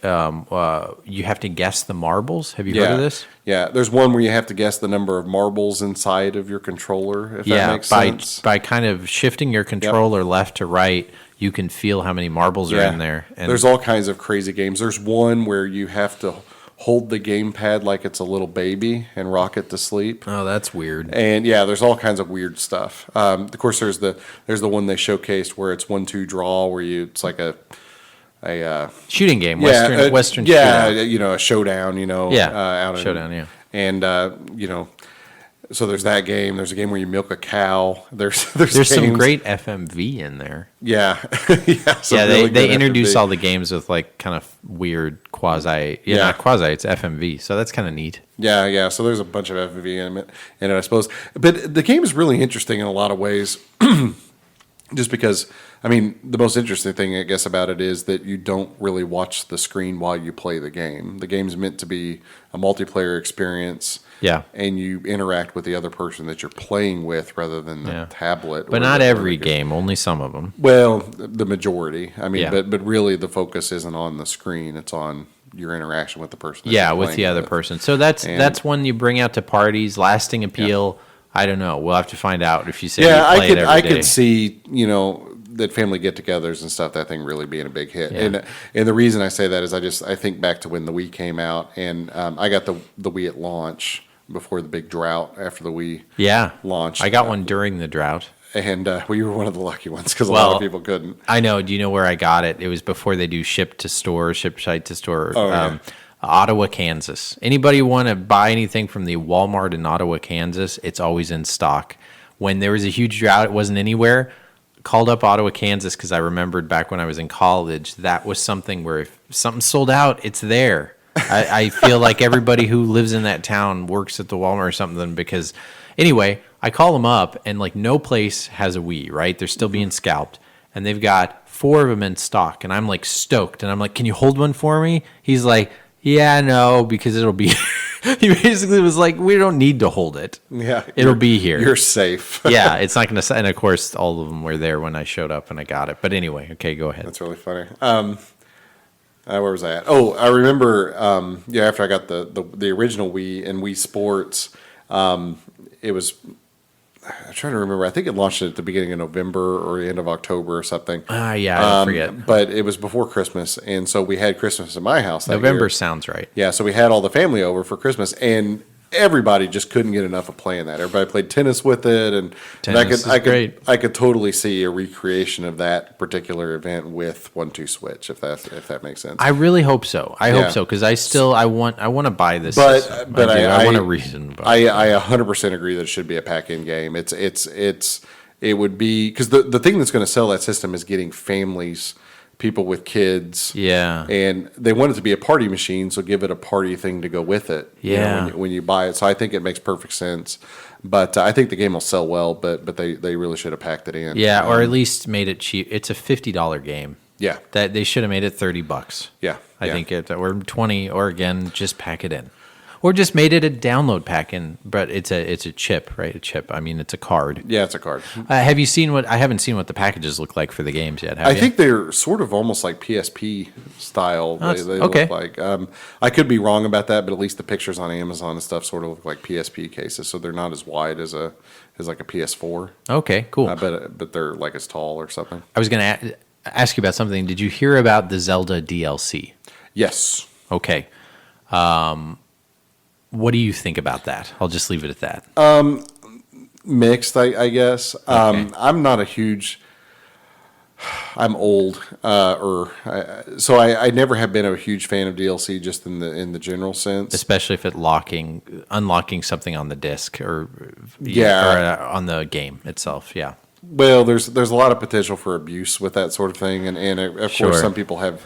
you have to guess the marbles. Have you heard of this? Yeah, there's one where you have to guess the number of marbles inside of your controller, if that makes sense. By kind of shifting your controller left to right, you can feel how many marbles are in there. And there's all kinds of crazy games. There's one where you have to hold the gamepad like it's a little baby and rock it to sleep. oh, that's weird. And yeah, there's all kinds of weird stuff. Of course, there's the one they showcased where it's 1-2 draw, where it's like a Shooting game, yeah, Western yeah, shootout. a showdown, out showdown, yeah. And so there's that game. There's a game where you milk a cow. There's Some games- great FMV in there. yeah yeah some Yeah, really they good introduce FMV. all the games with like kind of weird quasi. Yeah, not quasi. It's FMV, so that's kind of neat. Yeah. So there's a bunch of FMV in it, I suppose. But the game is really interesting in a lot of ways. Just because, I mean, the most interesting thing, I guess, about it is that you don't really watch the screen while you play the game. The game's meant to be a multiplayer experience. Yeah. And you interact with the other person that you're playing with rather than the tablet. But not every game, only some of them. Well, the majority. I mean, Yeah. but really the focus isn't on the screen. It's on your interaction with the person. That Yeah, you're with playing the other person. So that's one you bring out to parties. Lasting appeal. I don't know. We'll have to find out if you say Yeah, you play it every I day. could see, that family get-togethers and stuff, that thing really being a big hit. Yeah. And the reason I say that is I think back to when the Wii came out, and I got the Wii at launch before the big drought after the Wii launched. I got one during the drought. And we were one of the lucky ones because a lot of people couldn't. I know. Do you know where I got it? It was before they do ship site to store. Oh, yeah. Ottawa, Kansas. Anybody want to buy anything from the Walmart in Ottawa, Kansas? It's always in stock. When there was a huge drought, it wasn't anywhere. called up Ottawa, Kansas, because I remembered back when I was in college, that was something where if something sold out, it's there. I feel like everybody who lives in that town works at the Walmart or something because, anyway, I call them up and like no place has a Wii, right? They're still being scalped, and they've got 4 of them in stock, and I'm like stoked, and I'm like, can you hold one for me? He's like, yeah, no, because it'll be. He basically was like, we don't need to hold it. Yeah, it'll be here. You're safe. Yeah, it's not going to. And of course, all of them were there when I showed up and I got it. But anyway, okay, go ahead. That's really funny. Where was I at? Oh, I remember. After I got the original Wii and Wii Sports, it was. I'm trying to remember. I think it launched at the beginning of November or the end of October or something. Yeah, I forget. But it was before Christmas, and so we had Christmas at my house. November year. sounds right. Yeah, so we had all the family over for Christmas, and everybody just couldn't get enough of playing that. Everybody played tennis with it, and Great. I could totally see a recreation of that particular event with 1-2 Switch, if that makes sense. I really hope so. I hope so because I want to buy this. But I want a reason. I 100% agree that it should be a pack-in game. It would be because the thing that's going to sell that system is getting families, people with kids. Yeah. And they want it to be a party machine, so give it a party thing to go with it. Yeah. When you buy it. So I think it makes perfect sense. But I think the game will sell well, but they really should have packed it in. Yeah, or at least made it cheap. It's a $50 game. Yeah. That they should have made it $30. Yeah. I think or 20, or again, just pack it in. Or just made it a download pack in, but it's a chip, right? A chip. I mean, it's a card. Yeah, it's a card. Have you seen I haven't seen what the packages look like for the games yet. Have you? think they're sort of almost like PSP style. They okay. look like. I could be wrong about that, but at least the pictures on Amazon and stuff sort of look like PSP cases, so they're not as wide as like a PS4. Okay, cool. But they're like as tall or something. I was going to ask you about something. Did you hear about the Zelda DLC? Yes. Okay. What do you think about that? I'll just leave it at that. Mixed, I guess. Okay. I'm not a huge. I'm old, so I never have been a huge fan of DLC, just in the general sense. Especially if it unlocking something on the disc or on the game itself. Yeah. Well, there's a lot of potential for abuse with that sort of thing, and of Sure. course some people have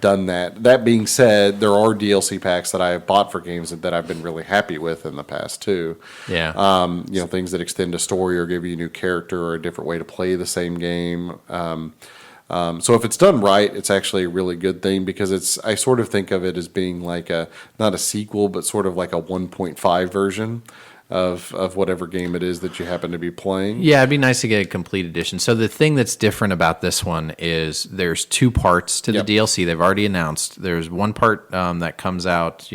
done that. That being said, there are DLC packs that I have bought for games that I've been really happy with in the past too. Yeah. Things that extend a story or give you a new character or a different way to play the same game. So if it's done right, it's actually a really good thing because I sort of think of it as being like not a sequel, but sort of like a 1.5 version of whatever game it is that you happen to be playing. Yeah, it'd be nice to get a complete edition. So the thing that's different about this one is there's 2 parts to the DLC. They've already announced. There's one part that comes out,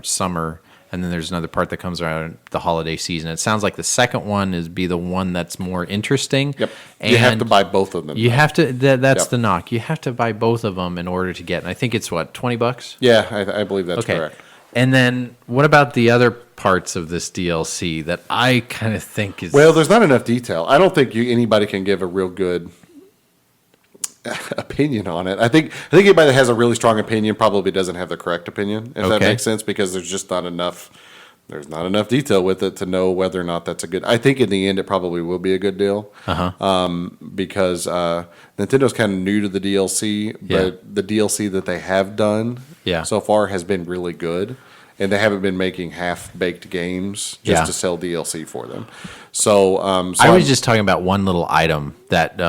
summer, and then there's another part that comes around the holiday season. It sounds like the second one is the one that's more interesting. Yep. And you have to buy both of them. You have to. That's the knock. You have to buy both of them in order to get. And I think it's what, $20? Yeah, I believe that's correct. And then what about the other parts of this DLC that I kind of think is... Well, there's not enough detail. I don't think anybody can give a real good opinion on it. I think anybody that has a really strong opinion probably doesn't have the correct opinion, if that makes sense, because there's just not enough... There's not enough detail with it to know whether or not that's a good... I think in the end it probably will be a good deal. Because Nintendo's kind of new to the DLC, but the DLC that they have done so far has been really good. And they haven't been making half-baked games just to sell DLC for them. So, I was just talking about one little item that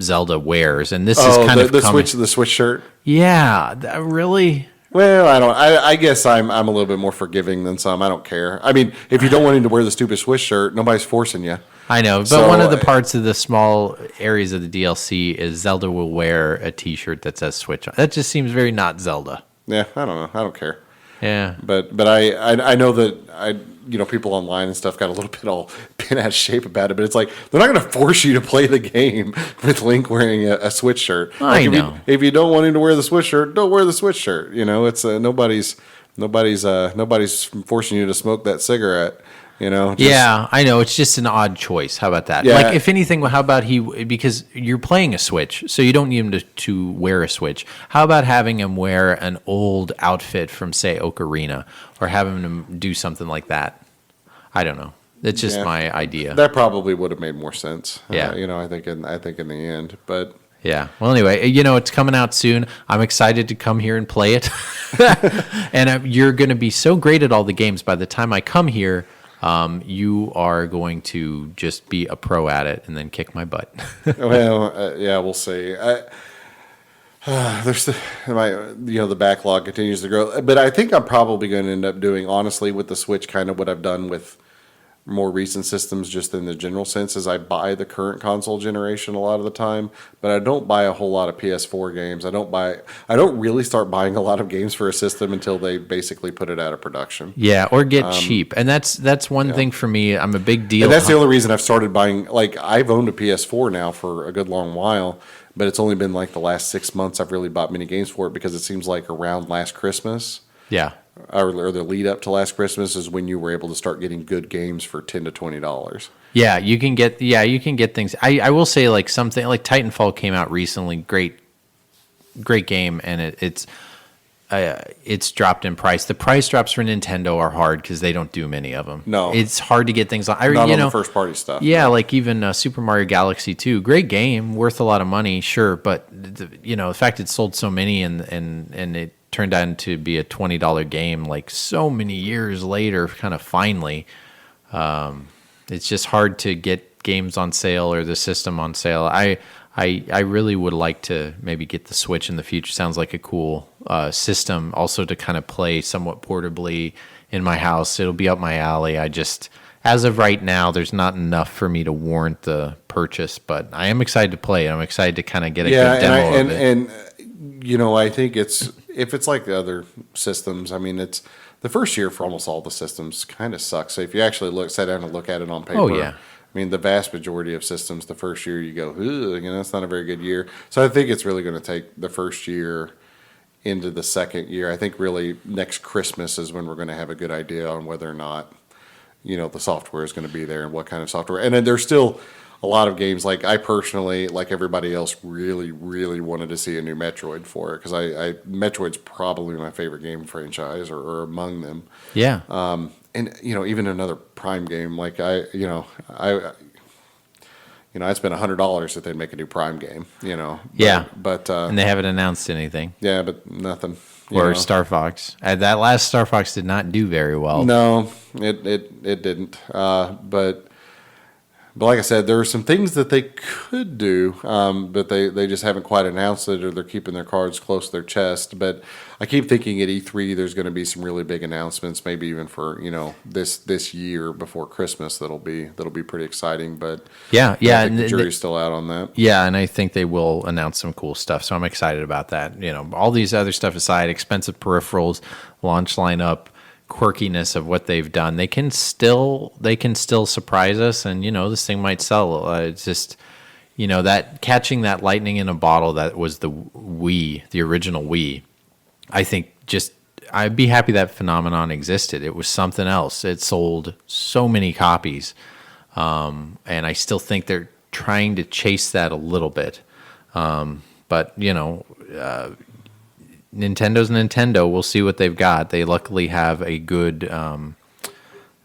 Zelda wears, and this is kind of the Switch shirt. Yeah, really. Well, I guess I'm a little bit more forgiving than some. I don't care. I mean, if you don't want him to wear the stupid Swiss shirt, nobody's forcing you. I know, but one of the parts of the small areas of the DLC is Zelda will wear a T-shirt that says Switch on. That just seems very not Zelda. Yeah, I don't know. I don't care. Yeah, but I know that people online and stuff got a little bit all bent out of shape about it, but it's like they're not going to force you to play the game with Link wearing a Switch shirt. I know. If you don't want him to wear the Switch shirt, don't wear the Switch shirt. It's nobody's forcing you to smoke that cigarette. Yeah, I know. It's just an odd choice. How about that? Yeah. Like, if anything, how about because you're playing a Switch, so you don't need him to wear a Switch. How about having him wear an old outfit from, say, Ocarina, or having him do something like that? I don't know. That's just Yeah. my idea. That probably would have made more sense. Yeah. I think in the end, but Yeah. Well, anyway, it's coming out soon. I'm excited to come here and play it. And you're going to be so great at all the games. By the time I come here, you are going to just be a pro at it and then kick my butt. well, yeah, we'll see. There's the backlog continues to grow, but I think I'm probably going to end up doing, honestly, with the Switch, kind of what I've done with more recent systems, just in the general sense, is I buy the current console generation a lot of the time, but I don't buy a whole lot of PS4 games. I don't really start buying a lot of games for a system until they basically put it out of production. Yeah, or get cheap. And that's one thing for me. I'm a big deal. And that's the only reason I've started buying. Like, I've owned a PS4 now for a good long while, but it's only been like the last 6 months I've really bought many games for it, because it seems like around last Christmas, Yeah. or the lead up to last Christmas, is when you were able to start getting good games for $10 to $20. Yeah, you can get things. I will say, like, something like Titanfall came out recently, great game, and it's dropped in price. The price drops for Nintendo are hard because they don't do many of them. No. It's hard to get things on. Not on the first party stuff. Yeah, like even Super Mario Galaxy 2, great game, worth a lot of money, sure, but the fact it sold so many and it turned out to be a $20 game like so many years later, kind of finally, it's just hard to get games on sale or the system on sale. I really would like to maybe get the Switch in the future. Sounds like a cool system also to kind of play somewhat portably in my house. It'll be up my alley. As of right now, there's not enough for me to warrant the purchase, but I am excited to play it. I'm excited to kind of get a good demo of it. And I think if it's like the other systems, I mean, it's the first year for almost all the systems kind of sucks. So if you actually sit down and look at it on paper, Oh, yeah. I mean, the vast majority of systems, the first year you go, that's not a very good year. So I think it's really going to take the first year into the second year. I think really next Christmas is when we're going to have a good idea on whether or not, the software is going to be there and what kind of software. And then there's still a lot of games. Like, I personally, like everybody else, really, really wanted to see a new Metroid for it, because Metroid's probably my favorite game franchise, or among them. Yeah. And even another Prime game, like I'd spend $100 if they'd make a new Prime game. Yeah. But and they haven't announced anything. yeah, but nothing. Or Star Fox. That last Star Fox did not do very well. No, it didn't. But like I said, there are some things that they could do, but they just haven't quite announced it, or they're keeping their cards close to their chest. But I keep thinking at E3 there's going to be some really big announcements, maybe even for this year before Christmas. That'll be pretty exciting. But Yeah. I think the jury's still out on that. Yeah, and I think they will announce some cool stuff. So I'm excited about that. All these other stuff aside, expensive peripherals, launch lineup, quirkiness of what they've done, they can still surprise us, and this thing might sell. It's just that catching that lightning in a bottle that was the Wii, the original Wii. I think I'd be happy that phenomenon existed. It was something else. It sold so many copies, and I still think they're trying to chase that a little bit. But Nintendo's Nintendo. We'll see what they've got. They luckily have a good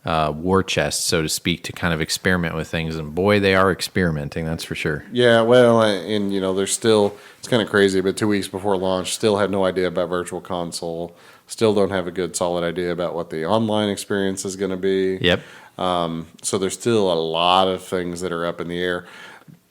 war chest, so to speak, to kind of experiment with things. And boy, they are experimenting, that's for sure. Yeah, well, and there's still, it's kind of crazy, but 2 weeks before launch, still have no idea about Virtual Console. Still don't have a good, solid idea about what the online experience is going to be. Yep. So there's still a lot of things that are up in the air.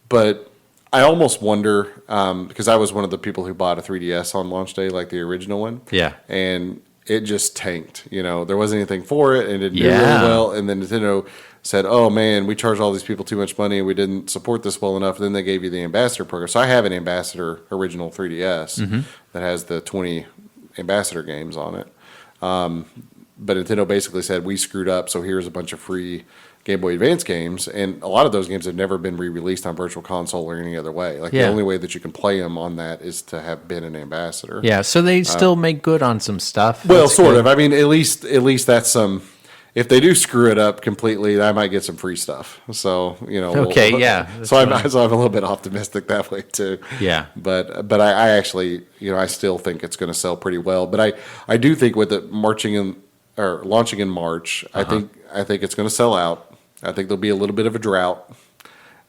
But I almost wonder, because I was one of the people who bought a 3DS on launch day, like the original one. Yeah. And it just tanked. There wasn't anything for it, and it didn't do Yeah. really well. And then Nintendo said, oh, man, we charged all these people too much money. We didn't support this well enough. And then they gave you the Ambassador program. So I have an Ambassador original 3DS that has the 20 Ambassador games on it. But Nintendo basically said, we screwed up, so here's a bunch of free Game Boy Advance games. And a lot of those games have never been re-released on Virtual Console or any other way. Like, the only way that you can play them on that is to have been an Ambassador. Yeah, so they still make good on some stuff. Well, That's sort good. of. I mean, at least that's some. If they do screw it up completely, I might get some free stuff. So Okay, yeah, that's So I'm fine. a little bit optimistic that way too. Yeah. But I actually I still think it's going to sell pretty well. But I do think with it launching in March, I think it's going to sell out. I think there'll be a little bit of a drought,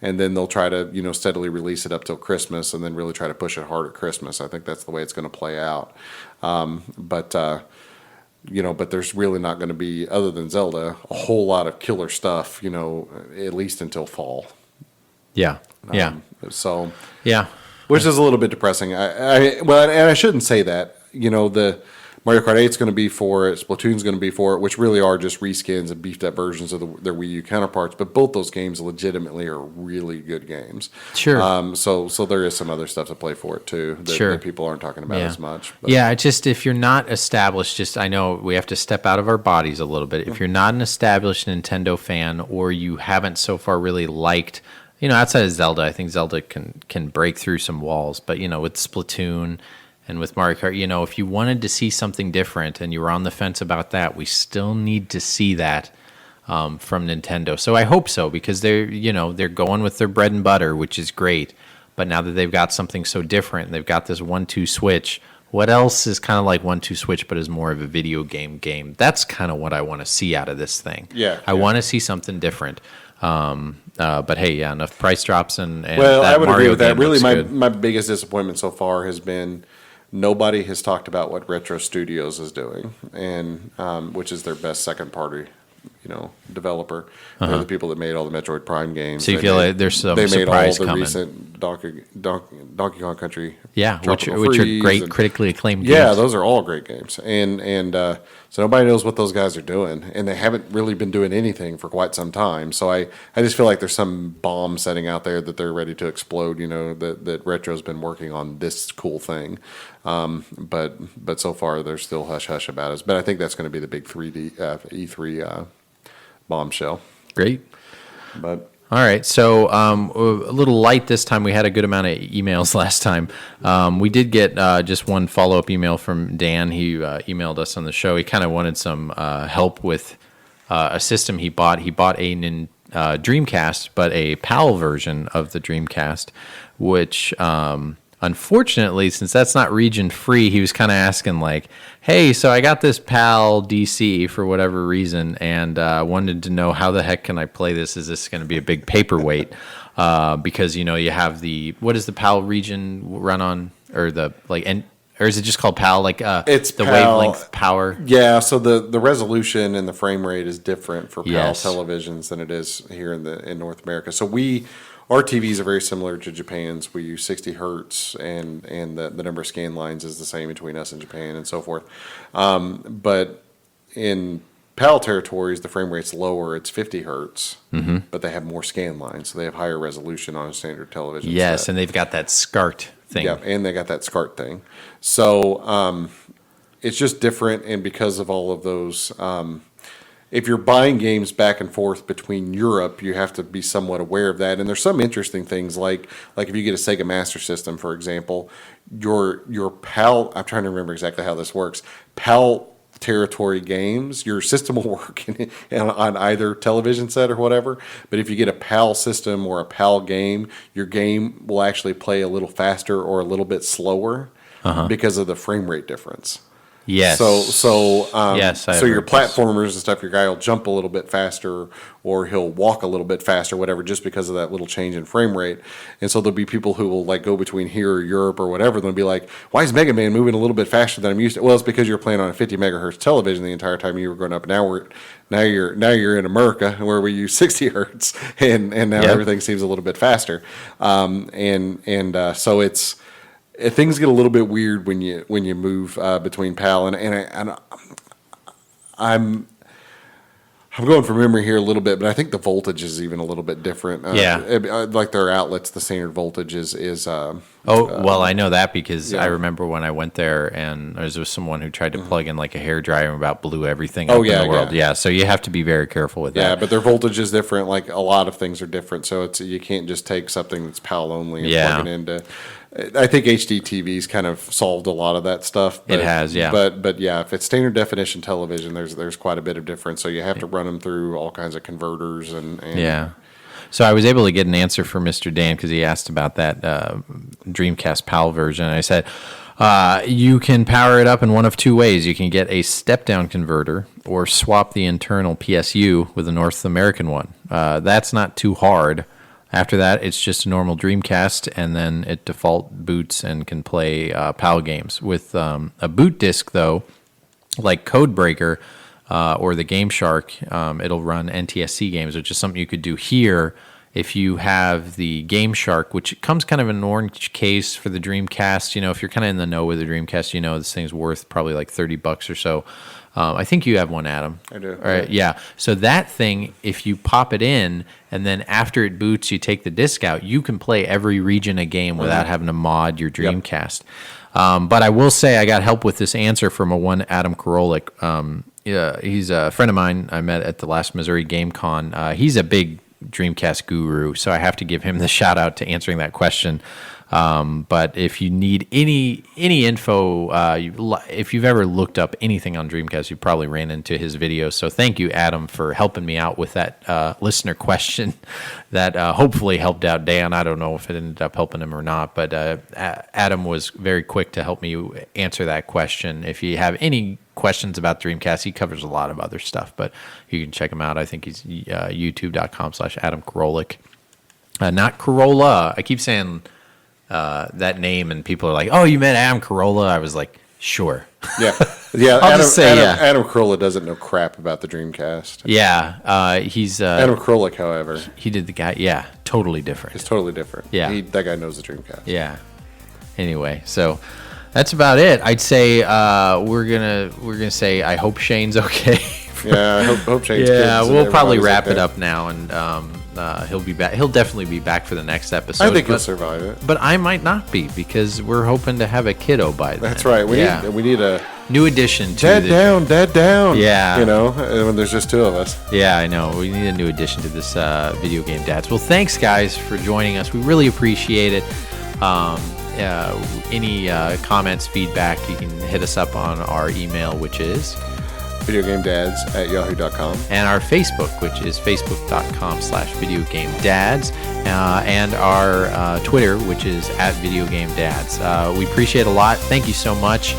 and then they'll try to, steadily release it up till Christmas, and then really try to push it hard at Christmas. I think that's the way it's going to play out. But there's really not going to be, other than Zelda, a whole lot of killer stuff, at least until fall. Yeah. Yeah. So, yeah. which is a little bit depressing. And I shouldn't say that. The Mario Kart 8 is going to be for it, Splatoon's going to be for it, which really are just reskins and beefed up versions of their Wii U counterparts. But both those games legitimately are really good games. Sure. So there is some other stuff to play for it too that people aren't talking about as much. But. Yeah, if you're not established, I know we have to step out of our bodies a little bit. If you're not an established Nintendo fan, or you haven't so far really liked, outside of Zelda, I think Zelda can break through some walls. But with Splatoon and with Mario Kart, if you wanted to see something different and you were on the fence about that, we still need to see that from Nintendo. So I hope so, because they're going with their bread and butter, which is great. But now that they've got something so different, they've got this 1-2 switch. What else is kind of like 1-2 switch, but is more of a video game? That's kind of what I want to see out of this thing. Yeah, I want to see something different. But hey, yeah, enough price drops and I would agree with that. Really, good. my biggest disappointment so far has been nobody has talked about what Retro Studios is doing, and which is their best second party, developer. They're the people that made all the Metroid Prime games. So you feel like there's some they made all surprise the coming. Recent Donkey Kong Country, yeah, which are Freeze great, critically acclaimed games. Yeah, those are all great games, and so nobody knows what those guys are doing, and they haven't really been doing anything for quite some time. So I just feel like there's some bomb setting out there that they're ready to explode. That Retro's been working on this cool thing, but so far they're still hush hush about it. But I think that's going to be the big E3 bombshell. Great. But all right, so a little light this time. We had a good amount of emails last time. We did get just one follow-up email from Dan. He emailed us on the show. He kind of wanted some help with a system he bought. He bought a Dreamcast, but a PAL version of the Dreamcast, which unfortunately, since that's not region-free, he was kind of asking like, hey, so I got this PAL DC for whatever reason, and wanted to know how the heck can I play this? Is this going to be a big paperweight? Because, you have what does the PAL region run on? Or or is it just called PAL? It's the PAL, wavelength power? Yeah, so the resolution and the frame rate is different for PAL Yes. televisions than it is here in North America. So our TVs are very similar to Japan's. We use 60 hertz, and the number of scan lines is the same between us and Japan and so forth. But in PAL territories, the frame rate's lower. It's 50 hertz, but they have more scan lines, so they have higher resolution on a standard television. Yes, set. and they've got that SCART thing. Yeah, and they got that SCART thing. So it's just different, and because of all of those, if you're buying games back and forth between Europe, you have to be somewhat aware of that. And there's some interesting things, like if you get a Sega Master System, for example, your PAL, I'm trying to remember exactly how this works, PAL territory games, your system will work on either television set or whatever. But if you get a PAL system or a PAL game, your game will actually play a little faster or a little bit slower because of the frame rate difference. Yes. So yes, so your platformers and stuff, your guy will jump a little bit faster, or he'll walk a little bit faster, whatever, just because of that little change in frame rate. And so there'll be people who will go between here or Europe or whatever. They'll be like, "Why is Mega Man moving a little bit faster than I'm used to?" Well, it's because you're playing on a 50 megahertz television the entire time you were growing up. Now you're in America where we use 60 hertz, and now everything seems a little bit faster. So it's. Things get a little bit weird when you move between PAL and I'm going from memory here a little bit, but I think the voltage is even a little bit different. Like their outlets, the standard voltage is. Well, I know that because I remember when I went there and there was someone who tried to plug in like a hairdryer and about blew everything up in the world. Yeah, so you have to be very careful with that. Yeah, but their voltage is different. Like a lot of things are different, so you can't just take something that's PAL only and plug it into. I think HDTV's kind of solved a lot of that stuff. It has, yeah. But yeah, if it's standard definition television, there's quite a bit of difference. So you have to run them through all kinds of converters and yeah. So I was able to get an answer for Mr. Dan because he asked about that Dreamcast PAL version. And I said, you can power it up in one of two ways. You can get a step-down converter or swap the internal PSU with a North American one. that's not too hard. After that, it's just a normal Dreamcast, and then it default boots and can play PAL games. With a boot disc, though, like Codebreaker or the Game Shark, it'll run NTSC games, which is something you could do here if you have the Game Shark, which comes kind of in an orange case for the Dreamcast. You know, if you're kind of in the know with the Dreamcast, you know this thing's worth probably like $30 or so. I think you have one, Adam. I do. All right, yeah. So that thing, if you pop it in, and then after it boots, you take the disc out, you can play every region of game without having to mod your Dreamcast. But I will say I got help with this answer from a one Adam Karolic. Yeah, he's a friend of mine I met at the last Missouri Game Con. He's a big Dreamcast guru, so I have to give him the shout out to answering that question. But if you need any info, if you've ever looked up anything on Dreamcast, you probably ran into his video. So thank you, Adam, for helping me out with that listener question that hopefully helped out Dan. I don't know if it ended up helping him or not, but Adam was very quick to help me answer that question. If you have any questions about Dreamcast, he covers a lot of other stuff, but you can check him out. I think he's youtube.com/Adam Karolic. Not Corolla. I keep saying that name, and people are like, "Oh, you met Adam Carolla?" I was like, "Sure." Yeah. Adam Carolla doesn't know crap about the Dreamcast. Yeah, he's Adam Carolla, however, he did the guy. Yeah, totally different. it's totally different. Yeah. That guy knows the Dreamcast. Yeah. Anyway, so that's about it. I'd say we're gonna say I hope Shane's okay. Yeah, I hope Shane's Yeah, kids and we'll probably everybody's wrap okay. it up now, and he'll be back. He'll definitely be back for the next episode. I think he'll survive it. But I might not be, because we're hoping to have a kiddo by then. That's right. We need a new addition to dad down. Yeah. You know, when there's just two of us. Yeah, I know. We need a new addition to this Video Game Dads. Well, thanks, guys, for joining us. We really appreciate it. Any comments, feedback, you can hit us up on our email, which is videogamedads@yahoo.com. and our Facebook, which is facebook.com/videogamedads, and our Twitter, which is @videogamedads. We appreciate a lot. Thank you so much.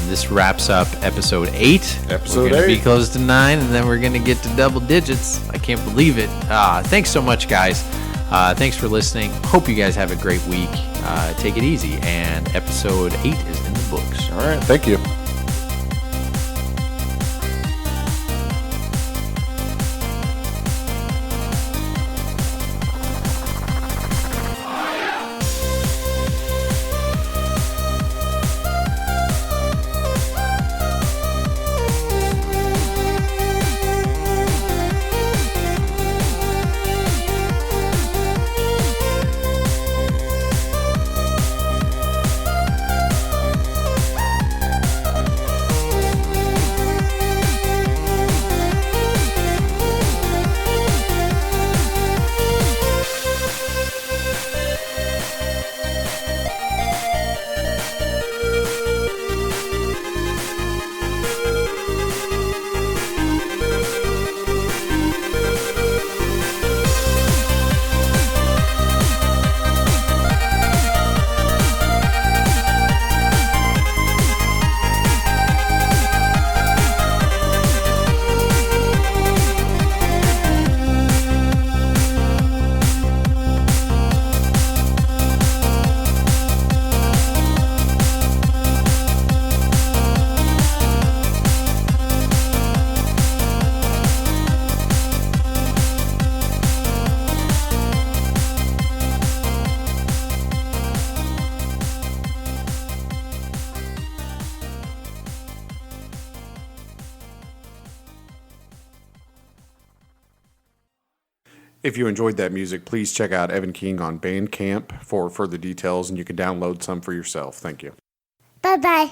This wraps up episode 8. We're going to be close to 9, and then we're going to get to double digits. I can't believe it. Thanks so much, guys. Thanks for listening. Hope you guys have a great week. Take it easy. And episode 8 is in the books. All right. Thank you. If you enjoyed that music, please check out Evan King on Bandcamp for further details, and you can download some for yourself. Thank you. Bye-bye.